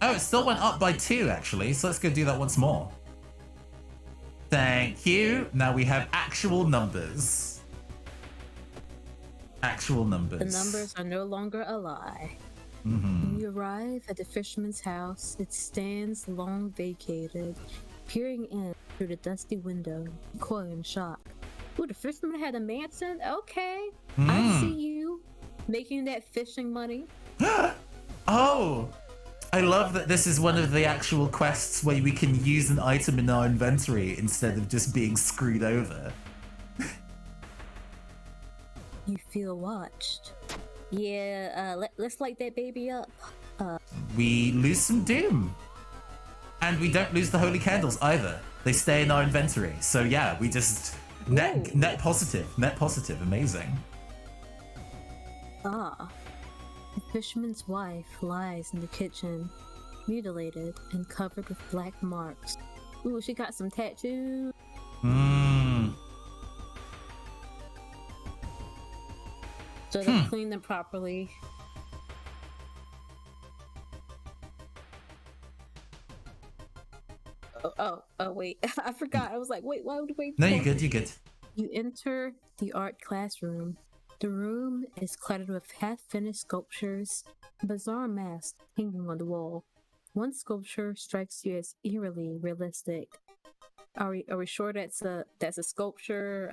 Oh, it still went up by 2 actually. So let's go do that once more. Thank you. Now we have actual numbers. Actual numbers. The numbers are no longer a lie. When you arrive at the fisherman's house, it stands long vacated, peering in through the dusty window, coy in shock. Ooh, the fisherman had a mansion? Okay. I see you. Making that fishing money. Oh! I love that this is one of the actual quests where we can use an item in our inventory instead of just being screwed over. You feel watched. Yeah, let's light that baby up. We lose some Doom. And we don't lose the holy candles either. They stay in our inventory. So yeah, we just net positive. Net positive. Amazing. The fisherman's wife lies in the kitchen, mutilated and covered with black marks. Ooh, she got some tattoos. So to clean them properly. Oh, wait. I forgot. I was like, wait, why would we wait? No, you're good, you're good. You enter the art classroom. The room is cluttered with half-finished sculptures, bizarre masks hanging on the wall. One sculpture strikes you as eerily realistic. Are we sure that's a sculpture?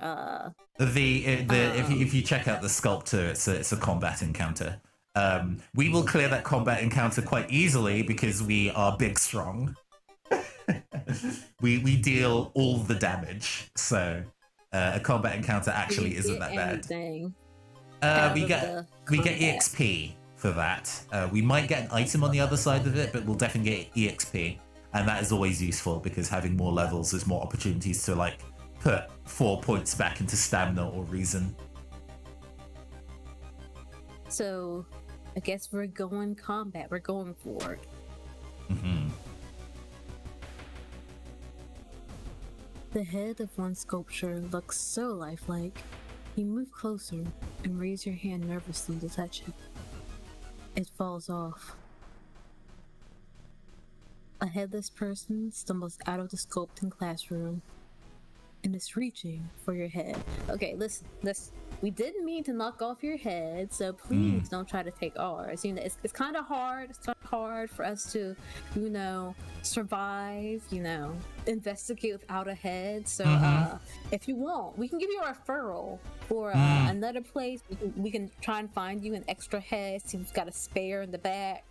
If you check out the sculptor, it's a combat encounter. We will clear that combat encounter quite easily because we are big strong. we deal all the damage, so a combat encounter actually isn't that bad. We get EXP for that. We might get an item on the other side of it, but we'll definitely get EXP, and that is always useful because having more levels is more opportunities to like put 4 points back into stamina or reason. So, I guess we're going combat. We're going for it. The head of one sculpture looks so lifelike. You move closer and raise your hand nervously to touch it. It falls off. A headless person stumbles out of the sculpting classroom and is reaching for your head. Okay, listen. We didn't mean to knock off your head, so please don't try to take ours. You know, it's kind of hard. It's kind of hard for us to, survive. Investigate without a head. So, if you want, we can give you a referral for another place. We can try and find you an extra head. See, we've got a spare in the back.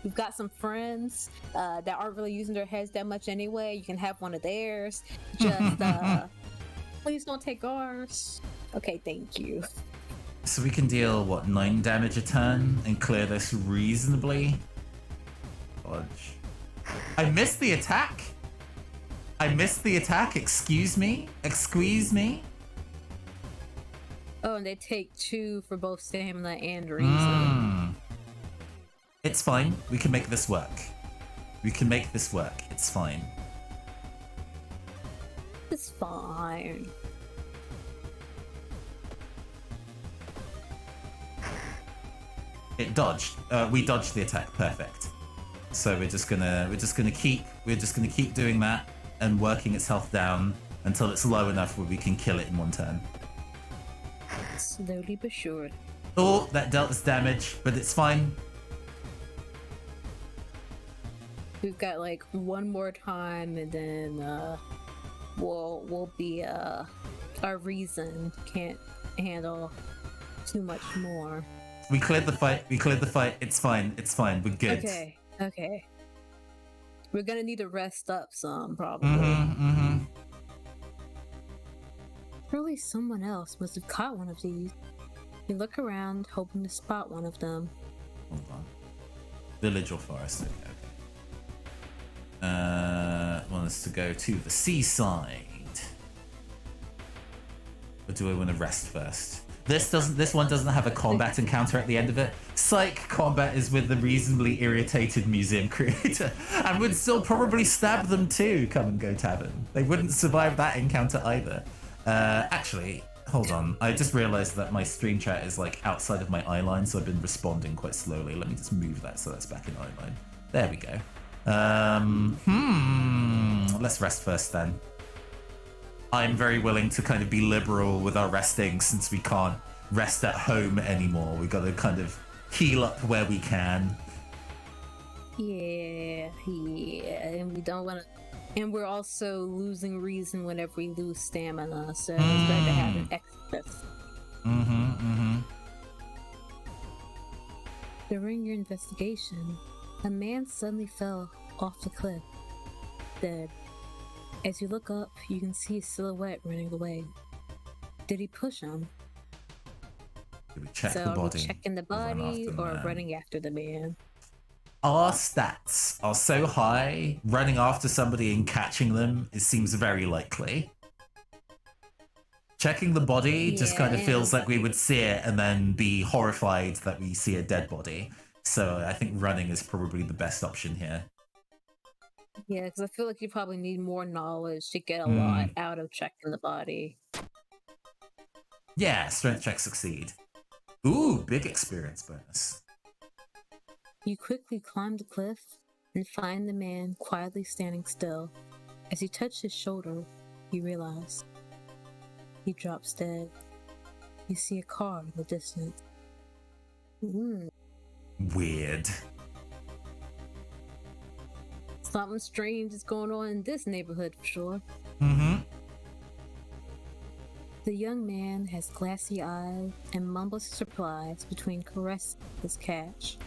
We've got some friends that aren't really using their heads that much anyway. You can have one of theirs. Just please don't take ours. Okay, thank you. So we can deal, 9 damage a turn and clear this reasonably? Dodge. I missed the attack? Excuse me? Oh, and they take 2 for both stamina and reason. It's fine. We can make this work. It's fine. It's fine. It dodged. We dodged the attack. Perfect. So we're just gonna keep doing that and working its health down until it's low enough where we can kill it in one turn. Slowly but surely. Oh, that dealt us damage, but it's fine. We've got like one more time, and then we'll be our reason can't handle too much more. We cleared the fight. It's fine. We're good. Okay. We're gonna need to rest up some, probably. Surely someone else must have caught one of these. We look around, hoping to spot one of them. Hold on. Village or forest? Okay. Want us to go to the seaside. Or do I want to rest first? This one doesn't have a combat encounter at the end of it. Psych combat is with the reasonably irritated museum creator, and would still probably stab them too. Come and go tavern. They wouldn't survive that encounter either. Actually, hold on. I just realized that my stream chat is like outside of my eye line, so I've been responding quite slowly. Let me just move that so that's back in eye line. There we go. Let's rest first then. I'm very willing to kind of be liberal with our resting since we can't rest at home anymore. We got to kind of heal up where we can. Yeah, and we don't want to. And we're also losing reason whenever we lose stamina, so it's better to have an excess. During your investigation, a man suddenly fell off the cliff, dead. As you look up, you can see a silhouette running away. Did he push him? Did we check so the body? Are we checking the body or running after the man? Our stats are so high, running after somebody and catching them, it seems very likely. Checking the body just kind of feels like we would see it and then be horrified that we see a dead body. So I think running is probably the best option here. Yeah, because I feel like you probably need more knowledge to get a lot out of checking the body. Yeah, strength checks succeed. Ooh, big experience bonus. You quickly climb the cliff and find the man quietly standing still. As you touch his shoulder, you realize he drops dead. You see a car in the distance. Weird. Something strange is going on in this neighborhood for sure. The young man has glassy eyes and mumbles his replies between caressing his catch.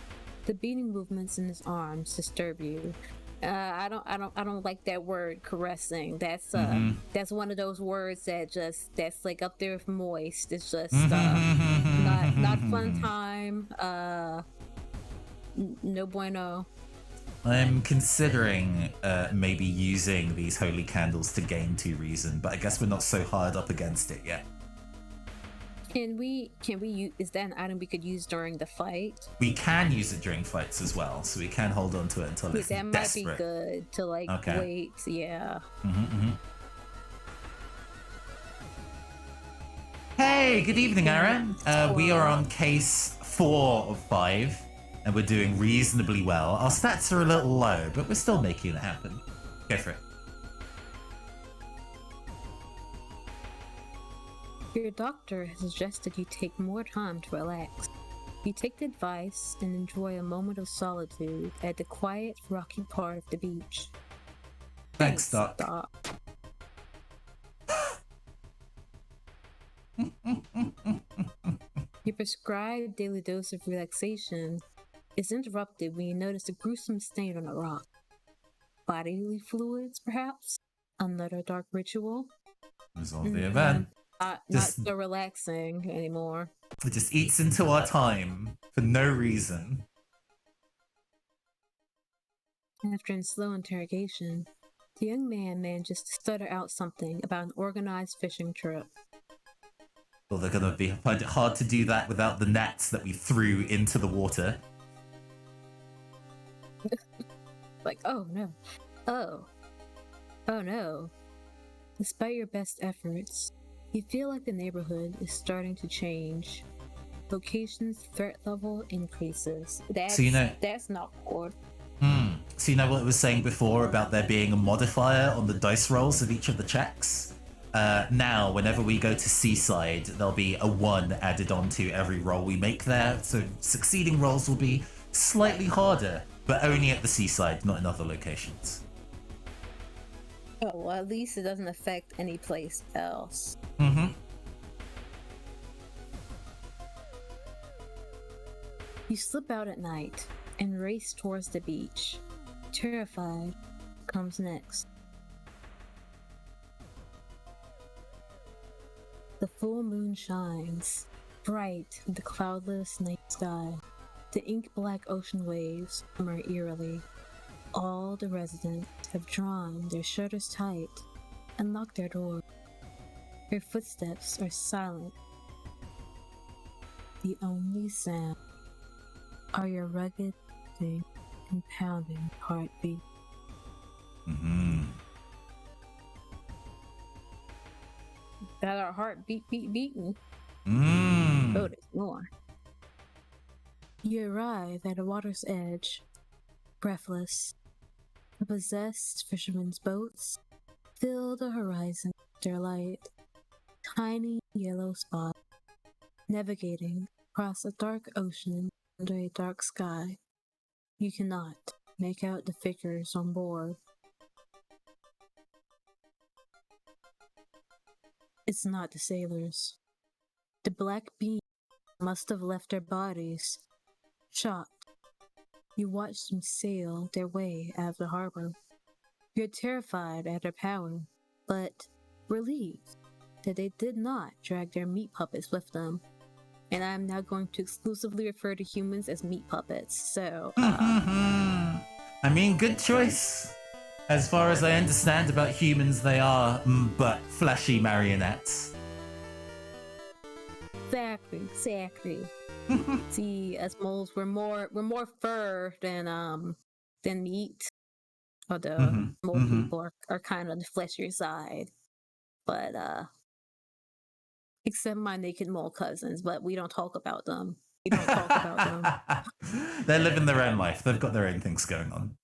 The beating movements in his arms disturb you. I don't like that word, caressing. That's one of those words that's like up there with moist. It's just not fun time. No bueno. I'm considering maybe using these holy candles to gain 2 reason, but I guess we're not so hard up against it yet. Can we use, is that an item we could use during the fight? We can use it during fights as well, so we can hold on to it until it's that desperate. Might be good to wait, yeah. Hey, good evening, Aaron. We are on case 4 of 5. And we're doing reasonably well. Our stats are a little low, but we're still making it happen. Go for it. Your doctor has suggested you take more time to relax. You take the advice and enjoy a moment of solitude at the quiet, rocky part of the beach. Thanks, Doc. Your prescribed daily dose of relaxation is interrupted when you notice a gruesome stain on a rock. Bodily fluids, perhaps? Another dark ritual? Resolve the event. Not so relaxing anymore. It just eats into our time for no reason. After a slow interrogation, the young man manages to stutter out something about an organized fishing trip. Well, they're going to find it hard to do that without the nets that we threw into the water. Like, oh no. Oh no. Despite your best efforts, you feel like the neighborhood is starting to change. Location's threat level increases. That's not good. So you know what I was saying before about there being a modifier on the dice rolls of each of the checks? Now, whenever we go to Seaside, there'll be a 1 added onto every roll we make there. So succeeding rolls will be slightly harder, but only at the Seaside, not in other locations. Oh, well, at least it doesn't affect any place else. Mm-hmm. You slip out at night and race towards the beach. Terrified comes next. The full moon shines, bright in the cloudless night sky. The ink-black ocean waves shimmer eerily. All the residents have drawn their shutters tight and locked their doors. Their footsteps are silent. The only sound are your rugged, and pounding heartbeat. Mm-hmm. Got our heart beating. Mm. Oh, there's more. You arrive at a water's edge, breathless. The possessed fishermen's boats fill the horizon with their light. Tiny yellow spots, navigating across a dark ocean under a dark sky. You cannot make out the figures on board. It's not the sailors. The black beings must have left their bodies. Shocked, you watch them sail their way out of the harbor. You're terrified at their power, but relieved that they did not drag their meat puppets with them. And I'm now going to exclusively refer to humans as meat puppets, so... I mean, good choice. As far as I understand about humans, they are but fleshy marionettes. Exactly. See, us moles, we're more fur than meat. Although mole people are kind of the fleshier side. But except my naked mole cousins, but we don't talk about them. They're living their own life. They've got their own things going on.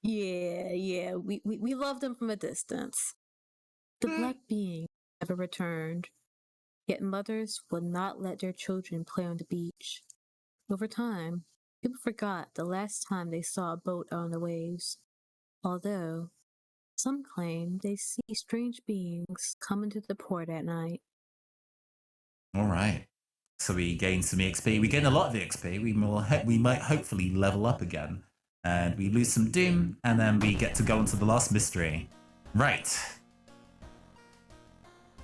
Yeah. We love them from a distance. The black being never returned. Yet mothers would not let their children play on the beach. Over time, people forgot the last time they saw a boat on the waves. Although, some claim they see strange beings come into the port at night. All right. So we gain some EXP. We gain a lot of EXP. We might hopefully level up again. And we lose some Doom, and then we get to go into the last mystery. Right.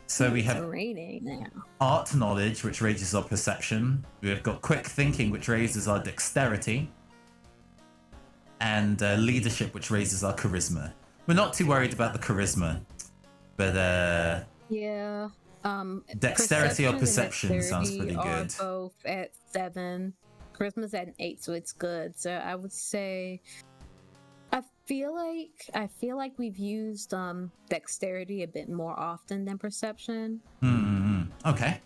So we have raining now. Art Knowledge, which raises our perception. We've got Quick Thinking, which raises our dexterity. And Leadership, which raises our charisma. We're not too worried about the charisma. But yeah. Dexterity or perception sounds pretty are good. Both at 7. Charisma's at an 8, so it's good. So I would say I feel like we've used dexterity a bit more often than perception. Okay.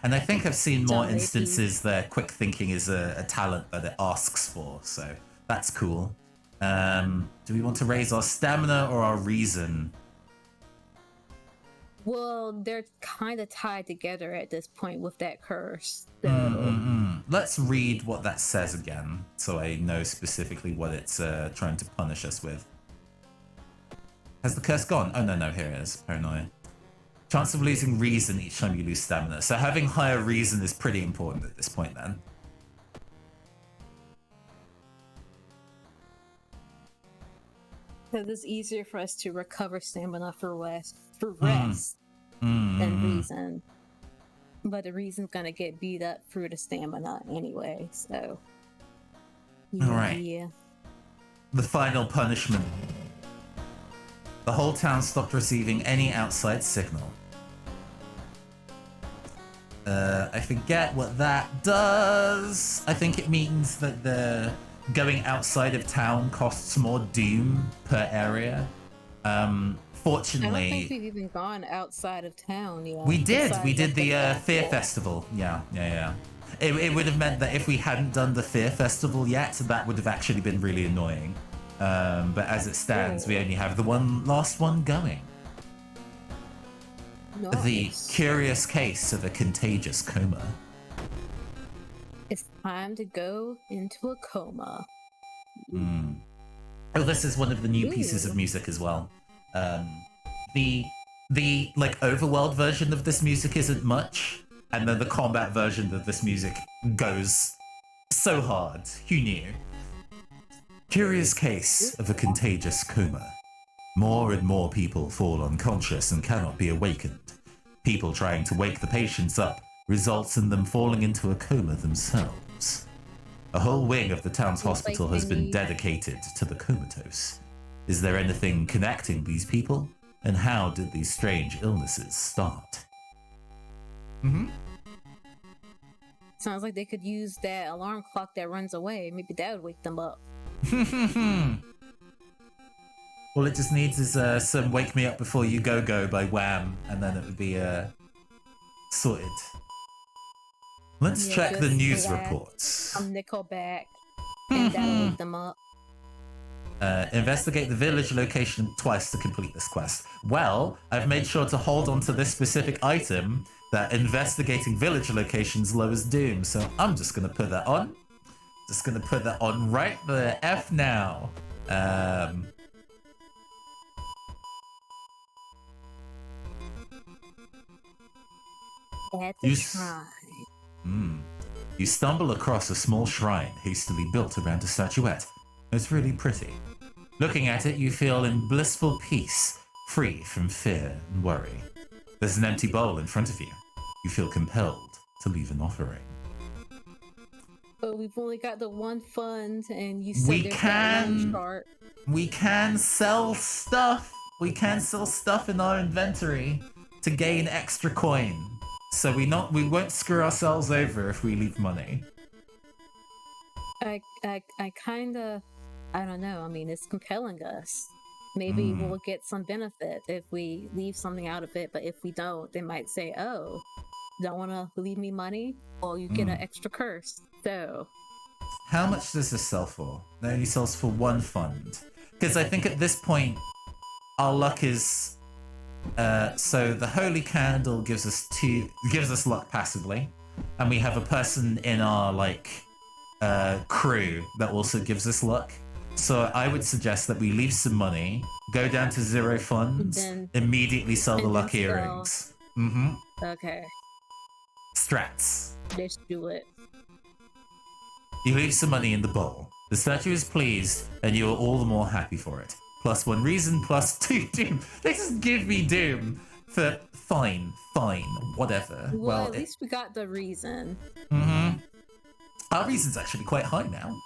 And I think I've seen more So instances there. Quick Thinking is a talent that it asks for, so that's cool. Do we want to raise our stamina or our reason? Well, they're kind of tied together at this point with that curse. So. Let's read what that says again, so I know specifically what it's trying to punish us with. Has the curse gone? Oh, no, here it is. Paranoia. Chance of losing reason each time you lose stamina. So having higher reason is pretty important at this point, then. Because it's easier for us to recover stamina for rest than reason. But the reason's gonna get beat up through the stamina anyway, so... All right. Yeah. The final punishment. The whole town stopped receiving any outside signal. I forget what that does. I think it means that the going outside of town costs more Doom per area. Fortunately, I don't think we've even gone outside of town yet. we did the Fear festival. Festival. Yeah. It would have meant that if we hadn't done the Fear Festival yet, that would have actually been really annoying. But as it stands, we only have the last one going. Nice. The curious case of a contagious coma. It's time to go into a coma. Oh, this is one of the new pieces of music as well. The like overworld version of this music isn't much, and then the combat version of this music goes so hard. Who knew? Curious case of a contagious coma. More and more people fall unconscious and cannot be awakened. People trying to wake the patients up results in them falling into a coma themselves. A whole wing of the town's hospital has been dedicated to the comatose. Is there anything connecting these people? And how did these strange illnesses start? Sounds like they could use that alarm clock that runs away. Maybe that would wake them up. All it just needs is some Wake Me Up Before You Go by Wham, and then it would be sorted. Let's check the news reports. Nickelback, and that'll wake them up. Investigate the village location twice to complete this quest. Well, I've made sure to hold on to this specific item that investigating village locations lowers doom, so I'm just going to put that on. Just going to put that on right the F now. At the shrine. You stumble across a small shrine hastily built around a statuette. It's really pretty. Looking at it, you feel in blissful peace, free from fear and worry. There's an empty bowl in front of you. You feel compelled to leave an offering. But we've only got the one fund, and you said there's that one chart. We can sell stuff. We can sell stuff in our inventory to gain extra coin. So we won't screw ourselves over if we leave money. I kinda, I don't know. I mean, it's compelling us. Maybe we'll get some benefit if we leave something out of it, but if we don't, they might say, oh, don't want to leave me money? Well, you get an extra curse. So. How much does this sell for? It only sells for one fund. Because I think at this point, our luck is... so the Holy Candle gives us luck passively. And we have a person in our, crew that also gives us luck. So I would suggest that we leave some money, go down to 0 funds, immediately sell the luck earrings. Okay. Strats. Let's do it. You leave some money in the bowl. The statue is pleased, and you are all the more happy for it. +1 reason, +2 doom. They just give me doom for fine, whatever. Well, at least we got the reason. Our reason's actually quite high now.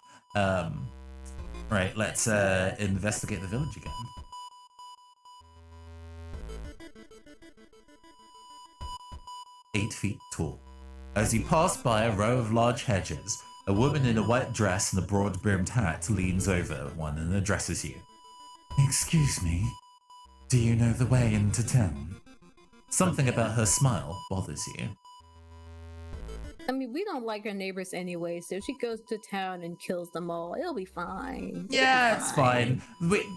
Right, let's investigate the village again. 8 feet tall. As you pass by a row of large hedges, a woman in a white dress and a broad-brimmed hat leans over one and addresses you. Excuse me, do you know the way into town? Something about her smile bothers you. I mean, we don't like our neighbors anyway, so if she goes to town and kills them all, it'll be fine. Yeah, it's fine.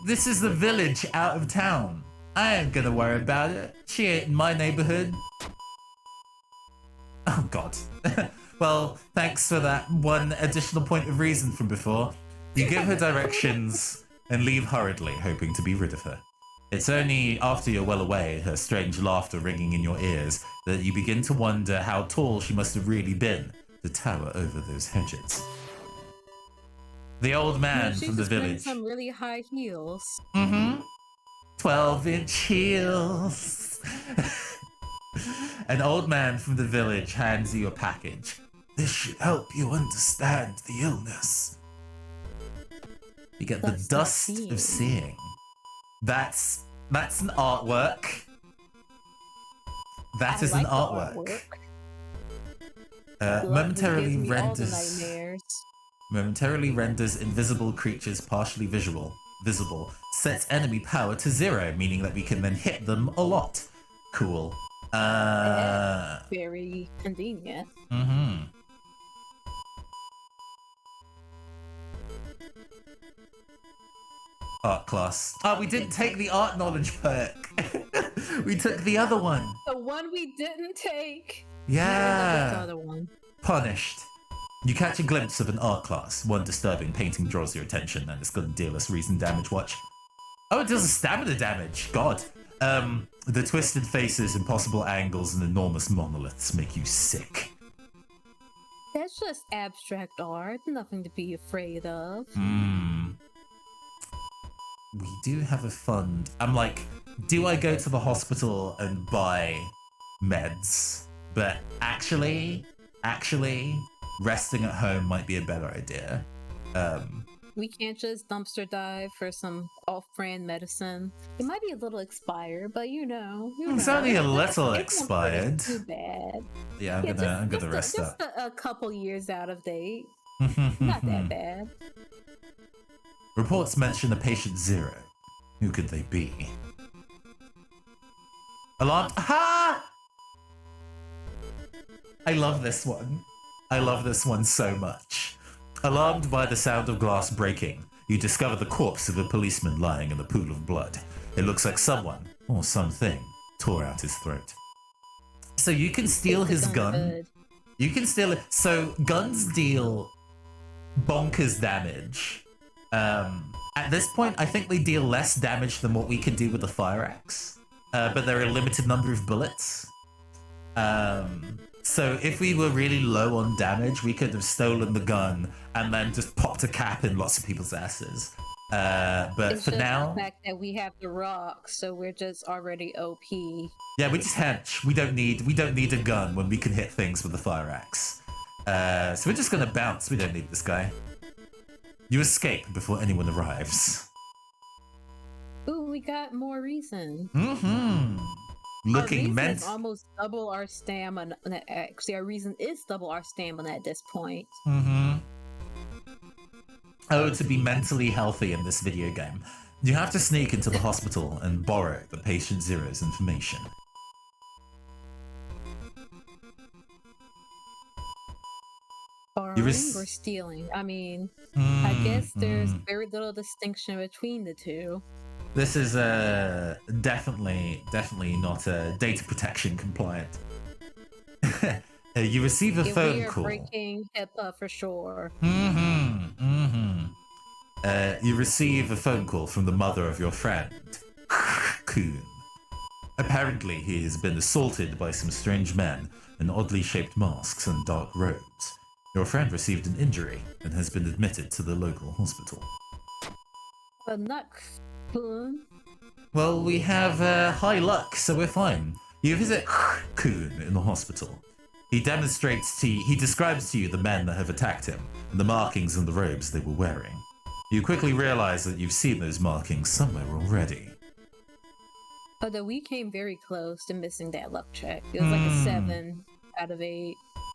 This is the village out of town. I ain't gonna worry about it. She ain't in my neighborhood. Oh, God. Well, thanks for that one additional point of reason from before. You give her directions and leave hurriedly, hoping to be rid of her. It's only after you're well away, her strange laughter ringing in your ears, that you begin to wonder how tall she must have really been to tower over those hedges. The old man from the village. Some really high heels. 12-inch heels. An old man from the village hands you a package. This should help you understand the illness. You get the dust of seeing. That's an artwork. That is an artwork. Momentarily renders invisible creatures partially visible. Sets enemy power to 0, meaning that we can then hit them a lot. Cool. Very convenient. art class. Oh, we didn't take the art knowledge perk. We took the other one. The one we didn't take. Yeah. The other one. Punished. You catch a glimpse of an art class. One disturbing painting draws your attention, and it's going to deal us reason damage. Watch. Oh, it does a stamina damage. God. The twisted faces, impossible angles, and enormous monoliths make you sick. That's just abstract art. Nothing to be afraid of. We do have a fund. I'm like, do I go to the hospital and buy meds? But actually, resting at home might be a better idea. We can't just dumpster dive for some off-brand medicine. It might be a little expired, but you know. It's only a little It expired. won't too bad. Yeah, I'm gonna rest up. Just a couple years out of date. Not that bad. Reports mention a patient 0. Who could they be? Alarmed. Ha! I love this one. I love this one so much. Alarmed by the sound of glass breaking, you discover the corpse of a policeman lying in a pool of blood. It looks like someone, or something, tore out his throat. So you can steal his gun. You can steal it. So guns deal bonkers damage. At this point, I think they deal less damage than what we can do with a fire axe. But there are a limited number of bullets. So if we were really low on damage, we could have stolen the gun and then just popped a cap in lots of people's asses. But it's for just now, the fact that we have the rock, so we're just already OP. yeah, we just hench. We don't need a gun when we can hit things with a fire axe. So we're just gonna bounce. We don't need this guy. You escape before anyone arrives. Ooh, we got more reason. Looking our meant. is almost double our stamina. Actually, our reason is double our stamina at this point. Oh, to be mentally healthy in this video game, you have to sneak into the hospital and borrow the patient 0's information. Borrowing or stealing? I mean, I guess there's very little distinction between the two. This is definitely not data protection compliant. You receive a phone we are call. breaking HIPAA for sure. You receive a phone call from the mother of your friend, Coon. Apparently, he has been assaulted by some strange men in oddly shaped masks and dark robes. Your friend received an injury and has been admitted to the local hospital. But not Coon. Well, we have high luck, so we're fine. You visit Coon in the hospital. He describes to you the men that have attacked him and the markings on the robes they were wearing. You quickly realize that you've seen those markings somewhere already. Although we came very close to missing that luck check. It was like a 7 out of 8.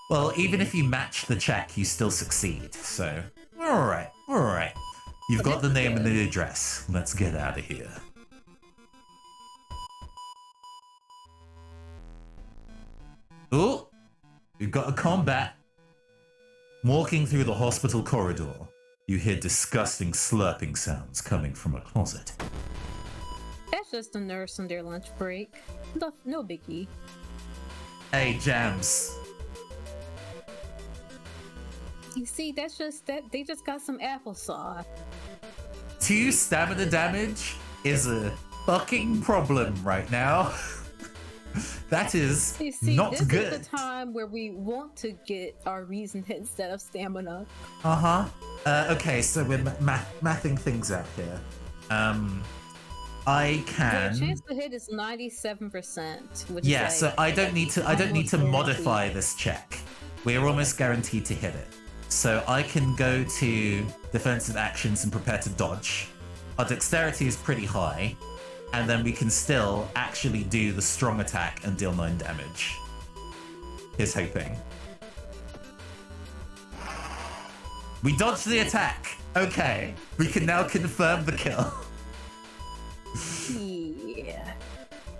Well, even if you match the check, you still succeed, so we're alright. You've got the name and the address. Let's get out of here. Oh, you've got a combat. Walking through the hospital corridor, you hear disgusting slurping sounds coming from a closet. That's just a nurse on their lunch break. No biggie. Hey, Jams. You see, that's just that they just got some applesauce. 2 stamina damage is a fucking problem right now. That is You see, not this good. is the time where we want to get our reason instead of stamina. Okay, so we're mathing things out here. I can. The chance to hit is 97%. Which Yeah, is so like I don't need to almost modify guaranteed. this check. We're almost guaranteed to hit it. So I can go to defensive actions and prepare to dodge. Our dexterity is pretty high, and then we can still actually do the strong attack and deal 9 damage. Here's hoping. We dodged the attack. Okay, we can now confirm the kill. Yeah.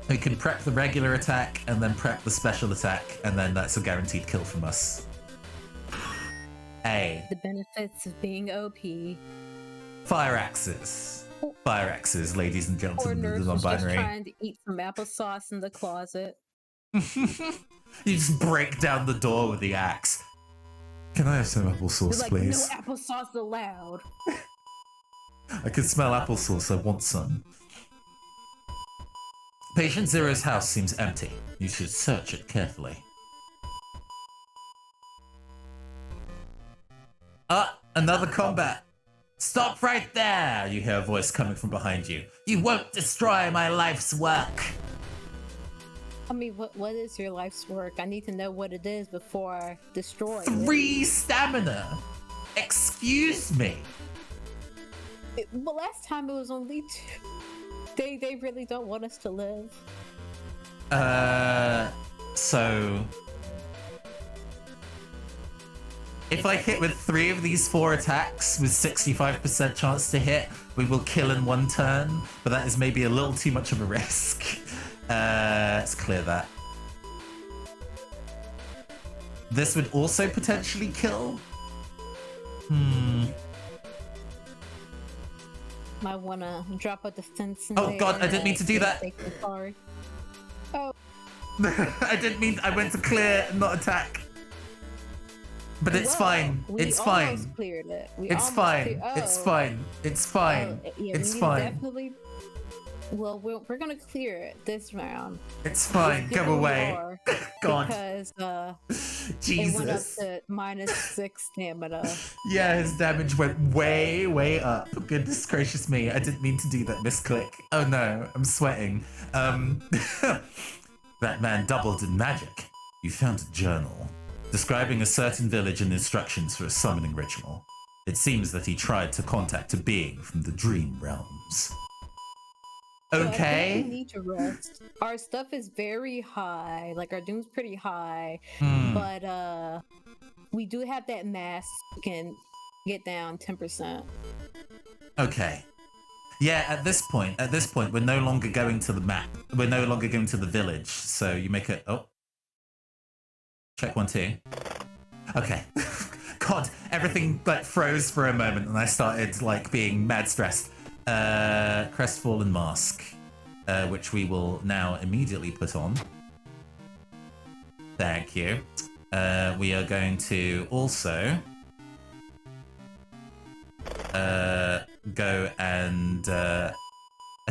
We can prep the regular attack and then prep the special attack, and then that's a guaranteed kill from us. A. The benefits of being OP. Fire axes. Fire axes, ladies and Or gentlemen of nurse the was just non-binary. trying to eat some applesauce in the closet. You just break down the door with the axe. Can I have some applesauce, They're like, please? no applesauce allowed. I can smell applesauce. I want some. Patient Zero's house seems empty. You should search it carefully. Another combat. Stop right there! You hear a voice coming from behind you. You won't destroy my life's work. I mean, what is your life's work? I need to know what it is before I destroy it. 3 stamina. Excuse me. Well, last time it was only 2. They really don't want us to live. So if I hit with 3 of these 4 attacks with 65% chance to hit, we will kill in 1 turn, but that is maybe a little too much of a risk. Let's clear that. This would also potentially kill. Might wanna drop a defense in Oh there. god, I didn't mean to do that. Sorry. Oh. I didn't mean, I went to clear, not attack. But it's fine. It's fine. Cleared it. It's fine. It's fine. It's fine. It's fine. Definitely. Well, we're gonna clear it this round. It's fine. Go away. God. Because Jesus. it went up to -6 stamina. Yeah, his damage went way, way up. Goodness gracious me. I didn't mean to do that misclick. Oh no, I'm sweating. That man doubled in magic. You found a journal describing a certain village and instructions for a summoning ritual. It seems that he tried to contact a being from the dream realms. Okay. We need to rest. Our stuff is very high. Like, our doom's pretty high. But we do have that mask. We can get down 10%. Okay. Yeah, at this point, we're no longer going to the map. We're no longer going to the village. So you make it. Oh. Check 1, 2. Okay. God, everything like froze for a moment, and I started like being mad stressed. Crestfallen Mask, which we will now immediately put on. Thank you. We are going to also go and I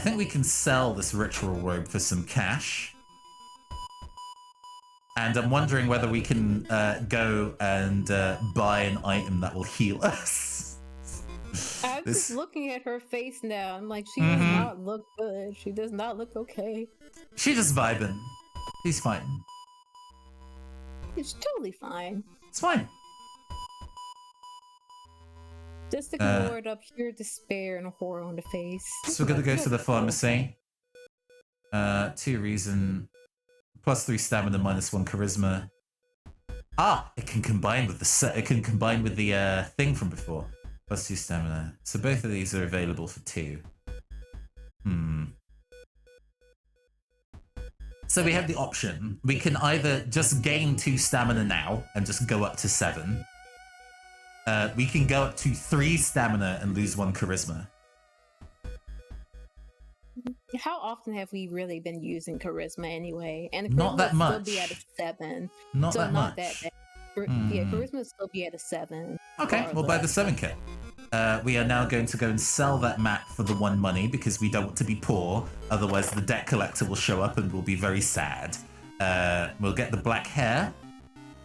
think we can sell this ritual robe for some cash. And I'm wondering whether we can go and buy an item that will heal us. I'm just looking at her face now. I'm like, she does not look good. She does not look okay. She's just vibing. She's fine. It's totally fine. It's fine. Just ignored up here, despair and horror on the face. So we're gonna go to the pharmacy. 2 reason. +3 stamina, -1 charisma. Ah, it can combine with the thing from before. +2 stamina. So both of these are available for 2. So we have the option. We can either just gain 2 stamina now and just go up to 7. We can go up to 3 stamina and lose 1 charisma. How often have we really been using charisma anyway? And Not that much. Still be at a 7. Not so that not much. That bad. Yeah, charisma will still be at a 7. Okay, we'll buy the 7 kit. We are now going to go and sell that map for the 1 money because we don't want to be poor. Otherwise, the debt collector will show up and we'll be very sad. We'll get the black hair.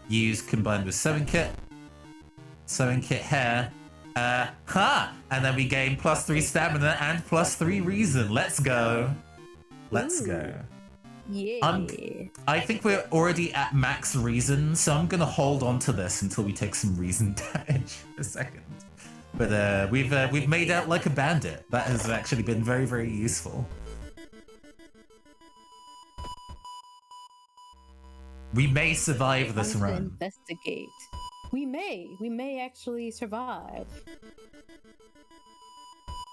Use combined with 7 kit. 7 kit hair. And then we gain +3 stamina and +3 reason. Let's go. Let's go. Yeah. I think we're already at max reason, so I'm gonna hold on to this until we take some reason damage for a second. But we've made out like a bandit. That has actually been very, very useful. We may survive this run. Investigate. We may actually survive.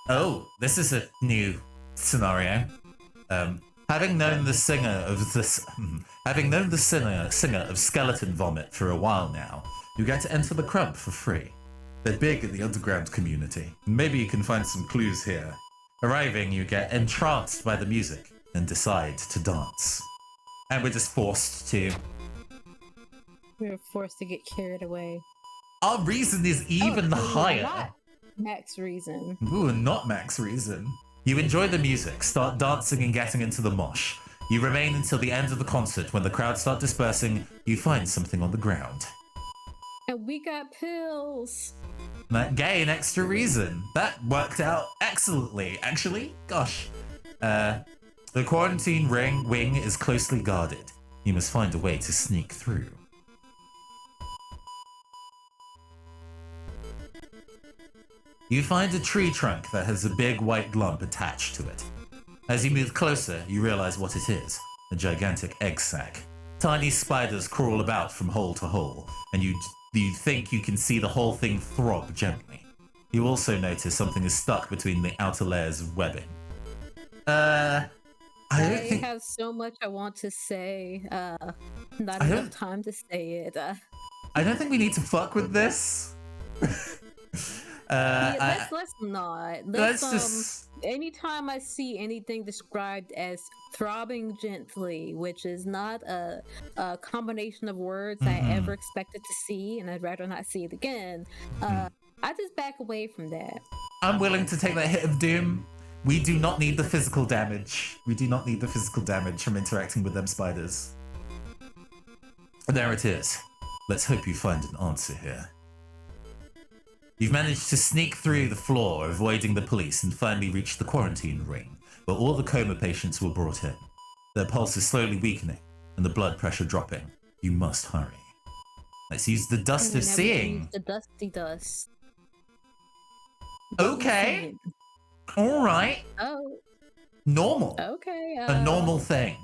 Oh, this is a new scenario. Having known the singer of Skeleton Vomit for a while now, you get to enter the club for free. They're big in the underground community. Maybe you can find some clues here. Arriving, you get entranced by the music and decide to dance. And we're just forced to. We were forced to get carried away. Our reason is even higher. Not max reason. Ooh, not max reason. You enjoy the music, start dancing and getting into the mosh. You remain until the end of the concert. When the crowd start dispersing, you find something on the ground. And we got pills. Gain extra reason. That worked out excellently, actually. Gosh. The quarantine wing is closely guarded. You must find a way to sneak through. You find a tree trunk that has a big white lump attached to it. As you move closer, you realize what it is. A gigantic egg sac. Tiny spiders crawl about from hole to hole, and you think you can see the whole thing throb gently. You also notice something is stuck between the outer layers of webbing. I have so much I want to say. Not enough time to say it. I don't think we need to fuck with this. Let's not. Let's just. Anytime I see anything described as throbbing gently, which is not a combination of words I ever expected to see, and I'd rather not see it again, I just back away from that. I'm willing to take that hit of doom. We do not need the physical damage. We do not need the physical damage from interacting with them spiders. There it is. Let's hope you find an answer here. You've managed to sneak through the floor, avoiding the police, and finally reached the quarantine ring, where all the coma patients were brought in. Their pulse is slowly weakening, and the blood pressure dropping. You must hurry. Let's use the dust of seeing. The dusty dust. Okay. All right. Oh. Normal. Okay. A normal thing.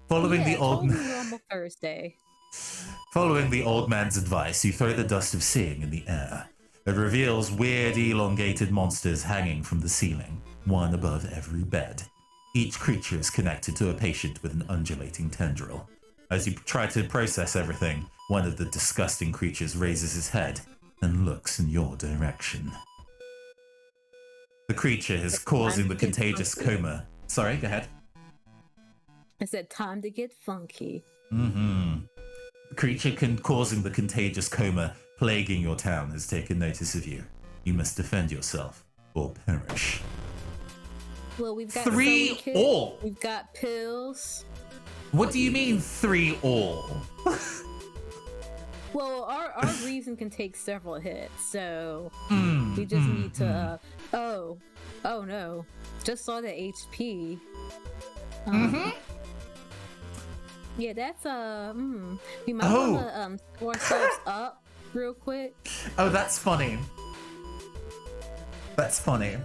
Following the old normal Thursday. Following the old man's advice, you throw the dust of seeing in the air. It reveals weird, elongated monsters hanging from the ceiling, one above every bed. Each creature is connected to a patient with an undulating tendril. As you try to process everything, one of the disgusting creatures raises his head and looks in your direction. The creature is causing the contagious coma. Sorry, go ahead. I said time to get funky. The creature causing the contagious coma plaguing your town has taken notice of you. You must defend yourself or perish. Well, we've got 3 all. We've got pills. What do you mean 3 all? Well, our reason can take several hits, so we just need to. Oh no! Just saw the HP. Yeah, that's we might want to score ourselves up real quick. Oh, that's funny. That's funny.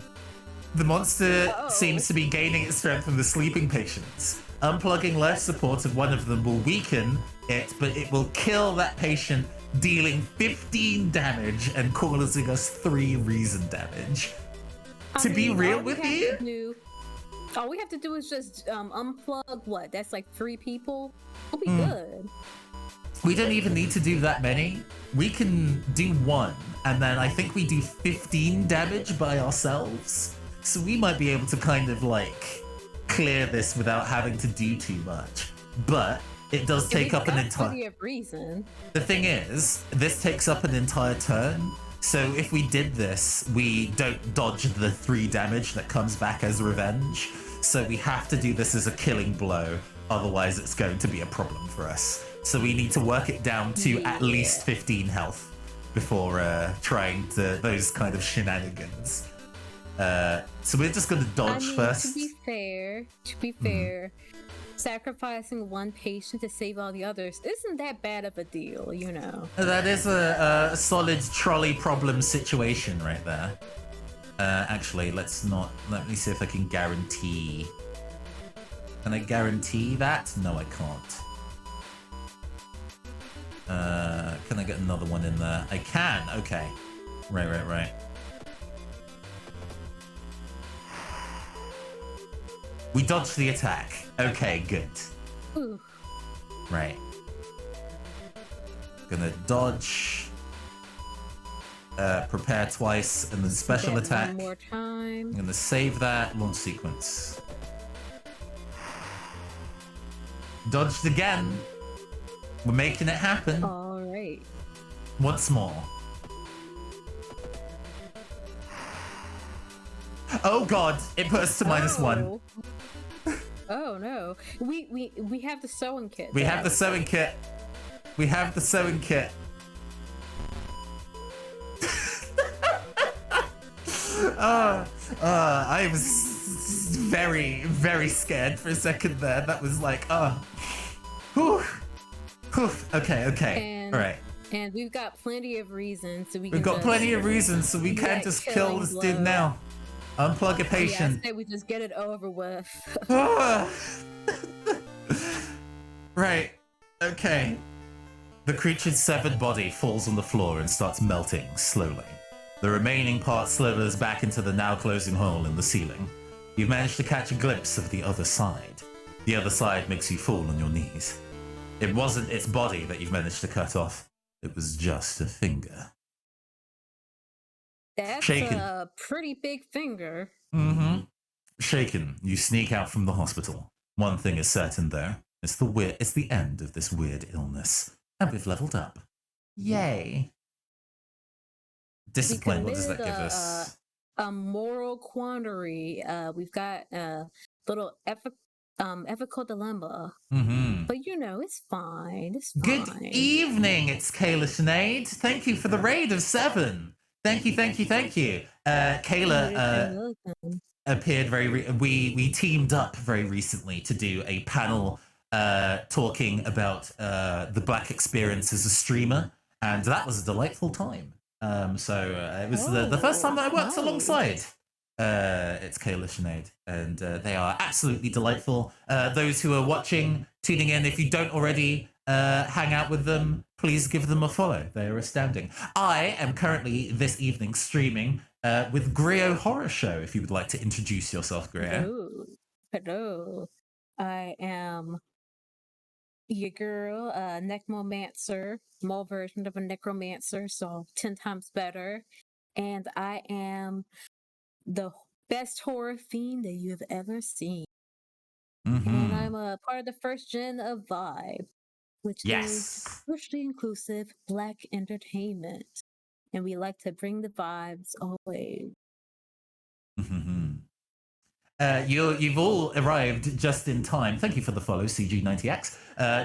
The monster seems to be gaining its strength from the sleeping patients. Unplugging life support of one of them will weaken it, but it will kill that patient, dealing 15 damage and causing us 3 reason damage. To be real with you? All we have to do is just unplug what? That's like 3 people? We'll be good. We don't even need to do that many. We can do 1, and then I think we do 15 damage by ourselves. So we might be able to kind of like clear this without having to do too much. But it does take up an entire reason. The thing is, this takes up an entire turn. So if we did this, we don't dodge the 3 damage that comes back as revenge. So we have to do this as a killing blow. Otherwise, it's going to be a problem for us. So we need to work it down to at least 15 health before trying those kind of shenanigans. So we're just going to dodge first. To be fair, sacrificing 1 patient to save all the others isn't that bad of a deal, you know. That is a solid trolley problem situation right there. Actually, let me see if I can guarantee. Can I guarantee that? No, I can't. Can I get another one in there? I can, okay. Right. We dodged the attack. Okay, good. Ooh. Right. Gonna dodge. prepare twice, and then special That attack. one more time. I'm gonna save that launch sequence. Dodged again. We're making it happen. All right. Once more. Oh god, it put us to -1. Oh no. We have the sewing kit. We have the sewing kit. We have the sewing kit. I was very, very scared for a second there. That was like, whew. Whew. Okay. All right. And we've got plenty of reasons, so We've got plenty of reasons, so we can't just kill this dude now. Unplug a patient. Yeah, I say we just get it over with. Right. Okay. The creature's severed body falls on the floor and starts melting slowly. The remaining part slithers back into the now closing hole in the ceiling. You've managed to catch a glimpse of the other side. The other side makes you fall on your knees. It wasn't its body that you've managed to cut off. It was just a finger. That's Shaken. a pretty big finger. Mm-hmm. Shaken, you sneak out from the hospital. One thing is certain, though. It's the end of this weird illness. And we've leveled up. Yay. Discipline, what does that give us? A moral quandary. We've got a little ethical dilemma. Mm-hmm. But it's fine. It's fine. Good evening, it's Kayla Sinead. Thank you for the raid of 7. Thank you. Kayla appeared we teamed up very recently to do a panel talking about the Black experience as a streamer, and that was a delightful time. So it was the first time that I worked alongside. It's Kayla Sinead, and they are absolutely delightful. Those who are watching, tuning in, if you don't already hang out with them, please give them a follow. They are astounding. I am currently this evening streaming with GriotHorrorShow, if you would like to introduce yourself, Griot. Hello. I am your girl, necromancer, small version of a necromancer, so 10 times better. And I am the best horror fiend that you have ever seen. Mm-hmm. And I'm a part of the first gen of Vibe, which is socially inclusive Black entertainment. And we like to bring the vibes always. Mm-hmm. You've all arrived just in time. Thank you for the follow, CG90X.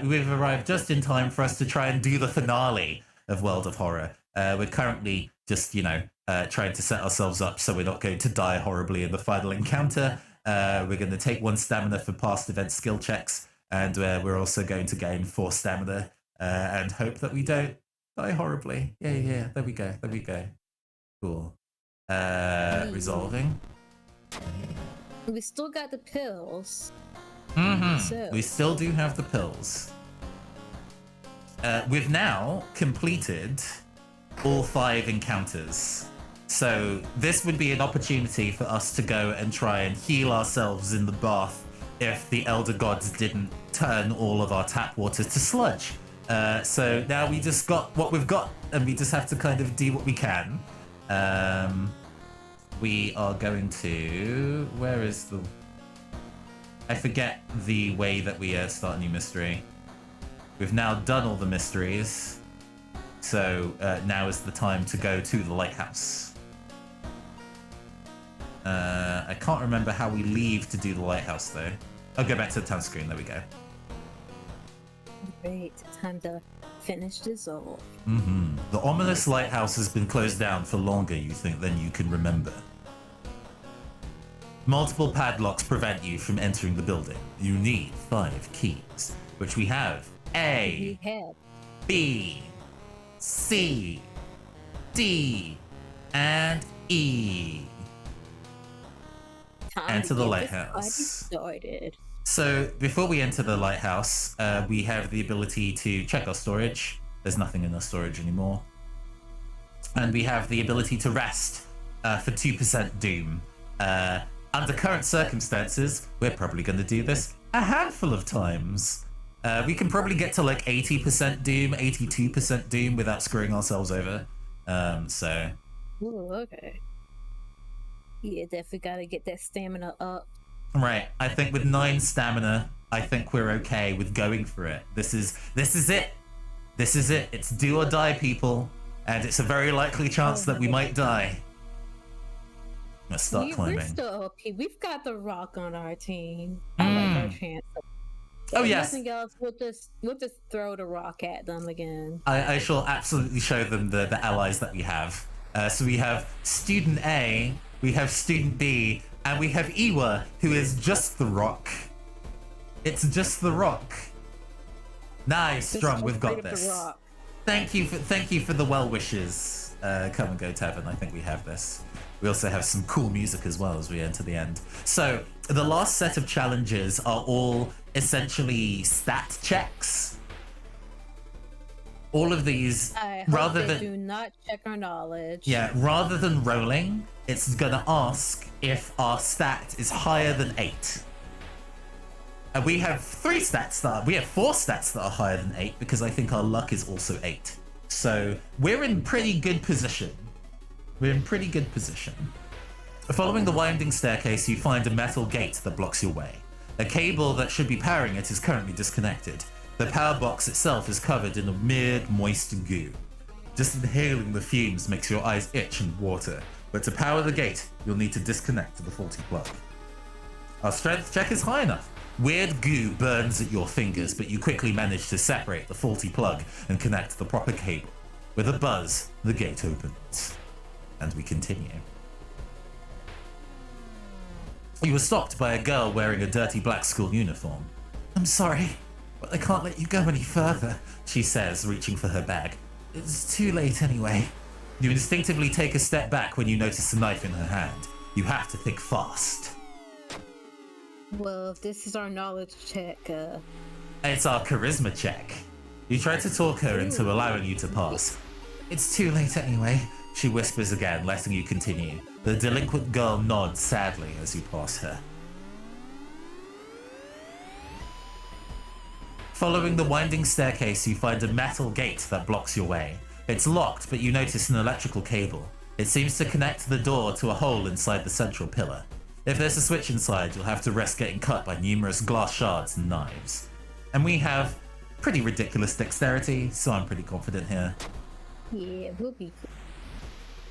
We've arrived just in time for us to try and do the finale of World of Horror. We're currently just, trying to set ourselves up so we're not going to die horribly in the final encounter. We're going to take 1 stamina for past event skill checks, and we're also going to gain 4 stamina and hope that we don't die horribly. Yeah. There we go. Cool. Resolving. We still got the pills. Mm-hmm. So. We still do have the pills. We've now completed all 5 encounters. So this would be an opportunity for us to go and try and heal ourselves in the bath if the Elder Gods didn't turn all of our tap water to sludge. So now we just got what we've got, and we just have to kind of do what we can. We are going to... Where is the... I forget the way that we start a new mystery. We've now done all the mysteries. So now is the time to go to the lighthouse. I can't remember how we leave to do the lighthouse, though. I'll go back to the town screen. There we go. Great. Time to finish this off. Mm-hmm. The ominous lighthouse has been closed down for longer, you think, than you can remember. Multiple padlocks prevent you from entering the building. You need 5 keys, which we have. A, B, C, D, and E. Enter the lighthouse. So before we enter the lighthouse, we have the ability to check our storage. There's nothing in our storage anymore. And we have the ability to rest for 2% doom. Under current circumstances, we're probably going to do this a handful of times. We can probably get to like 80% doom, 82% doom without screwing ourselves over. So Ooh, okay. Yeah, definitely gotta get that stamina up. Right. I think with 9 stamina, I think we're okay with going for it. This is it. This is it. It's do or die, people. And it's a very likely chance that we might die. Let's start climbing. We're still okay. We've got the rock on our team. I like our chance. Oh, If yes. nothing else, we'll just throw the rock at them again. I shall absolutely show them the allies that we have. So we have Student A, we have Student B, and we have Iwa, who is just the rock. It's just the rock. Nice, strong. We've got this. Thank you for the well wishes. Come and go, Tevin. I think we have this. We also have some cool music as well as we enter the end. So the last set of challenges are all essentially stat checks. All of these, rather than do not check our knowledge. Yeah, rather than rolling, it's gonna ask if our stat is higher than 8. And we have 4 stats that are higher than 8 because I think our luck is also 8. So we're in pretty good position. Following the winding staircase, you find a metal gate that blocks your way. A cable that should be powering it is currently disconnected. The power box itself is covered in a weird, moist goo. Just inhaling the fumes makes your eyes itch and water, but to power the gate, you'll need to disconnect the faulty plug. Our strength check is high enough. Weird goo burns at your fingers, but you quickly manage to separate the faulty plug and connect the proper cable. With a buzz, the gate opens. And we continue. You were stopped by a girl wearing a dirty black school uniform. "I'm sorry, but I can't let you go any further," she says, reaching for her bag. "It's too late anyway." You instinctively take a step back when you notice a knife in her hand. You have to think fast. Well, if this is our knowledge check, It's our charisma check. You try to talk her into allowing you to pass. "It's too late anyway," she whispers again, letting you continue. The delinquent girl nods sadly as you pass her. Following the winding staircase, you find a metal gate that blocks your way. It's locked, but you notice an electrical cable. It seems to connect the door to a hole inside the central pillar. If there's a switch inside, you'll have to risk getting cut by numerous glass shards and knives. And we have pretty ridiculous dexterity, so I'm pretty confident here. yeah, we'll be cool.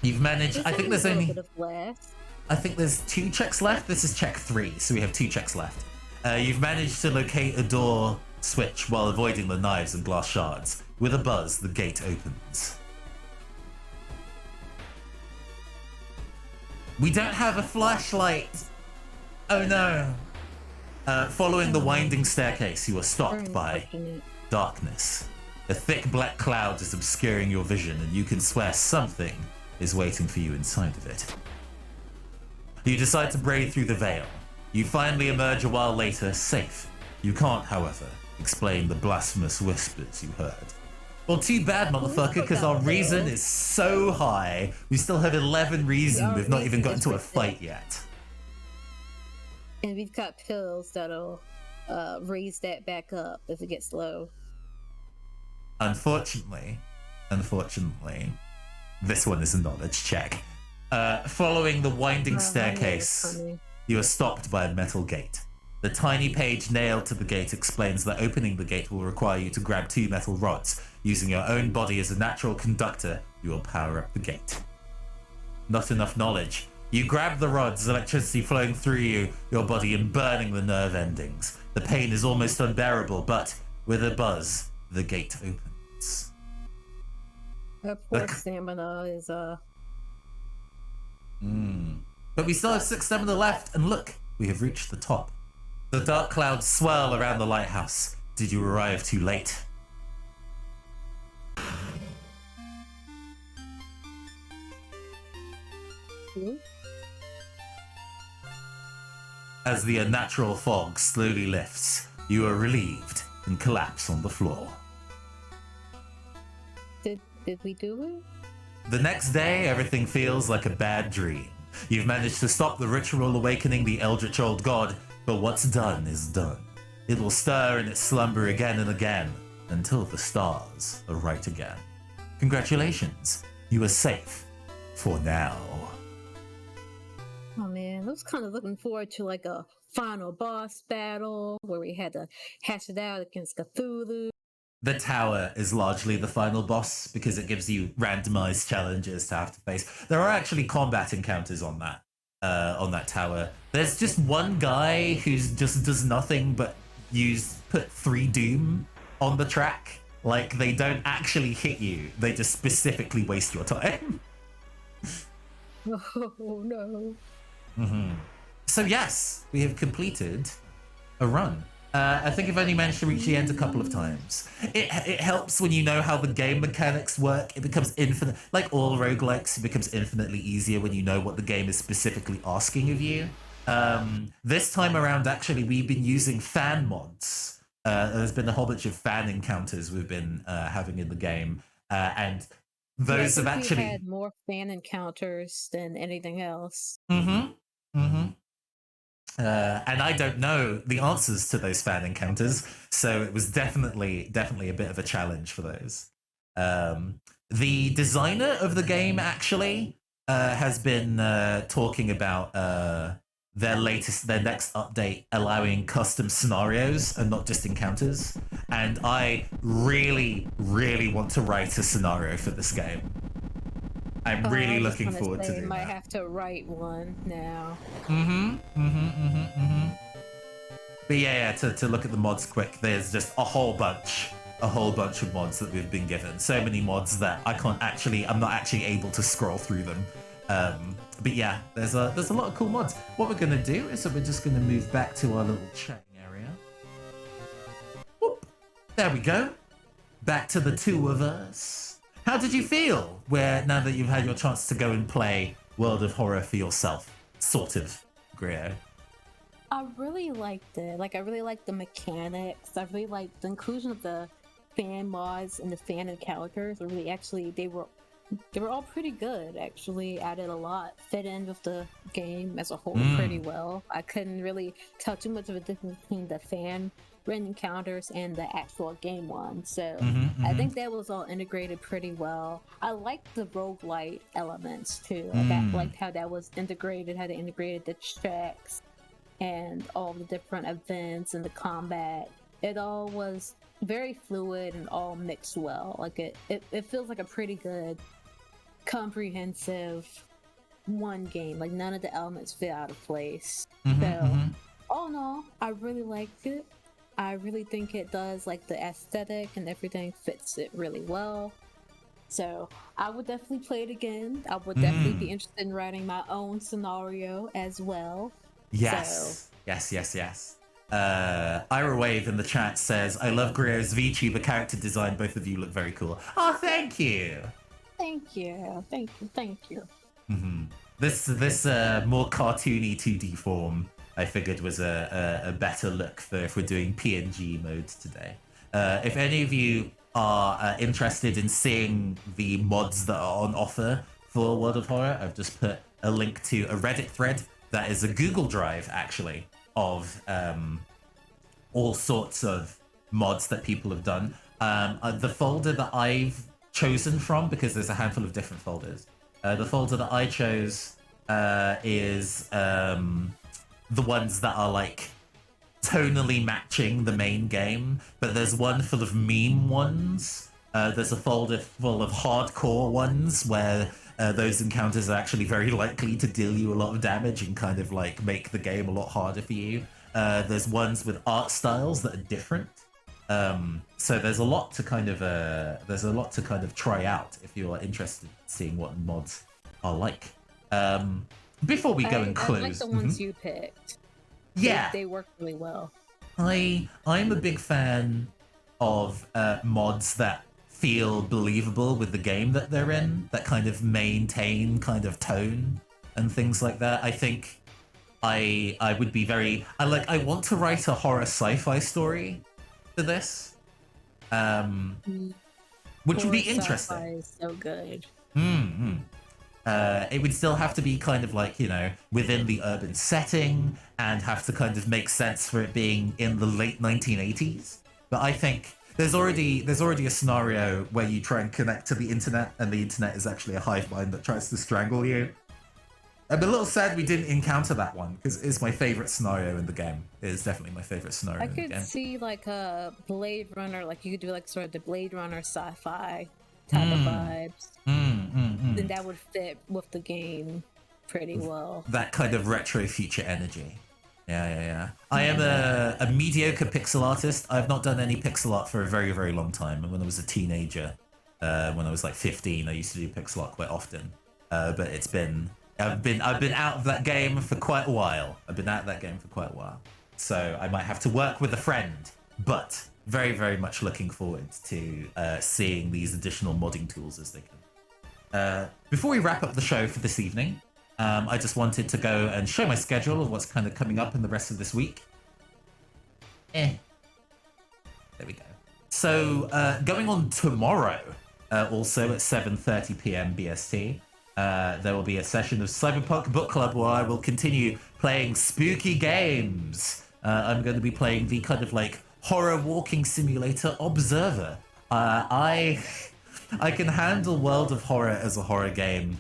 You've managed, I think there's only... Left. I think there's 2 checks left. This is check 3, so we have 2 checks left. You've managed to locate a door switch while avoiding the knives and glass shards. With a buzz, the gate opens. We don't have a flashlight. Oh no. Following the winding staircase, you are stopped by darkness. A thick black cloud is obscuring your vision, and you can swear something is waiting for you inside of it. You decide to brave through the veil. You finally emerge a while later, safe. You can't, however, explain the blasphemous whispers you heard. Well, too bad, motherfucker, because our reason is so high. We still have 11 reason. We've not even gotten to a fight yet. And we've got pills that'll raise that back up if it gets low. Unfortunately, this one is a knowledge check. Following the winding staircase, you are stopped by a metal gate. The tiny page nailed to the gate explains that opening the gate will require you to grab 2 metal rods. Using your own body as a natural conductor, you will power up the gate. Not enough knowledge. You grab the rods, electricity flowing through your body and burning the nerve endings. The pain is almost unbearable, but with a buzz, the gate opens. Our poor stamina is But we still have 6 stamina left, and look, we have reached the top. The dark clouds swirl around the lighthouse. Did you arrive too late? As the unnatural fog slowly lifts, you are relieved and collapse on the floor. Did we do it? The next day, everything feels like a bad dream. You've managed to stop the ritual awakening the eldritch old god, but what's done is done. It will stir in its slumber again and again until the stars are right again. Congratulations, you are safe for now. Oh man, I was kind of looking forward to like a final boss battle where we had to hash it out against Cthulhu. The tower is largely the final boss because it gives you randomized challenges to have to face. There are actually combat encounters on that tower. There's just one guy who's just does nothing but put 3 doom on the track. Like, they don't actually hit you, they just specifically waste your time. Oh no. So yes, we have completed a run. I think I've only managed to reach the end a couple of times. It helps when you know how the game mechanics work. It becomes infinite, like all roguelikes, it becomes infinitely easier when you know what the game is specifically asking of you. This time around, actually, we've been using fan mods. There's been a whole bunch of fan encounters we've been having in the game, and those have actually had more fan encounters than anything else. And I don't know the answers to those fan encounters, so it was definitely a bit of a challenge for those. The designer of the game actually has been talking about their next update allowing custom scenarios and not just encounters. And I really, really want to write a scenario for this game. I'm really looking forward to doing that. I might have to write one now. But yeah, to look at the mods quick, there's just a whole bunch of mods that we've been given. So many mods that I'm not actually able to scroll through them. But yeah, there's a lot of cool mods. What we're gonna do is that we're just gonna move back to our little chatting area. Whoop. There we go. Back to the two of us. How did you feel now that you've had your chance to go and play World of Horror for yourself? Sort of, Griot. I really liked it. I really liked the mechanics. I really liked the inclusion of the fan mods and the fan encounters. They were all pretty good, actually. Added a lot, fit in with the game as a whole pretty well. I couldn't really tell too much of a difference between the fan encounters and the actual game one. So I think that was all integrated pretty well. I liked the roguelite elements too. I liked how that was integrated, how they integrated the tracks and all the different events and the combat. It all was very fluid and all mixed well. It feels like a pretty good, comprehensive one game. None of the elements fit out of place. All in all, I really liked it. I really think it does, the aesthetic and everything fits it really well. So I would definitely play it again. I would definitely be interested in writing my own scenario as well. Yes. Yes. Ira Wave in the chat says, I love Griot's VTuber character design. Both of you look very cool. Oh, thank you. Thank you. This more cartoony 2D form, I figured was a better look for if we're doing PNG mode today. If any of you are interested in seeing the mods that are on offer for World of Horror, I've just put a link to a Reddit thread that is a Google Drive, actually, of all sorts of mods that people have done. The folder that I've chosen from, because there's a handful of different folders, the folder that I chose is the ones that are tonally matching the main game, but there's one full of meme ones. There's a folder full of hardcore ones where those encounters are actually very likely to deal you a lot of damage and kind of make the game a lot harder for you. There's ones with art styles that are different. So there's a lot to kind of try out if you're interested in seeing what mods are like. Before we go and close, I like the ones you picked. Yeah, they work really well. I'm a big fan of mods that feel believable with the game that they're in, that kind of maintain kind of tone and things like that. I think I would be I want to write a horror sci-fi story for this, which would be interesting. Sci-fi is so good. It would still have to be kind of within the urban setting and have to kind of make sense for it being in the late 1980s. But I think there's already a scenario where you try and connect to the internet, and the internet is actually a hive mind that tries to strangle you. I'm a little sad we didn't encounter that one, because it's my favorite scenario in the game. It is definitely my favorite scenario I in the could game. see like a Blade Runner, like you could do like sort of the Blade Runner sci-fi type of vibes. Then that would fit with the game pretty well. That kind of retro future energy. Yeah. I am a mediocre pixel artist. I've not done any pixel art for a very, very long time. And when I was a teenager, when I was like 15, I used to do pixel art quite often. But I've been out of that game for quite a while. So I might have to work with a friend. But very, very much looking forward to seeing these additional modding tools as they come. Before we wrap up the show for this evening, I just wanted to go and show my schedule of what's kind of coming up in the rest of this week. There we go. So going on tomorrow, also at 7:30 p.m. BST, there will be a session of Cyberpunk Book Club where I will continue playing spooky games. I'm going to be playing the kind of like horror walking simulator Observer. I can handle World of Horror as a horror game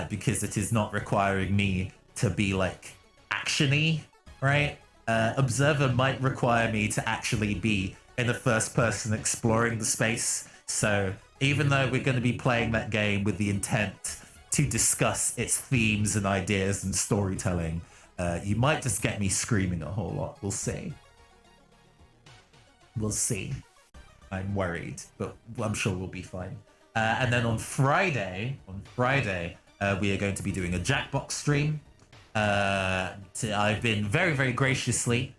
because it is not requiring me to be like actiony, right? Observer might require me to actually be in the first person exploring the space. So even though we're going to be playing that game with the intent to discuss its themes and ideas and storytelling, you might just get me screaming a whole lot. We'll see. I'm worried, but I'm sure we'll be fine. And then on Friday, we are going to be doing a Jackbox stream. I've been very, very graciously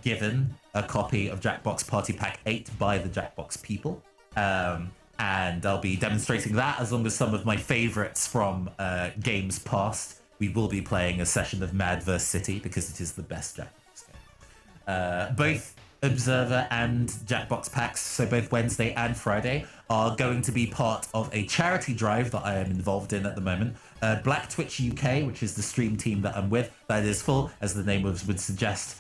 given a copy of Jackbox Party Pack 8 by the Jackbox people. And I'll be demonstrating that as long as some of my favorites from games past. We will be playing a session of Madverse City because it is the best Jackbox game. Both Observer and Jackbox packs, so both Wednesday and Friday, are going to be part of a charity drive that I am involved in at the moment. Black Twitch UK, which is the stream team that I'm with, that is full, as the name would suggest,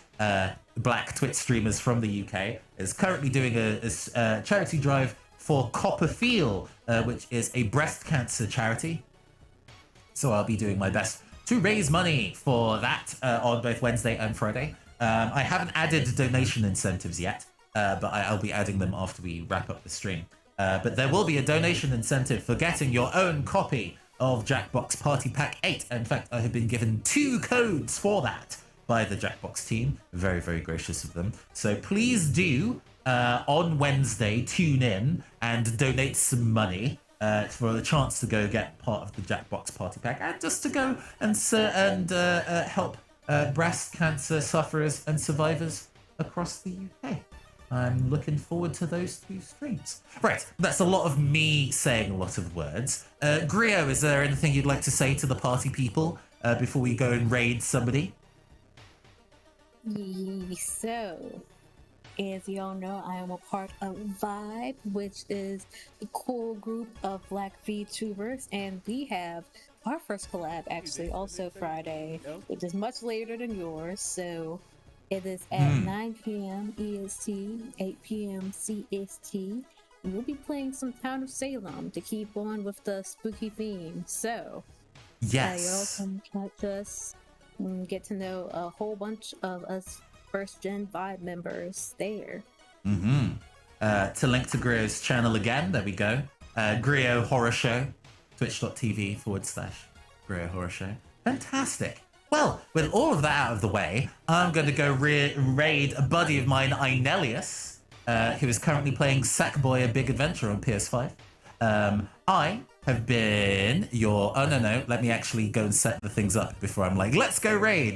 Black Twitch streamers from the UK, is currently doing a charity drive for Copper Feel, which is a breast cancer charity. So I'll be doing my best to raise money for that on both Wednesday and Friday. I haven't added donation incentives yet, but I'll be adding them after we wrap up the stream. But there will be a donation incentive for getting your own copy of Jackbox Party Pack 8. In fact, I have been given 2 codes for that by the Jackbox team. Very, very gracious of them. So please do, on Wednesday, tune in and donate some money for the chance to go get part of the Jackbox Party Pack, and just to go and help breast cancer sufferers and survivors across the UK. I'm looking forward to those 2 streams. Right, that's a lot of me saying a lot of words. Griot, is there anything you'd like to say to the party people before we go and raid somebody? So, as y'all know, I am a part of Vibe, which is a cool group of Black VTubers, and we have our first collab actually also Friday, which is much later than yours. So it is at 9 p.m. EST, 8 p.m. CST. And we'll be playing some Town of Salem to keep on with the spooky theme. So yes, y'all can catch us and get to know a whole bunch of us first gen Vibe members there. To link to Griot's channel again, there we go. GriotHorrorShow, twitch.tv/GriotHorrorShow. Fantastic. Well, with all of that out of the way, I'm going to go raid a buddy of mine, Inelius, who is currently playing Sackboy: A Big Adventure on PS5. I have been your... Oh, no. Let me actually go and set the things up before I'm like, let's go raid.